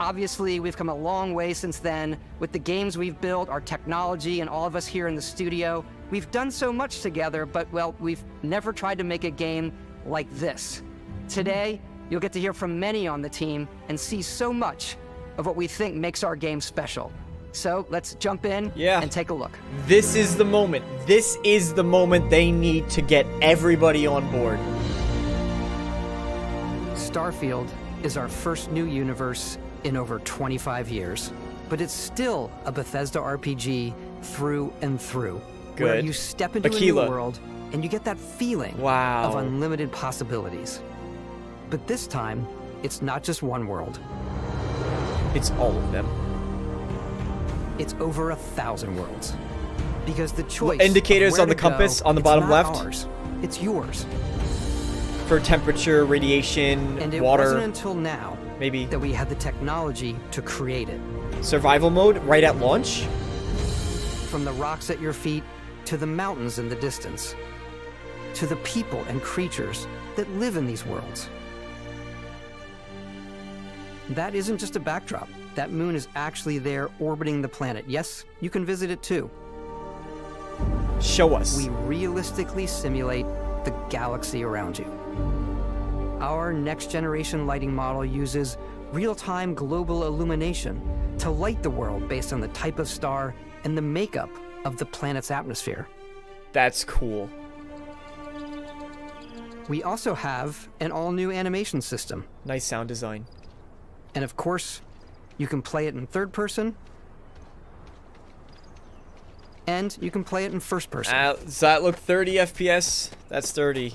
Obviously, we've come a long way since then with the games we've built, our technology, and all of us here in the studio. We've done so much together, but, well, we've never tried to make a game like this. Today, you'll get to hear from many on the team and see so much of what we think makes our game special. So let's jump in and take a look. This is the moment. This is the moment they need to get everybody on board. Starfield is our first new universe in over 25 years, but it's still a Bethesda RPG through and through. Good. Where you step into a new world and you get that feeling of unlimited possibilities. But this time, it's not just one world. It's all of them. It's over 1,000 worlds. Because the choice indicators on the compass on the bottom left. Ours. It's yours. For temperature, radiation, and it water. wasn't until now maybe that we had the technology to create it. Survival mode right at launch? From the rocks at your feet to the mountains in the distance, to the people and creatures that live in these worlds. That isn't just a backdrop. That moon is actually there orbiting the planet. Yes, you can visit it too. Show us. We realistically simulate the galaxy around you. Our next-generation lighting model uses real-time global illumination to light the world based on the type of star and the makeup of the planet's atmosphere. That's cool. We also have an all-new animation system. Nice sound design. And of course, you can play it in third person, and you can play it in first person. Does that look 30 FPS? That's 30.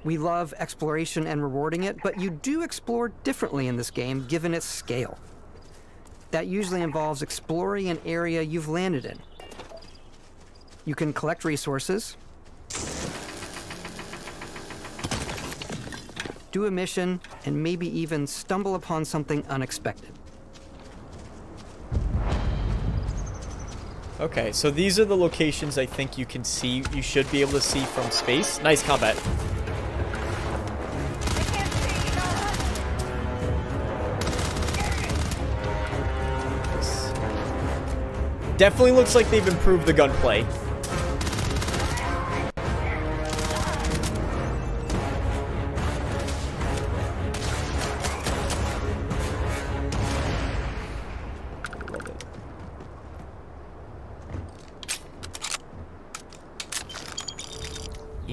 We love exploration and rewarding it, but you do explore differently in this game given its scale. That usually involves exploring an area you've landed in. You can collect resources, do a mission, and maybe even stumble upon something unexpected. Okay, so these are the locations I think you can see. You should be able to see from space. Nice combat. definitely looks like they've improved the gunplay.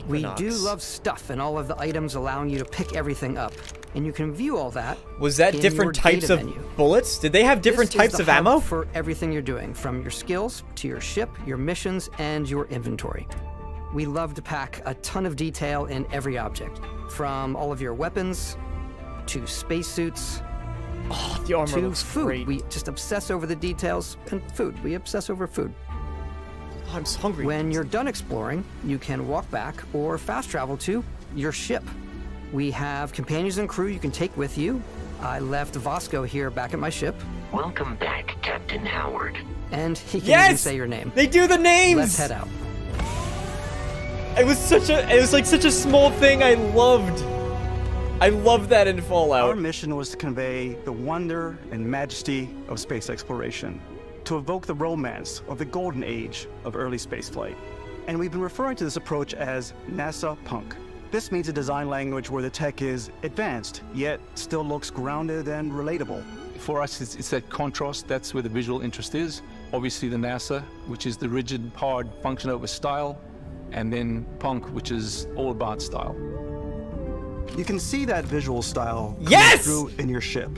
We do love stuff and all of the items allowing you to pick everything up. And you can view all that. Was that in different your types data of menu. bullets? Did they have different This is types the of hub ammo? for everything you're doing, from your skills to your ship, your missions, and your inventory. We love to pack a ton of detail in every object, from all of your weapons to spacesuits. Oh, the armor to looks food. great. We just obsess over the details, and food. We obsess over food. I'm hungry. When you're done exploring, you can walk back or fast travel to your ship. We have companions and crew you can take with you. I left Vasco here back at my ship. Welcome back, Captain Howard. And he can Yes! even say your name. They do the names! Let's head out. It was like such a small thing I loved. I love that in Fallout. Our mission was to convey the wonder and majesty of space exploration, to evoke the romance of the golden age of early spaceflight. And we've been referring to this approach as NASA Punk. This means a design language where the tech is advanced, yet still looks grounded and relatable. For us, it's that contrast. That's where the visual interest is. Obviously the NASA, which is the rigid, hard, function over style, and then Punk, which is all about style. You can see that visual style Yes! through in your ship.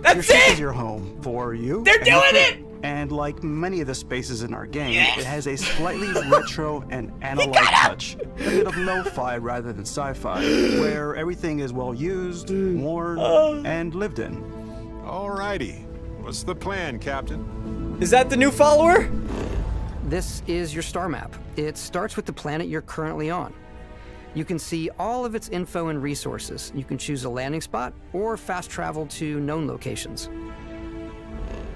That's your ship it! is your home for you. They're and your doing crew. it! And like many of the spaces in our game, Yes! it has a slightly retro and analog touch. A bit of lo-fi rather than sci-fi, where everything is well used, worn, and lived in. Alrighty. What's the plan, Captain? Is that the new follower? This is your star map. It starts with the planet you're currently on. You can see all of its info and resources. You can choose a landing spot or fast travel to known locations.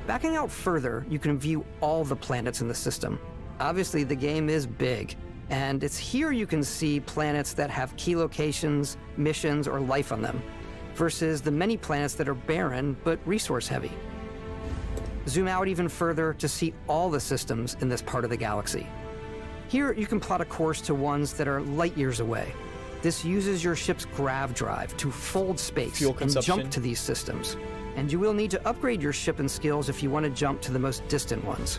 Backing out further, you can view all the planets in the system. Obviously, the game is big, and it's here you can see planets that have key locations, missions, or life on them, versus the many planets that are barren but resource-heavy. Zoom out even further to see all the systems in this part of the galaxy. Here, you can plot a course to ones that are light years away. This uses your ship's grav drive to fold space Fuel and consumption. jump to these systems. And you will need to upgrade your ship and skills if you want to jump to the most distant ones.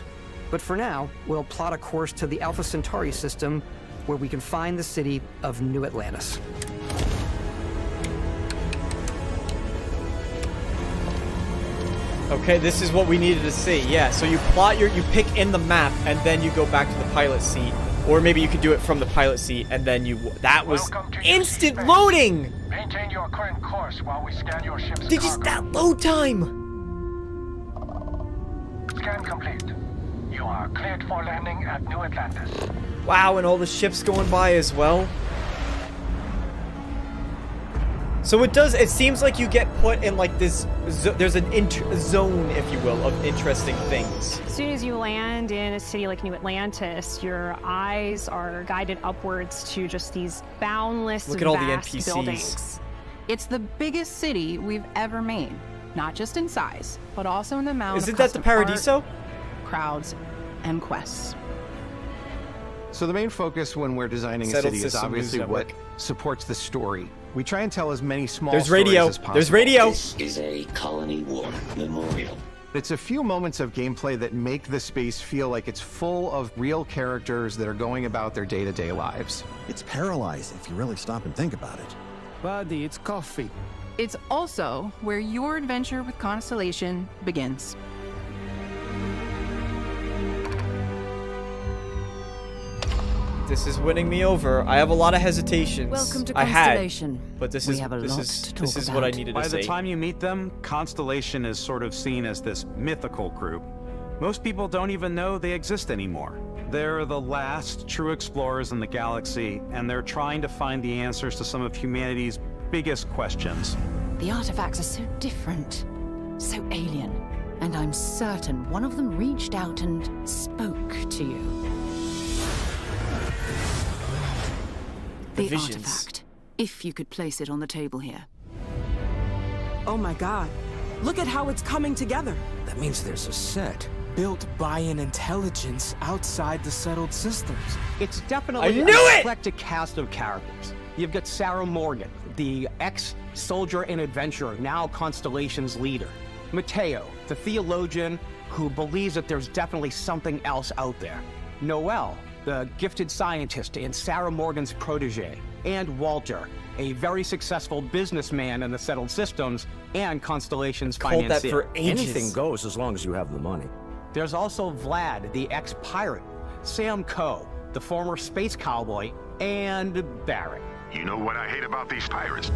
But for now, we'll plot a course to the Alpha Centauri system, where we can find the city of New Atlantis. Okay, this is what we needed to see. Yeah, so you pick in the map, and then you go back to the pilot seat. Or maybe you could do it from the pilot seat, and then that was instant loading! Maintain your current course while we scan your ship's Did you cargo. that load time? Scan complete. You are cleared for landing at New Atlantis. Wow, and all the ships going by as well. So it seems like you get put in like this, there's an zone, if you will, of interesting things. As soon as you land in a city like New Atlantis, your eyes are guided upwards to just these boundless, Look at all the vast NPCs. buildings. It's the biggest city we've ever made, not just in size, but also in the amount Isn't of that the custom Paradiso? art, crowds, and quests. So the main focus when we're designing a Settled city is system obviously news what network. supports the story. We try and tell as many small There's stories radio. as possible. There's radio. This is a colony war memorial. It's a few moments of gameplay that make the space feel like it's full of real characters that are going about their day-to-day lives. It's paralyzing if you really stop and think about it. Buddy, it's coffee. It's also where your adventure with Constellation begins. This is winning me over. I have a lot of hesitations. Welcome to I Constellation. had, but this We is have a lot to this talk is what I about. needed By to the say. time you meet them, Constellation is sort of seen as this mythical group. Most people don't even know they exist anymore. They're the last true explorers in the galaxy, and they're trying to find the answers to some of humanity's biggest questions. The artifacts are so different, so alien, and I'm certain one of them reached out and spoke to you. The The visions. artifact, if you could place it on the table here. Oh my god. Look at how it's coming together. That means there's a set. built by an intelligence outside the settled systems. It's definitely an eclectic cast of characters. You've got Sarah Morgan, the ex-soldier and adventurer, now Constellation's leader. Mateo, the theologian who believes that there's definitely something else out there. Noel, the gifted scientist and Sarah Morgan's protege. And Walter, a very successful businessman in the settled systems and Constellation's financier. Called that for ages. Anything goes as long as you have the money. There's also Vlad, the ex-pirate, Sam Coe, the former space cowboy, and Barrett. You know what I hate about these pirates?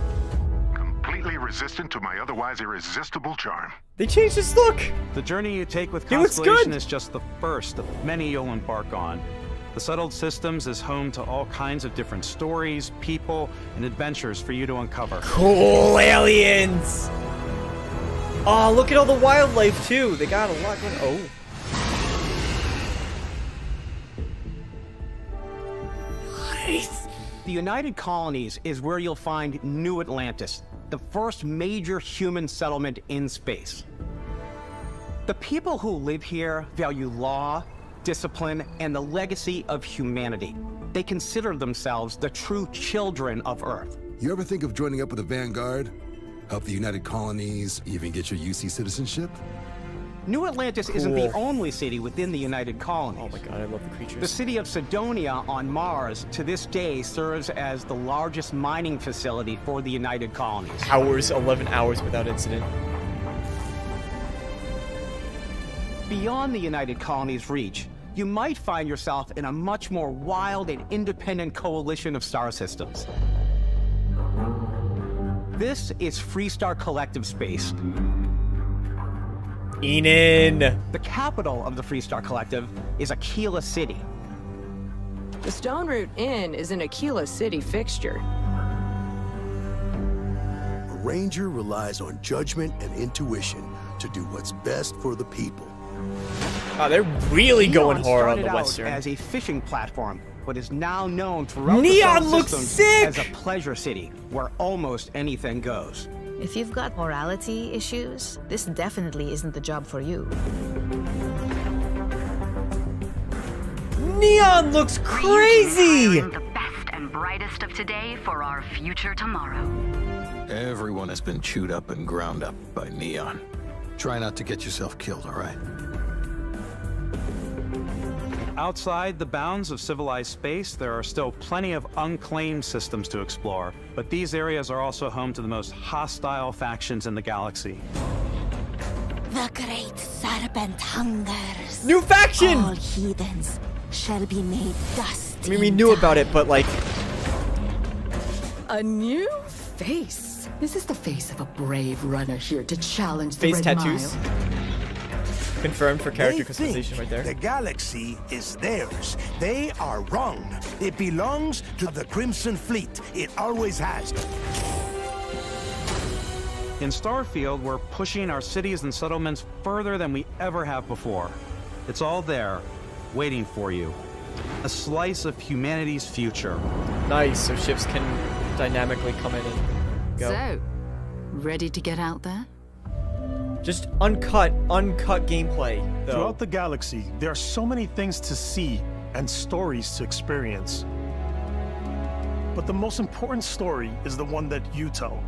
Completely resistant to my otherwise irresistible charm. They changed his look! The journey you take with He looks Constellation good. is just the first of many you'll embark on. The Settled Systems is home to all kinds of different stories, people, and adventures for you to uncover. Cool aliens! Oh, look at all the wildlife, too. They got a lot going on. Oh. The United Colonies is where you'll find New Atlantis, the first major human settlement in space. The people who live here value law, discipline, and the legacy of humanity. They consider themselves the true children of Earth. You ever think of joining up with the Vanguard? Help the United Colonies, even get your UC citizenship? New Atlantis isn't the only city within the United Colonies. Oh my god, I love the creatures. The city of Sidonia on Mars, to this day, serves as the largest mining facility for the United Colonies. 11 hours without incident. Beyond the United Colonies' reach, you might find yourself in a much more wild and independent coalition of star systems. This is Freestar Collective Space. Enon! The capital of the Freestar Collective is Aquila City. The Stone Root Inn is an Aquila City fixture. A ranger relies on judgment and intuition to do what's best for the people. Oh, they're really going Neon hard on the started out Western. as a fishing platform, but is now known throughout Neon the looks systems sick! as a pleasure city where almost anything goes. If you've got morality issues, this definitely isn't the job for you. Neon looks crazy! The best and brightest of today for our future tomorrow. Everyone has been chewed up and ground up by Neon. Try not to get yourself killed, all right? Outside the bounds of civilized space, there are still plenty of unclaimed systems to explore, but these areas are also home to the most hostile factions in the galaxy. The great serpent hungers. New faction! All heathens shall be made dust. I mean, we knew about it, but like... A new face. This is the face of a brave runner here to challenge the Face Red tattoos. Mile. Confirmed for character They think customization right there. the galaxy is theirs. They are wrong. It belongs to the Crimson Fleet. It always has. In Starfield, we're pushing our cities and settlements further than we ever have before. It's all there, waiting for you. A slice of humanity's future. Nice, so ships can dynamically come in and go. So, ready to get out there? Just uncut gameplay, though. Throughout the galaxy, there are so many things to see and stories to experience. But the most important story is the one that you tell.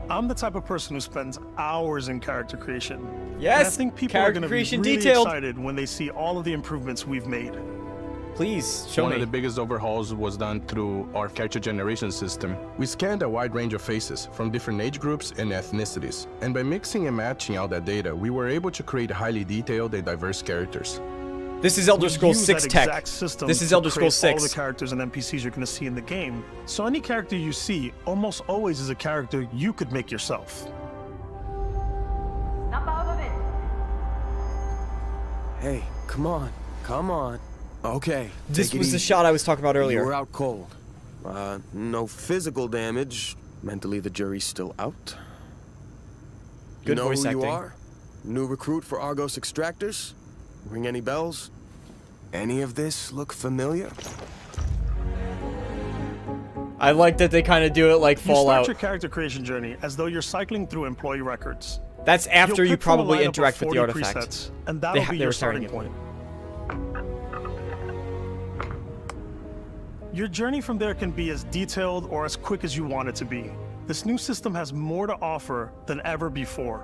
I'm the type of person who spends hours in character creation. Yes, and I think people are character going to be creation really detailed. excited when they see all of the improvements we've made. Please, show One me. of the biggest overhauls was done through our character generation system. We scanned a wide range of faces from different age groups and ethnicities. And by mixing and matching all that data, we were able to create highly detailed and diverse characters. This is Elder Scrolls We use 6 that tech. exact system This is to Elder Scrolls create all 6. the characters and NPCs you're going to see in the game. So any character you see almost always is a character you could make yourself. Hey, come on. Come on. Okay. This take it was the easy. shot I was talking about earlier. You were out cold. No physical damage. Mentally, the jury's still out. Good you know voice who acting. you are? New recruit for Argos Extractors? Ring any bells? Any of this look familiar? I like that they kind of do it like You Fallout. start your character creation journey as though you're cycling through employee records. That's after You'll you pick from a probably lineup of interact with the 40 artifact. presets, and that'll be they your were starting starting it. point. Your journey from there can be as detailed or as quick as you want it to be. This new system has more to offer than ever before.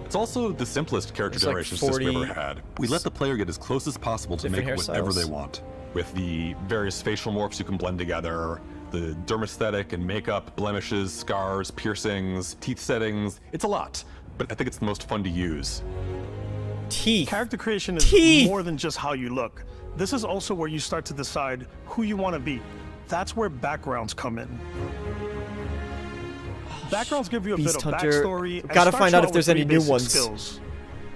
It's also the simplest character It's like generation system 40 we've ever had. We let the player get as close as possible to make different whatever hairstyles. they want. With the various facial morphs you can blend together, the dermesthetic and makeup, blemishes, scars, piercings, teeth settings. It's a lot, but I think it's the most fun to use. Teeth. Character creation is more than just how you look. This is also where you start to decide who you want to be. That's where backgrounds come in. Backgrounds give you a Beast bit of Hunter. backstory. and Gotta start find you out if with there's three any new basic ones. skills.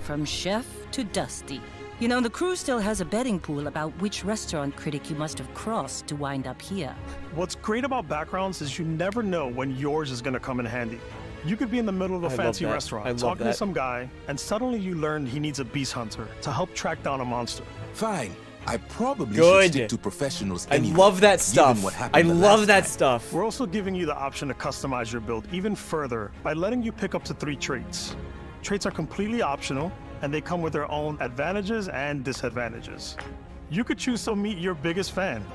From chef to dusty. You know, the crew still has a betting pool about which restaurant critic you must have crossed to wind up here. What's great about backgrounds is you never know when yours is going to come in handy. You could be in the middle of a I love fancy that. I restaurant love talking to that. some guy, and suddenly you learn he needs a beast hunter to help track down a monster. Fine. I probably Good. should stick to professionals I anyway, love that given stuff. what I happened the love last that time. stuff. We're also giving you the option to customize your build even further by letting you pick up to 3 traits. Traits are completely optional, and they come with their own advantages and disadvantages. You could choose to meet your biggest fan.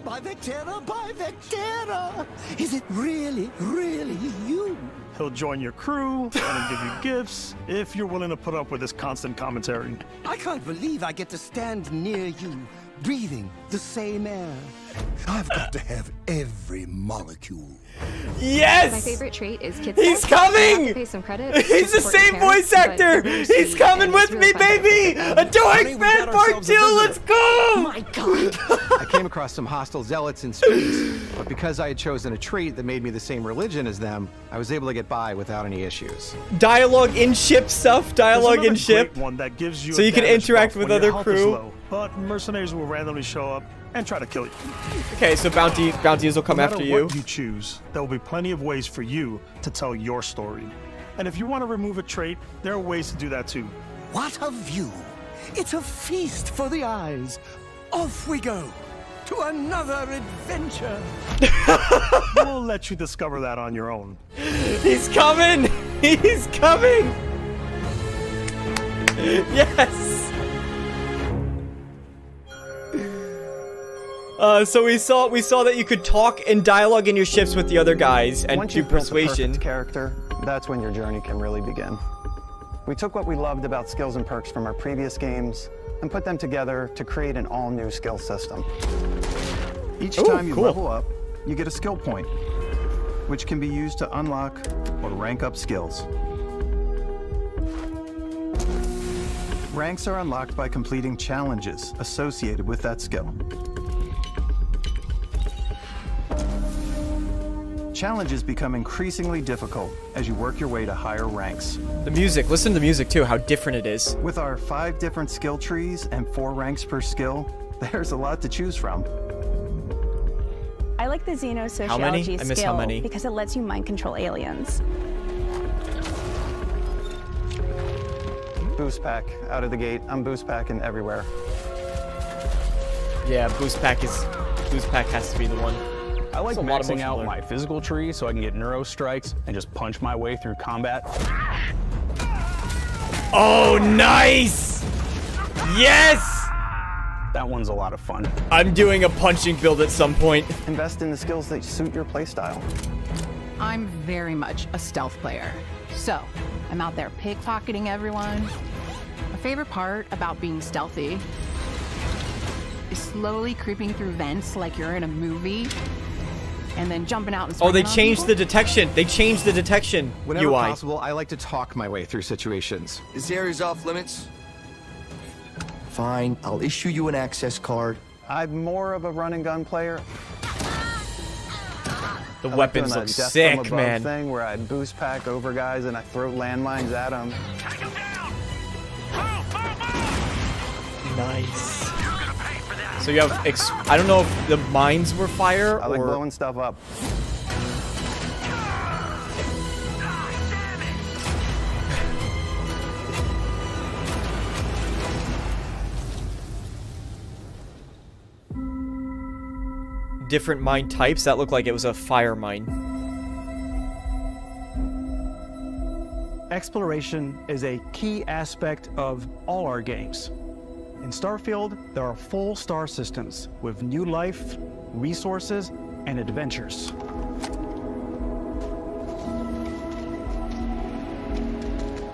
By Vectera! Is it really, really you? He'll join your crew and he'll give you gifts if you're willing to put up with his constant commentary. I can't believe I get to stand near you, breathing the same air. I've got to have every molecule. Yes! My favorite trait is kids. He's I have coming! to pay some credit. He's the same voice actor! He's coming with me, baby! A Doink Man Part 2, let's go! My God! I came across some hostile zealots in space, but because I had chosen a trait that made me the same religion as them, I was able to get by without any issues. Dialogue in ship stuff, dialogue There's in another ship. great one that gives you So a you can damage interact buff with when your other health is crew. low, but mercenaries will randomly show up and try to kill you. Okay, so bounties will come No matter after you. what you choose, there will be plenty of ways for you to tell your story. And if you want to remove a trait, there are ways to do that too. What a view! It's a feast for the eyes. Off we go to another adventure. We'll let you discover that on your own. He's coming! He's coming! Yes! So we saw that you could talk and dialogue in your ships with the other guys and Once do you've built the persuasion. perfect character, that's when your journey can really begin. We took what we loved about skills and perks from our previous games and put them together to create an all-new skill system. Each time you level up, you get a skill point, which can be used to unlock or rank up skills. Ranks are unlocked by completing challenges associated with that skill. Challenges become increasingly difficult as you work your way to higher ranks. The music, listen to the music too, how different it is. With our 5 different skill trees and 4 ranks per skill, there's a lot to choose from. I like the xenosociology How many? I miss how skill many. because it lets you mind control aliens. Boost pack out of the gate. I'm boost packing everywhere. Yeah, boost pack has to be the one. I like That's a lot of maxing motion out blur. my physical tree so I can get neuro strikes and just punch my way through combat. Oh, nice! Yes! That one's a lot of fun. I'm doing a punching build at some point. Invest in the skills that suit your playstyle. I'm very much a stealth player. So, I'm out there pickpocketing everyone. My favorite part about being stealthy is slowly creeping through vents like you're in a movie and then jumping out and Oh, they Uh-huh. swinging on changed people. the detection. They changed the detection Whenever UI. possible, I like to talk my way through situations. This area's off limits. Fine, I'll issue you an access card. I'm more of a run and gun player. The I like weapons doing look that death sick, from above man. thing where I boost pack over guys and I throw landmines at them. Nice. So you have, I don't know if the mines were fire I like or... blowing stuff up. different mine types. That looked like it was a fire mine. Exploration is a key aspect of all our games. In Starfield, there are full star systems with new life, resources, and adventures.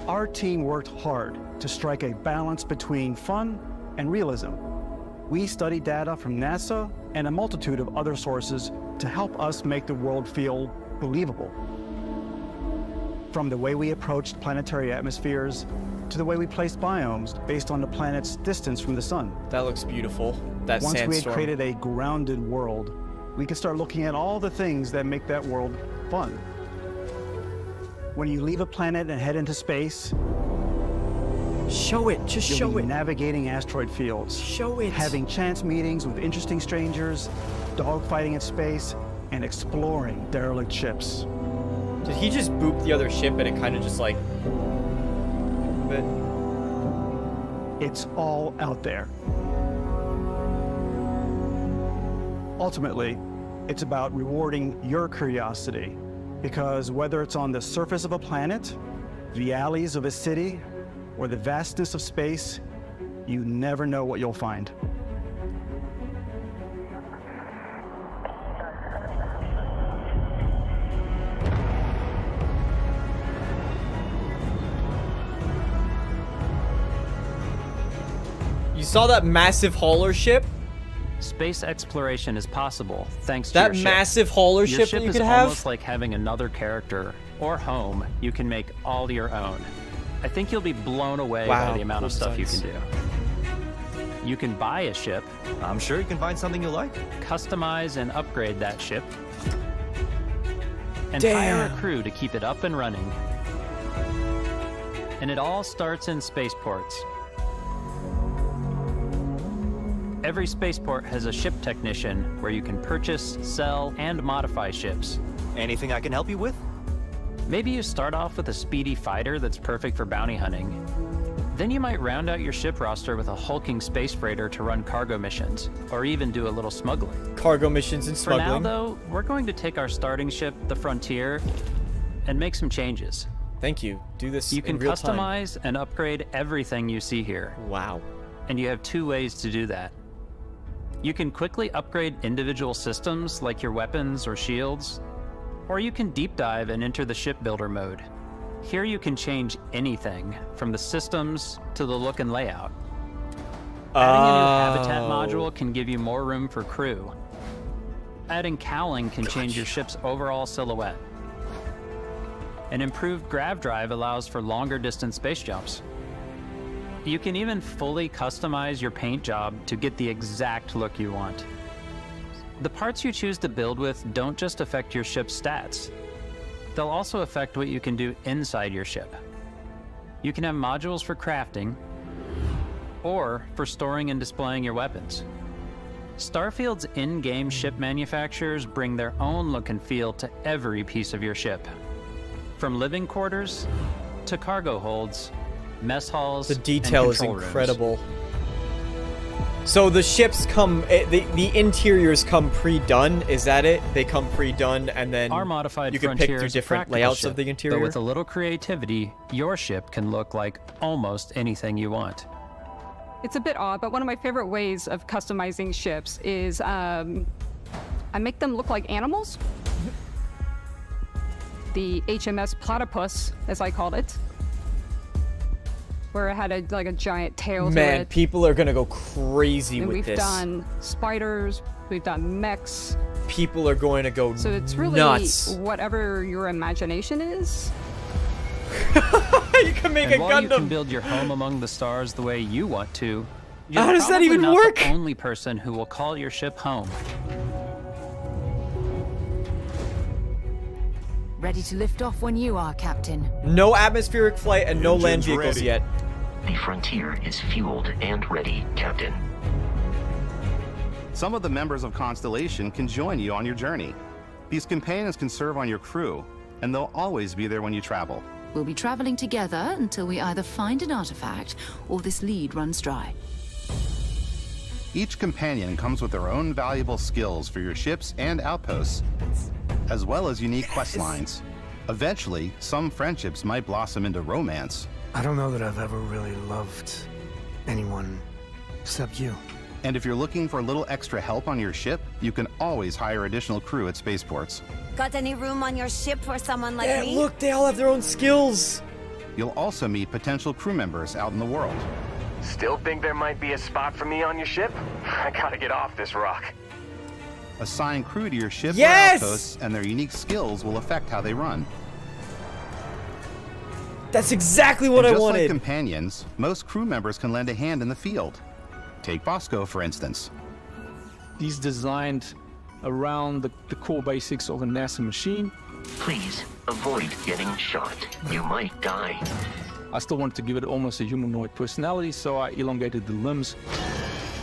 Our team worked hard to strike a balance between fun and realism. We studied data from NASA and a multitude of other sources to help us make the world feel believable. From the way we approached planetary atmospheres to the way we placed biomes based on the planet's distance from the sun. That looks beautiful. That Once sandstorm. we had created a grounded world, we could start looking at all the things that make that world fun. When you leave a planet and head into space, show it, just you'll show be it. navigating asteroid fields. Show it. Having chance meetings with interesting strangers, dogfighting in space, and exploring derelict ships. Did he just boop the other ship and it kind of just like... But... It's all out there. Ultimately, it's about rewarding your curiosity, because whether it's on the surface of a planet, the alleys of a city, or the vastness of space, you never know what you'll find. You saw that massive hauler ship? Space exploration is possible thanks to that your ship. massive hauler Your ship that you is could have? almost like having another character or home you can make all your own. I think you'll be blown away by the amount of stuff you can do. You can buy a ship. I'm sure you can find something you like. Customize and upgrade that ship. And Damn. hire a crew to keep it up and running. And it all starts in spaceports. Every spaceport has a ship technician where you can purchase, sell, and modify ships. Anything I can help you with? Maybe you start off with a speedy fighter that's perfect for bounty hunting. Then you might round out your ship roster with a hulking space freighter to run cargo missions, or even do a little smuggling. Cargo missions and smuggling. For now, though, we're going to take our starting ship, the Frontier, and make some changes. Thank you. Do this You can in real time. customize and upgrade everything you see here. Wow. And you have two ways to do that. You can quickly upgrade individual systems like your weapons or shields, or you can deep dive and enter the shipbuilder mode. Here you can change anything, from the systems to the look and layout. Adding a new habitat module can give you more room for crew. Adding cowling can change your ship's overall silhouette. An improved grav drive allows for longer distance space jumps. You can even fully customize your paint job to get the exact look you want. The parts you choose to build with don't just affect your ship's stats. They'll also affect what you can do inside your ship. You can have modules for crafting, or for storing and displaying your weapons. Starfield's in-game ship manufacturers bring their own look and feel to every piece of your ship. From living quarters to cargo holds, mess halls, the detail is incredible. So the ships come, the interiors come pre-done, is that it? They come pre-done and then Our modified you can Frontier pick through is a different practical layouts ship, of the interior? But with a little creativity, your ship can look like almost anything you want. It's a bit odd, but one of my favorite ways of customizing ships is I make them look like animals. The HMS Platypus, as I called it, where it had a giant tail to Man, it. people are gonna go crazy And with we've this. done spiders, we've done mechs. People are going to go So it's really nuts. whatever your imagination is. You can make and a while you can Gundam. build your home among the stars the way you want to, you're How does that probably even not work? the only person who will call your ship home. Ready to lift off when you are, Captain. No atmospheric flight and no land Engine's vehicles ready. yet. The Frontier is fueled and ready, Captain. Some of the members of Constellation can join you on your journey. These companions can serve on your crew, and they'll always be there when you travel. We'll be traveling together until we either find an artifact or this lead runs dry. Each companion comes with their own valuable skills for your ships and outposts, as well as unique quest lines. Eventually, some friendships might blossom into romance. I don't know that I've ever really loved anyone except you. And if you're looking for a little extra help on your ship, you can always hire additional crew at spaceports. Got any room on your ship for someone like Yeah, me? look, they all have their own skills. You'll also meet potential crew members out in the world. Still think there might be a spot for me on your ship? I gotta get off this rock. Assign crew to your ship or Yes! outposts, and their unique skills will affect how they run. That's exactly what I Just wanted. like companions, most crew members can lend a hand in the field. Take Bosco, for instance. He's designed around the core basics of a NASA machine. Please avoid getting shot. You might die. I still wanted to give it almost a humanoid personality, so I elongated the limbs.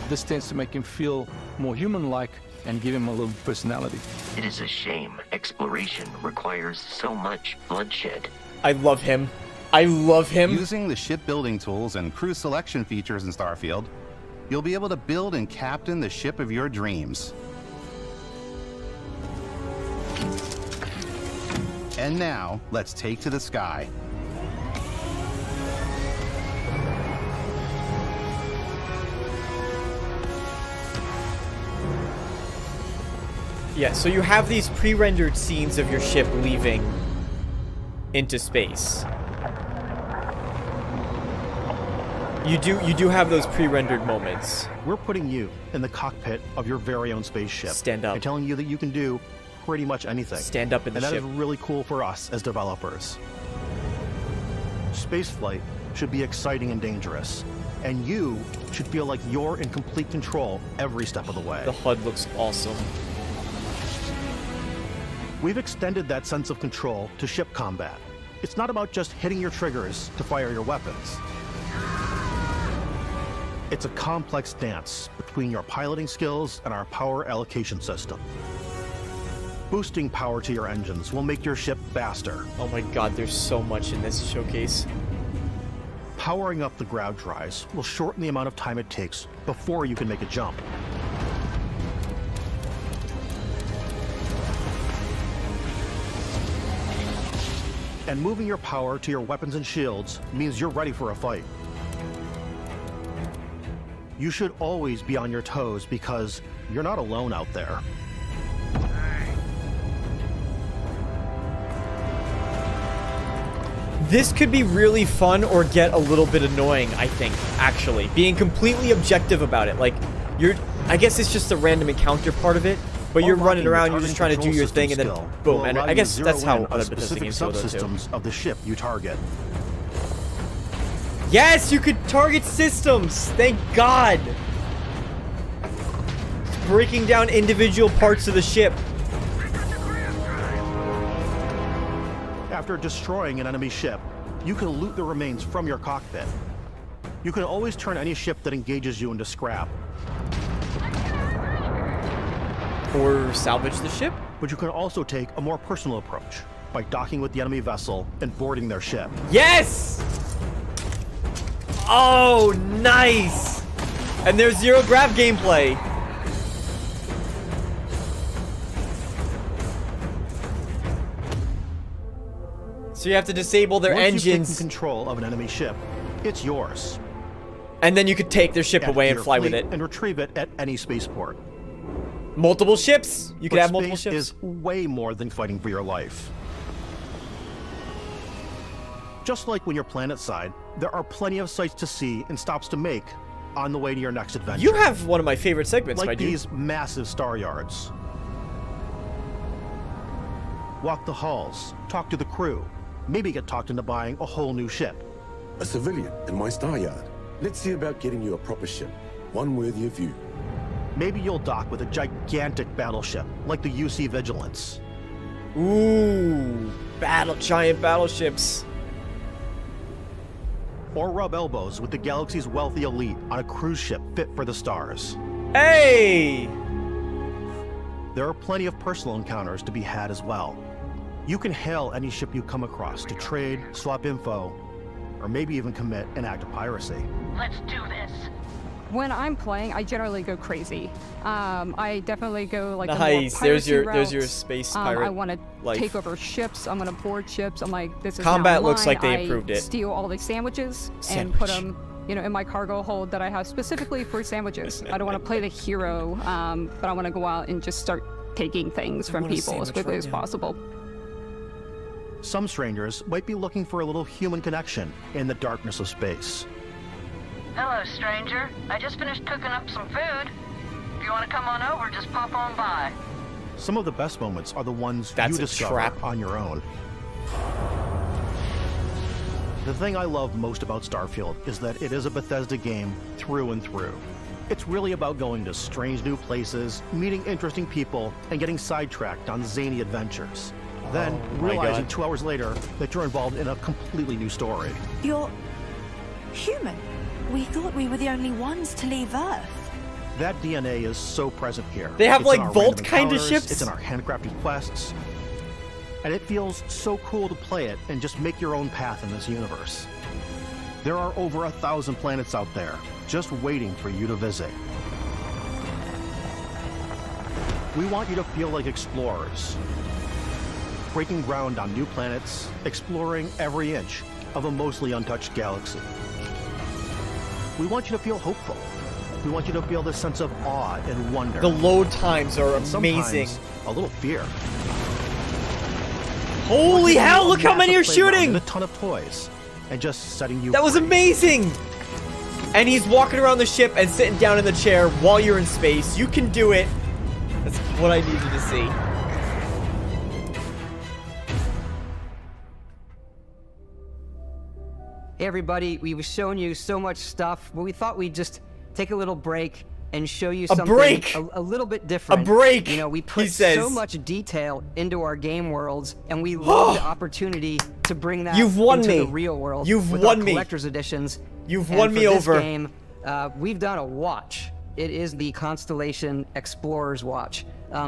This tends to make him feel more human-like and give him a little personality. It is a shame exploration requires so much bloodshed. I love him. I love him. Using the shipbuilding tools and crew selection features in Starfield, you'll be able to build and captain the ship of your dreams. And now, let's take to the sky. Yeah, so you have these pre-rendered scenes of your ship leaving into space. You do have those pre-rendered moments. We're putting you in the cockpit of your very own spaceship. Stand up. And telling you that you can do pretty much anything. Stand up in the ship. ship. And that is really cool for us as developers. Spaceflight should be exciting and dangerous. And you should feel like you're in complete control every step of the way. The HUD looks awesome. We've extended that sense of control to ship combat. It's not about just hitting your triggers to fire your weapons. It's a complex dance between your piloting skills and our power allocation system. Boosting power to your engines will make your ship faster. Oh my god, there's so much in this showcase. Powering up the ground drives will shorten the amount of time it takes before you can make a jump. And moving your power to your weapons and shields means you're ready for a fight. You should always be on your toes because you're not alone out there. This could be really fun or get a little bit annoying, I think, actually. Being completely objective about it. Like, I guess it's just the random encounter part of it, but you're running around, you're just trying to do your thing, and then boom. And I guess that's how other Bethesda games go, though, too. Subsystems of the ship you target. Yes, you could target systems! Thank God! Breaking down individual parts of the ship. After destroying an enemy ship, you can loot the remains from your cockpit. You can always turn any ship that engages you into scrap. Or salvage the ship? But you can also take a more personal approach by docking with the enemy vessel and boarding their ship. Yes! Oh, nice! And there's zero grav gameplay. So you have to disable their engines. Once you've taken control of an enemy ship, it's yours. And then you could take their ship away and fly with it. And retrieve it at any spaceport. Multiple ships? You could But have multiple space ships? is way more than fighting for your life. Just like when you're planetside, there are plenty of sights to see and stops to make on the way to your next adventure. You have one of my favorite segments, my like dude. these massive star yards. Walk the halls, talk to the crew, maybe get talked into buying a whole new ship. A civilian in my star yard. Let's see about getting you a proper ship, one worthy of you. Maybe you'll dock with a gigantic battleship, like the UC Vigilance. Ooh, giant battleships. Or rub elbows with the galaxy's wealthy elite on a cruise ship fit for the stars. Hey! There are plenty of personal encounters to be had as well. You can hail any ship you come across to trade, swap info, or maybe even commit an act of piracy. Let's do this. when I'm playing, I generally go crazy. I definitely go like nice. the more There's your routes. space pirate. I want to life. take over ships. I'm gonna board ships. I'm like, this is Combat now looks mine. like they improved it. Steal all the sandwiches and put them, in my cargo hold that I have specifically for sandwiches. I don't want to play the hero, but I want to go out and just start taking things from people as quickly as possible. Some strangers might be looking for a little human connection in the darkness of space. Hello, stranger. I just finished cooking up some food. If you want to come on over, just pop on by. Some of the best moments are the ones you discover on your own. The thing I love most about Starfield is that it is a Bethesda game through and through. It's really about going to strange new places, meeting interesting people, and getting sidetracked on zany adventures. Then realizing 2 hours later that you're involved in a completely new story. You're human. We thought we were the only ones to leave Earth. That DNA is so present here. They have It's in like our Vault random kind of encounters, ships. It's in our handcrafted quests. And it feels so cool to play it and just make your own path in this universe. There are over 1,000 planets out there, just waiting for you to visit. We want you to feel like explorers, breaking ground on new planets, exploring every inch of a mostly untouched galaxy. We want you to feel hopeful. We want you to feel this sense of awe and wonder. The load times are And amazing. sometimes a little fear. Holy hell, look how many are shooting! And a ton of toys, and just setting you That was free. amazing! And he's walking around the ship and sitting down in the chair while you're in space. You can do it. That's what I need you to see. Hey everybody, we've shown you so much stuff, but we thought we'd just take a little break and show you something a little bit different. A break, we put he says. so much detail into our game worlds, and we love the opportunity to bring that You've won into me. the real world. You've with won our me. collector's editions. You've And won for me this over. Game, we've done a watch. It is the Constellation Explorer's Watch.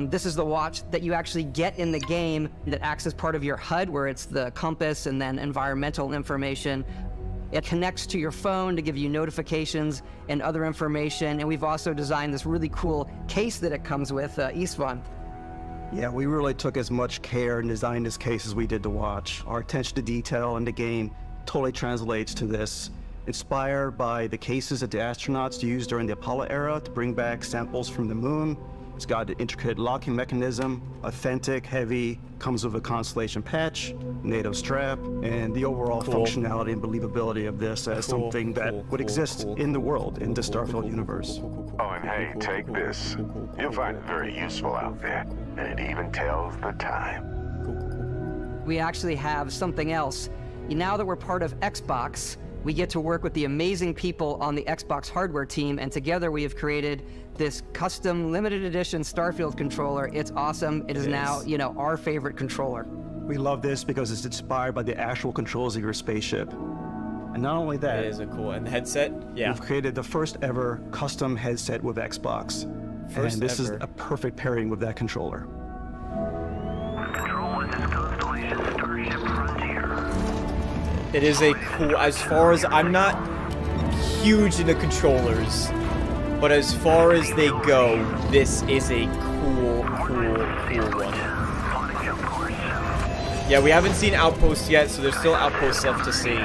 This is the watch that you actually get in the game that acts as part of your HUD, where it's the compass and then environmental information. It connects to your phone to give you notifications and other information. And we've also designed this really cool case that it comes with, Istvan. Yeah, we really took as much care in designing this case as we did the watch. Our attention to detail in the game totally translates to this. Inspired by the cases that the astronauts used during the Apollo era to bring back samples from the moon. It's got an intricate locking mechanism, authentic, heavy, comes with a Constellation patch, NATO strap, and the overall functionality and believability of this as something that would exist in the world, in the Starfield universe. Oh, and hey, take this. You'll find it very useful out there, and it even tells the time. We actually have something else. Now that we're part of Xbox, we get to work with the amazing people on the Xbox hardware team, and together we have created this custom limited edition Starfield controller. It's awesome. It is now, our favorite controller. We love this because it's inspired by the actual controls of your spaceship. And not only that, It is a cool, and the headset, yeah. we've created the first ever custom headset with Xbox. First and this ever. is a perfect pairing with that controller. It is a cool, as far as, I'm not huge into controllers, but as far as they go, this is a cool one. Yeah, we haven't seen Outposts yet, so there's still Outpost stuff to see.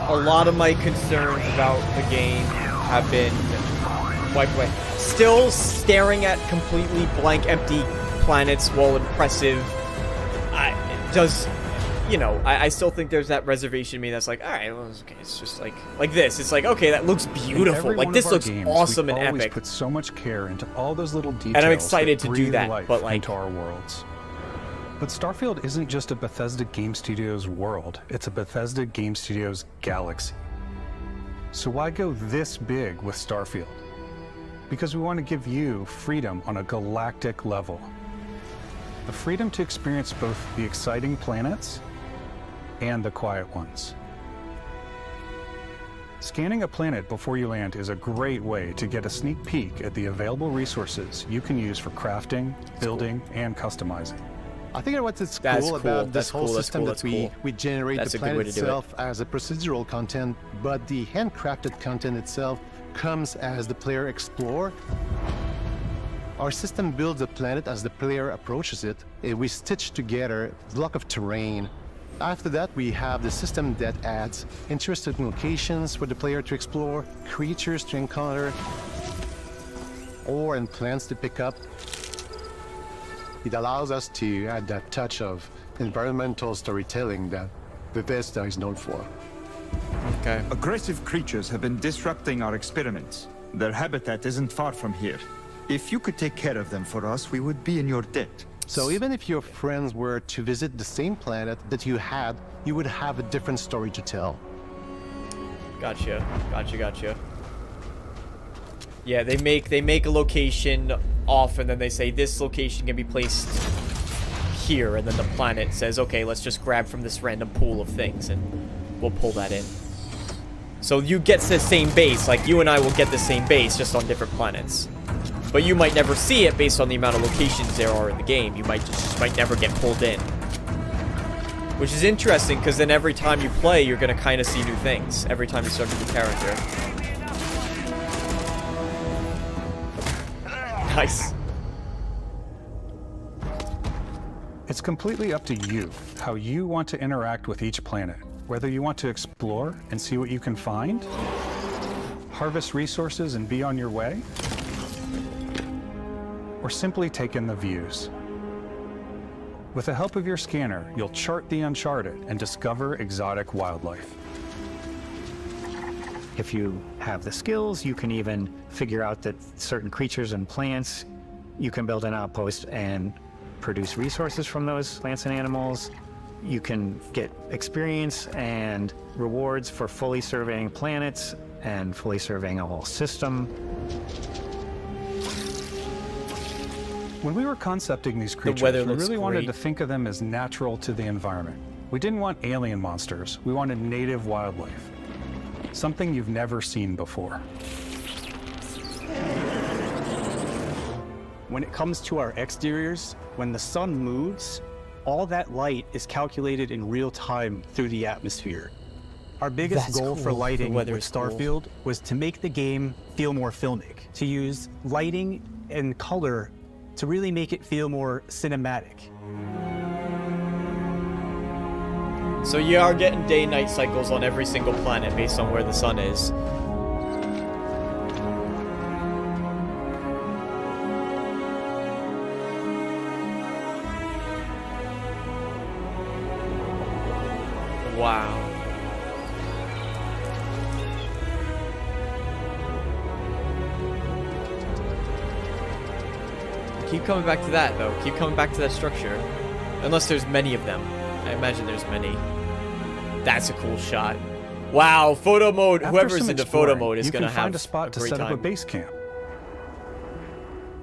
A lot of my concerns about the game have been wiped away. Still staring at completely blank, empty planets, while impressive, I still think there's that reservation in me that's like, all right, well, okay, it's just like this. It's like, okay, that looks beautiful. Like, this looks awesome and epic. Put so much care into all those little details. And I'm excited to do breathe that, life but like, into our worlds. But Starfield isn't just a Bethesda Game Studios world, it's a Bethesda Game Studios galaxy. So why go this big with Starfield? Because we want to give you freedom on a galactic level. The freedom to experience both the exciting planets and the quiet ones. Scanning a planet before you land is a great way to get a sneak peek at the available resources you can use for crafting, building, and customizing. I think what's cool about this whole system that we generate the planet itself as a procedural content, but the handcrafted content itself comes as the player explore. Our system builds the planet as the player approaches it. We stitch together a block of terrain. After that, we have the system that adds interesting locations for the player to explore, creatures to encounter, ore and plants to pick up. It allows us to add that touch of environmental storytelling that Bethesda is known for. Okay. Aggressive creatures have been disrupting our experiments. Their habitat isn't far from here. If you could take care of them for us, we would be in your debt. So even if your friends were to visit the same planet that you had, you would have a different story to tell. Gotcha. Yeah, they make a location off, and then they say this location can be placed here, and then the planet says, okay, let's just grab from this random pool of things, and we'll pull that in. So you get the same base, like you and I will get the same base, just on different planets. But you might never see it based on the amount of locations there are in the game. You might never get pulled in. Which is interesting, because then every time you play, you're going to kind of see new things. Every time you start a new character. Nice. It's completely up to you how you want to interact with each planet. Whether you want to explore and see what you can find, harvest resources and be on your way, or simply take in the views. With the help of your scanner, you'll chart the uncharted and discover exotic wildlife. If you have the skills, you can even figure out that certain creatures and plants, you can build an outpost and produce resources from those plants and animals. You can get experience and rewards for fully surveying planets and fully surveying a whole system. When we were concepting these creatures, we really wanted to think of them as natural to the environment. We didn't want alien monsters. We wanted native wildlife. Something you've never seen before. When it comes to our exteriors, when the sun moves, all that light is calculated in real time through the atmosphere. Our biggest goal for lighting with Starfield was to make the game feel more filmic, to use lighting and color to really make it feel more cinematic. So you are getting day-night cycles on every single planet based on where the sun is. Wow. Keep coming back to that, though. Keep coming back to that structure. Unless there's many of them. I imagine there's many. That's a cool shot. Wow, photo mode. Whoever's into photo mode is going to have find a spot to set up a base camp.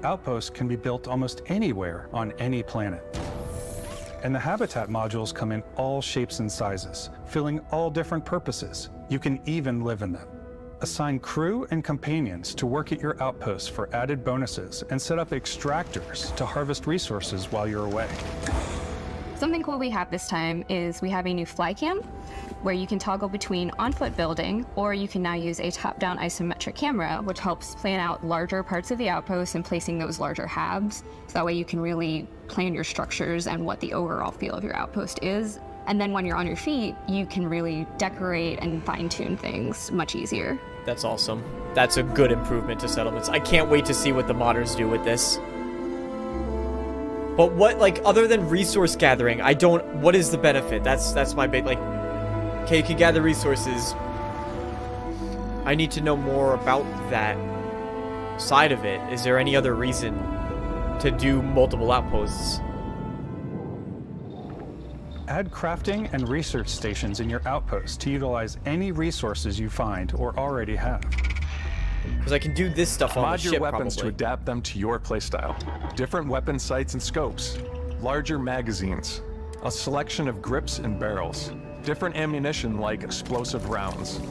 Outposts can be built almost anywhere on any planet. And the habitat modules come in all shapes and sizes, filling all different purposes. You can even live in them. Assign crew and companions to work at your outposts for added bonuses, and set up extractors to harvest resources while you're away. Something cool we have this time is we have a new fly cam, where you can toggle between on-foot building, or you can now use a top-down isometric camera, which helps plan out larger parts of the outpost and placing those larger halves. So that way you can really plan your structures and what the overall feel of your outpost is. And then when you're on your feet, you can really decorate and fine-tune things much easier. That's awesome. That's a good improvement to settlements. I can't wait to see what the modders do with this. But what, like, other than resource gathering, what is the benefit? That's my big, like, okay, you can gather resources. I need to know more about that side of it. Is there any other reason to do multiple outposts? Add crafting and research stations in your outposts to utilize any resources you find or already have. Because I can do this stuff on the ship, Mod your weapons probably. to adapt them to your playstyle. Different weapon sights and scopes, larger magazines, a selection of grips and barrels, different ammunition like explosive rounds.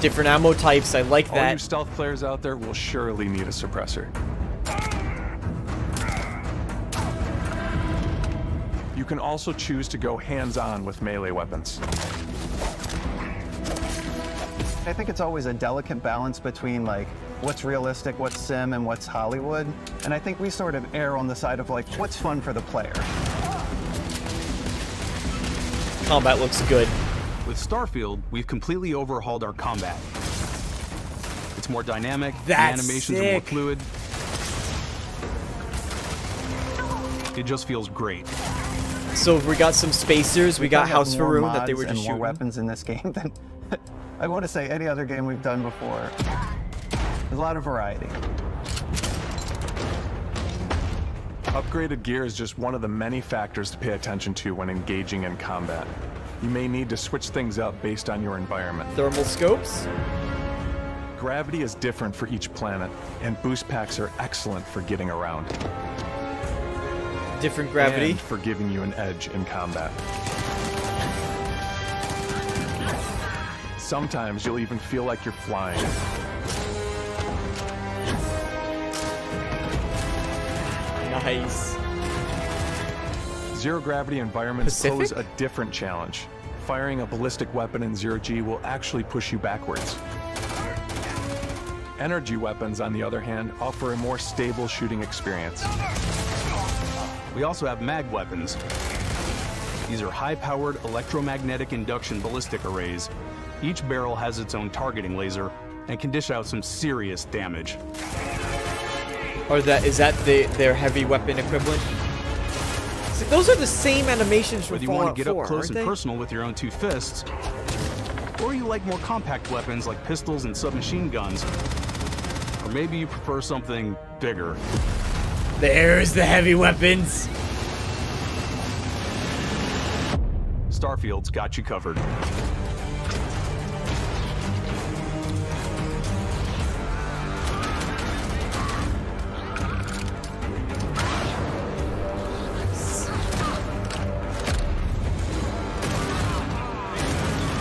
Different ammo types, I like All that. you stealth players out there will surely need a suppressor. You can also choose to go hands-on with melee weapons. I think it's always a delicate balance between like what's realistic, what's sim, and what's Hollywood. And I think we sort of err on the side of like what's fun for the player. Combat looks good. With Starfield, we've completely overhauled our combat. It's more dynamic, the That's animations are more fluid. It just feels great. So we got some spacers, we got probably House have more Faroon that they were mods just and more shooting. weapons in this game than I want to say any other game we've done before. There's a lot of variety. Upgraded gear is just one of the many factors to pay attention to when engaging in combat. You may need to switch things up based on your environment. Thermal scopes? Gravity is different for each planet, and boost packs are excellent for getting around. Different gravity? And for giving you an edge in combat. Sometimes you'll even feel like you're flying. Nice. Zero gravity environments Pacific? pose a different challenge. Firing a ballistic weapon in zero G will actually push you backwards. Energy weapons, on the other hand, offer a more stable shooting experience. We also have mag weapons. These are high-powered electromagnetic induction ballistic arrays. Each barrel has its own targeting laser and can dish out some serious damage. Or is that their heavy weapon equivalent? So those are the same animations from Whether you want Fallout to get 4, up close aren't and they? personal with your own two fists, or you like more compact weapons like pistols and submachine guns, or maybe you prefer something bigger. There's the heavy weapons. Starfield's got you covered.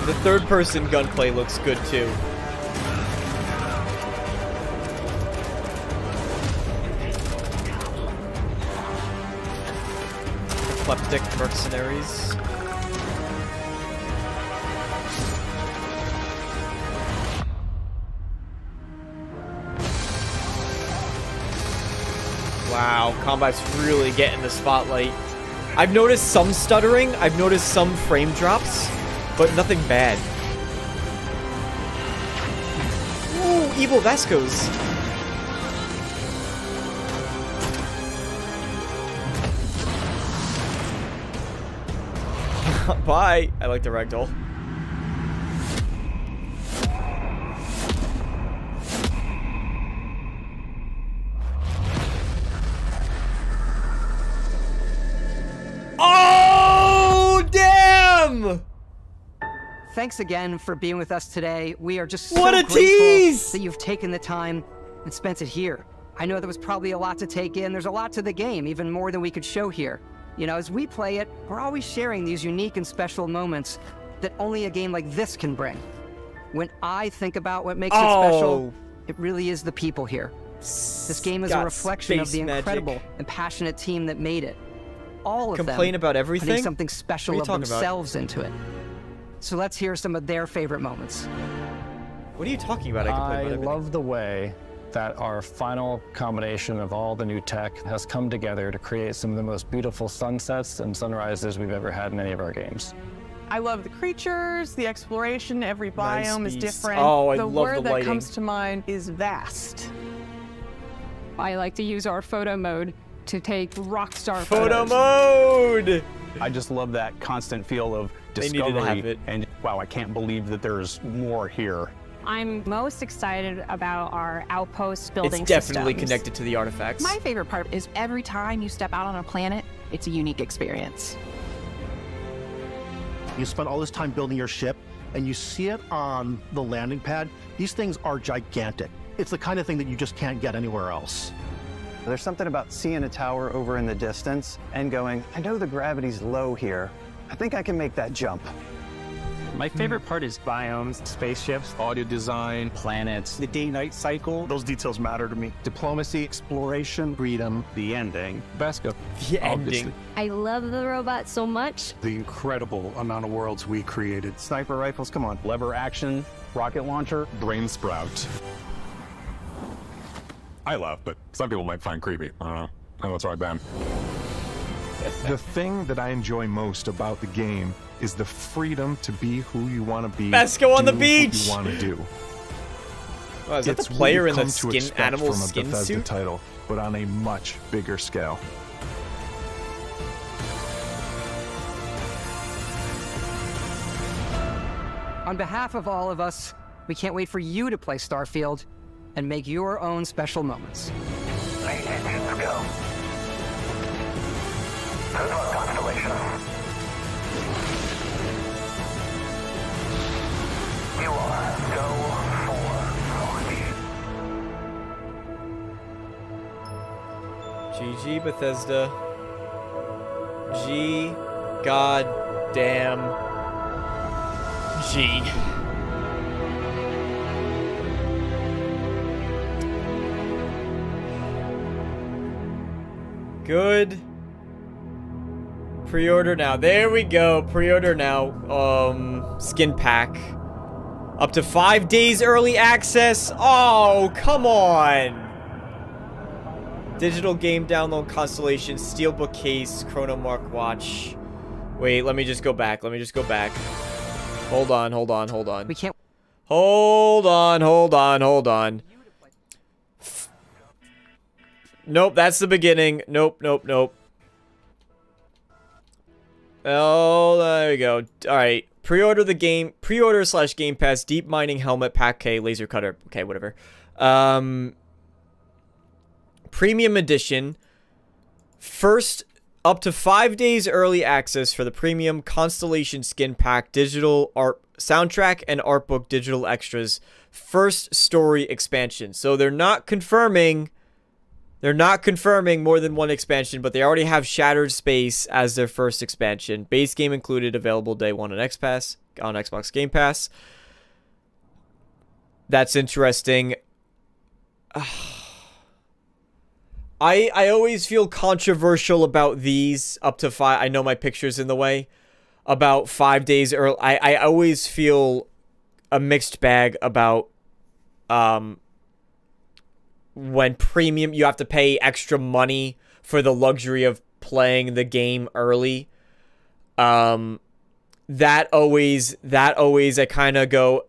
The third-person gunplay looks good too. Eclectic mercenaries. Wow, combat's really getting the spotlight. I've noticed some stuttering, I've noticed some frame drops, but nothing bad. Ooh, evil Vascos. Bye. I like the ragdoll. Oh, damn! Thanks again for being with us today. We are just so What a grateful tease! that you've taken the time and spent it here. I know there was probably a lot to take in. There's a lot to the game, even more than we could show here. You know, as we play it, we're always sharing these unique and special moments that only a game like this can bring. When I think about what makes it special, it really is the people here. This game is a reflection of the incredible and passionate team that made it. All of them Complain about everything? putting something special What are you of talking about? themselves into it. So let's hear some of their favorite moments. What are you talking about? I love the way that our final combination of all the new tech has come together to create some of the most beautiful sunsets and sunrises we've ever had in any of our games. I love the creatures, the exploration, every Nice biome is beast. different. Oh, I the love word the that lighting. comes to mind is vast. I like to use our photo mode to take rockstar Photo photos. mode! I just love that constant feel of They needed to discovery have it. and wow, I can't believe that there's more here. I'm most excited about our outpost building It's definitely systems. connected to the artifacts. My favorite part is every time you step out on a planet, it's a unique experience. You spend all this time building your ship, and you see it on the landing pad. These things are gigantic. It's the kind of thing that you just can't get anywhere else. There's something about seeing a tower over in the distance and going, I know the gravity's low here. I think I can make that jump. My favorite part is biomes, spaceships, audio design, planets, The day-night cycle, Those details matter to me. Diplomacy, exploration, freedom, the ending. Vasco. The ending. I love the robot so much. The incredible amount of worlds we created. Sniper rifles, come on. Lever action, rocket launcher. Brain sprout. I love, but some people might find creepy. I don't know. I know it's right, Ben. The thing that I enjoy most about the game is the freedom to be who you want to be. Vasco on the do beach! What you want to do. Oh, is that the It's what player you in the come to skin expect animal from a skin Bethesda suit? title, but on a much bigger scale. On behalf of all of us, we can't wait for you to play Starfield and make your own special moments. Let's go. Good luck, Constellation. You are go for GG Bethesda. G goddamn G. Good. Pre-order now. There we go. Pre-order now. Skin pack. Up to 5 days early access. Oh, come on. Digital game download constellation, steelbook case, Chronomark watch. Wait, let me just go back. Hold on. We can't. Hold on. Nope, that's the beginning. Nope. Oh, there we go. Alright. Pre-order the game. Pre-order/Game Pass. Deep mining helmet. Pack K. Laser cutter. Okay, whatever. Premium edition. First, up to 5 days early access for the premium Constellation skin pack, digital art soundtrack, and art book digital extras. First story expansion. So they're not confirming more than one expansion, but they already have Shattered Space as their first expansion. Base game included, available day one on Xbox Game Pass. That's interesting. I always feel controversial about these up to 5. I know my picture's in the way. About 5 days early. I always feel a mixed bag about when premium, you have to pay extra money for the luxury of playing the game early. That always I kind of go,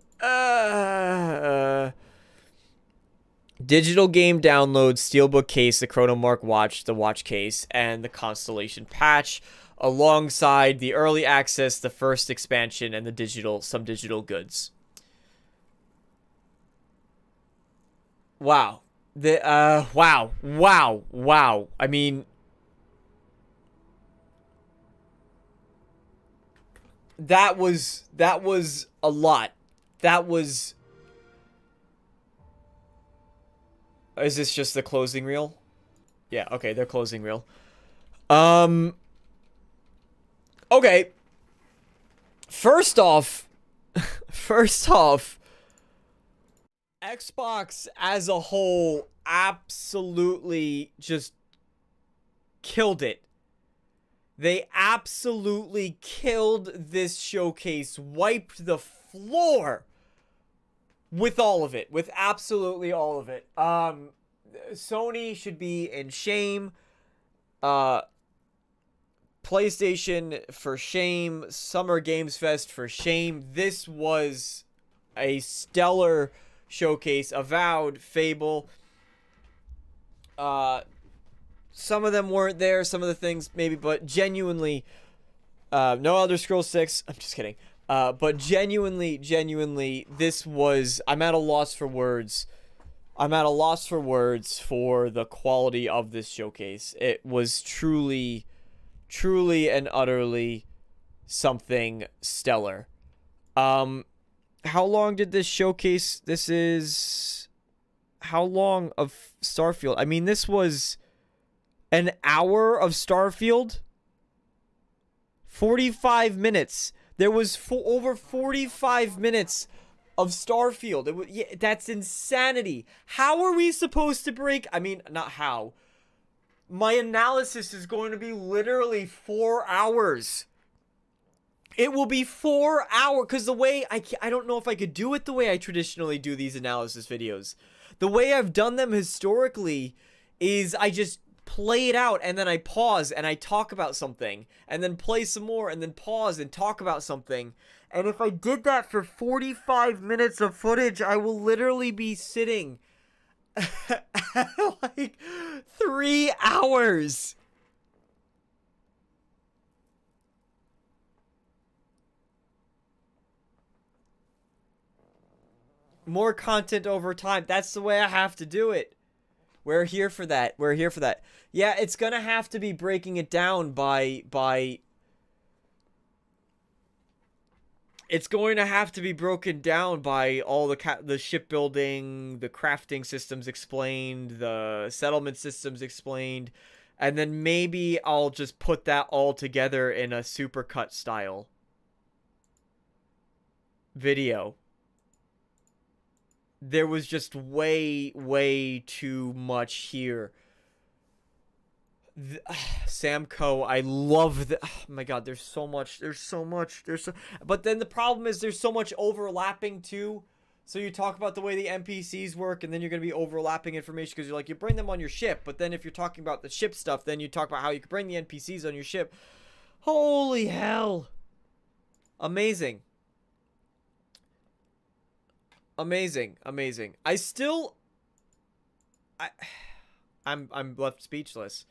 digital game download, steelbook case, the Chronomark watch, the watch case, and the Constellation patch, alongside the early access, the first expansion, and some digital goods. Wow. Wow. I mean, that was a lot. Is this just the closing reel? Yeah, okay, they're closing reel. Okay. First off, Xbox as a whole absolutely just killed it. They absolutely killed this showcase, wiped the floor with all of it, with absolutely all of it. Sony should be in shame. PlayStation for shame. Summer Games Fest for shame. This was a stellar showcase. Avowed, Fable. Some of them weren't there. Some of the things maybe, but genuinely, no Elder Scrolls 6. I'm just kidding. But genuinely, this was... I'm at a loss for words. For the quality of this showcase. It was truly and utterly something stellar. How long did this showcase... This is... How long of Starfield? I mean, this was an hour of Starfield? 45 minutes. There was over 45 minutes of Starfield. Yeah, that's insanity. How are we supposed to break? I mean, not how. My analysis is going to be literally 4 hours. It will be 4 hours, because the way I don't know if I could do it the way I traditionally do these analysis videos. The way I've done them historically is I just play it out and then I pause and I talk about something and then play some more and then pause and talk about something. And if I did that for 45 minutes of footage, I will literally be sitting like 3 hours. More content over time. That's the way I have to do it. We're here for that. We're here for that. Yeah, it's gonna have to be breaking it down by it's going to have to be broken down by all the shipbuilding, the crafting systems explained, the settlement systems explained, and then maybe I'll just put that all together in a supercut style video. There was just way too much here. Samco, I love the. Oh my god, there's so much. But then the problem is there's so much overlapping too. So you talk about the way the NPCs work, and then you're gonna be overlapping information because you're like, you bring them on your ship, but then if you're talking about the ship stuff, then you talk about how you can bring the NPCs on your ship. Holy hell! Amazing. Amazing. I'm left speechless.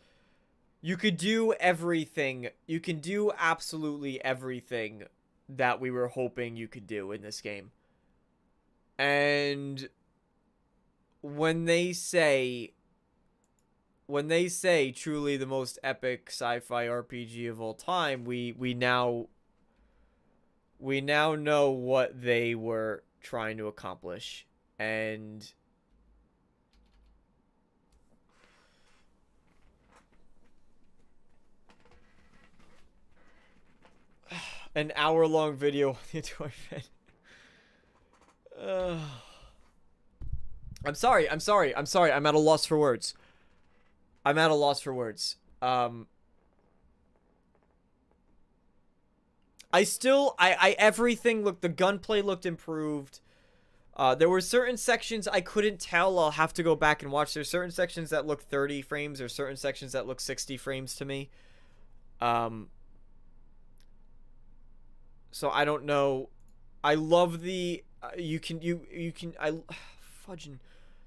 You could do everything. You can do absolutely everything that we were hoping you could do in this game. And when they say truly the most epic sci-fi RPG of all time, we now know what they were trying to accomplish. And an hour-long video with the toy fan. I'm sorry. I'm at a loss for words. Everything looked, the gunplay looked improved. There were certain sections I couldn't tell. I'll have to go back and watch. There's certain sections that look 30 frames. There's certain sections that look 60 frames to me. So I don't know. I love the fudging,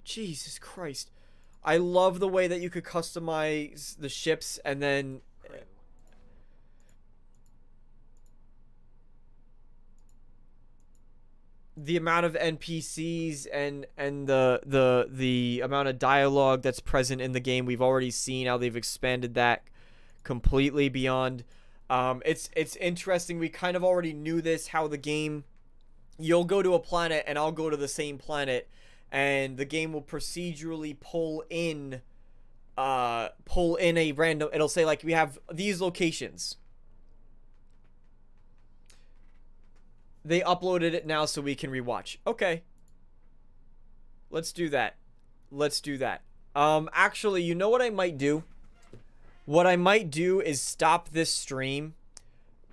Jesus Christ. I love the way that you could customize the ships and then the amount of NPCs and the amount of dialogue that's present in the game. We've already seen how they've expanded that completely beyond. It's interesting. We kind of already knew this, how the game, you'll go to a planet and I'll go to the same planet, and the game will procedurally pull in a random, it'll say like, we have these locations. They uploaded it now so we can rewatch. Okay. Let's do that. Actually, you know what I might do? What I might do is stop this stream,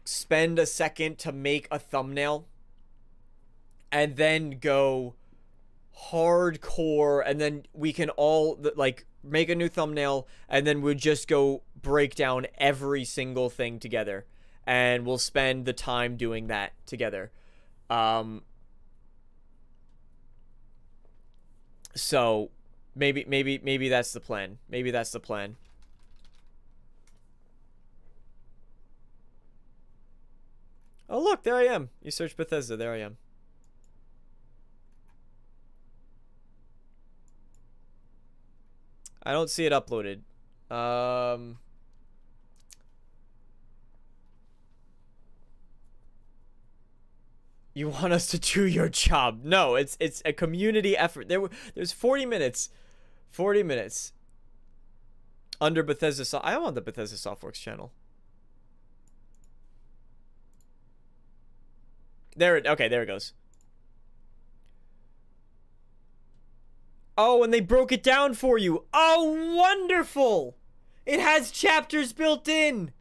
spend a second to make a thumbnail, and then go hardcore, and then we can all, like, make a new thumbnail, and then we'll just go break down every single thing together. And we'll spend the time doing that together. So maybe that's the plan. Oh, look, there I am. You search Bethesda, there I am. I don't see it uploaded. You want us to do your job? No, it's a community effort. There's 40 minutes. 40 minutes. Under Bethesda. I am on the Bethesda Softworks channel. Okay, there it goes. Oh, and they broke it down for you. Oh, wonderful! It has chapters built in.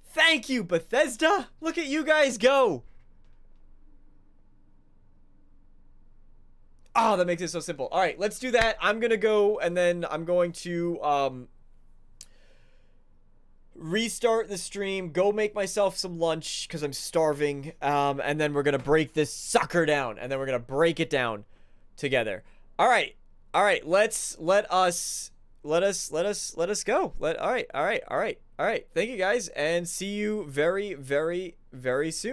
Thank you, Bethesda. Look at you guys go. Oh, that makes it so simple. All right, let's do that. I'm going to go, and then I'm going to restart the stream, go make myself some lunch, because I'm starving, and then we're going to break this sucker down, and then we're going to break it down together. All right. Let us go. All right. Thank you guys, and see you very, very, very soon.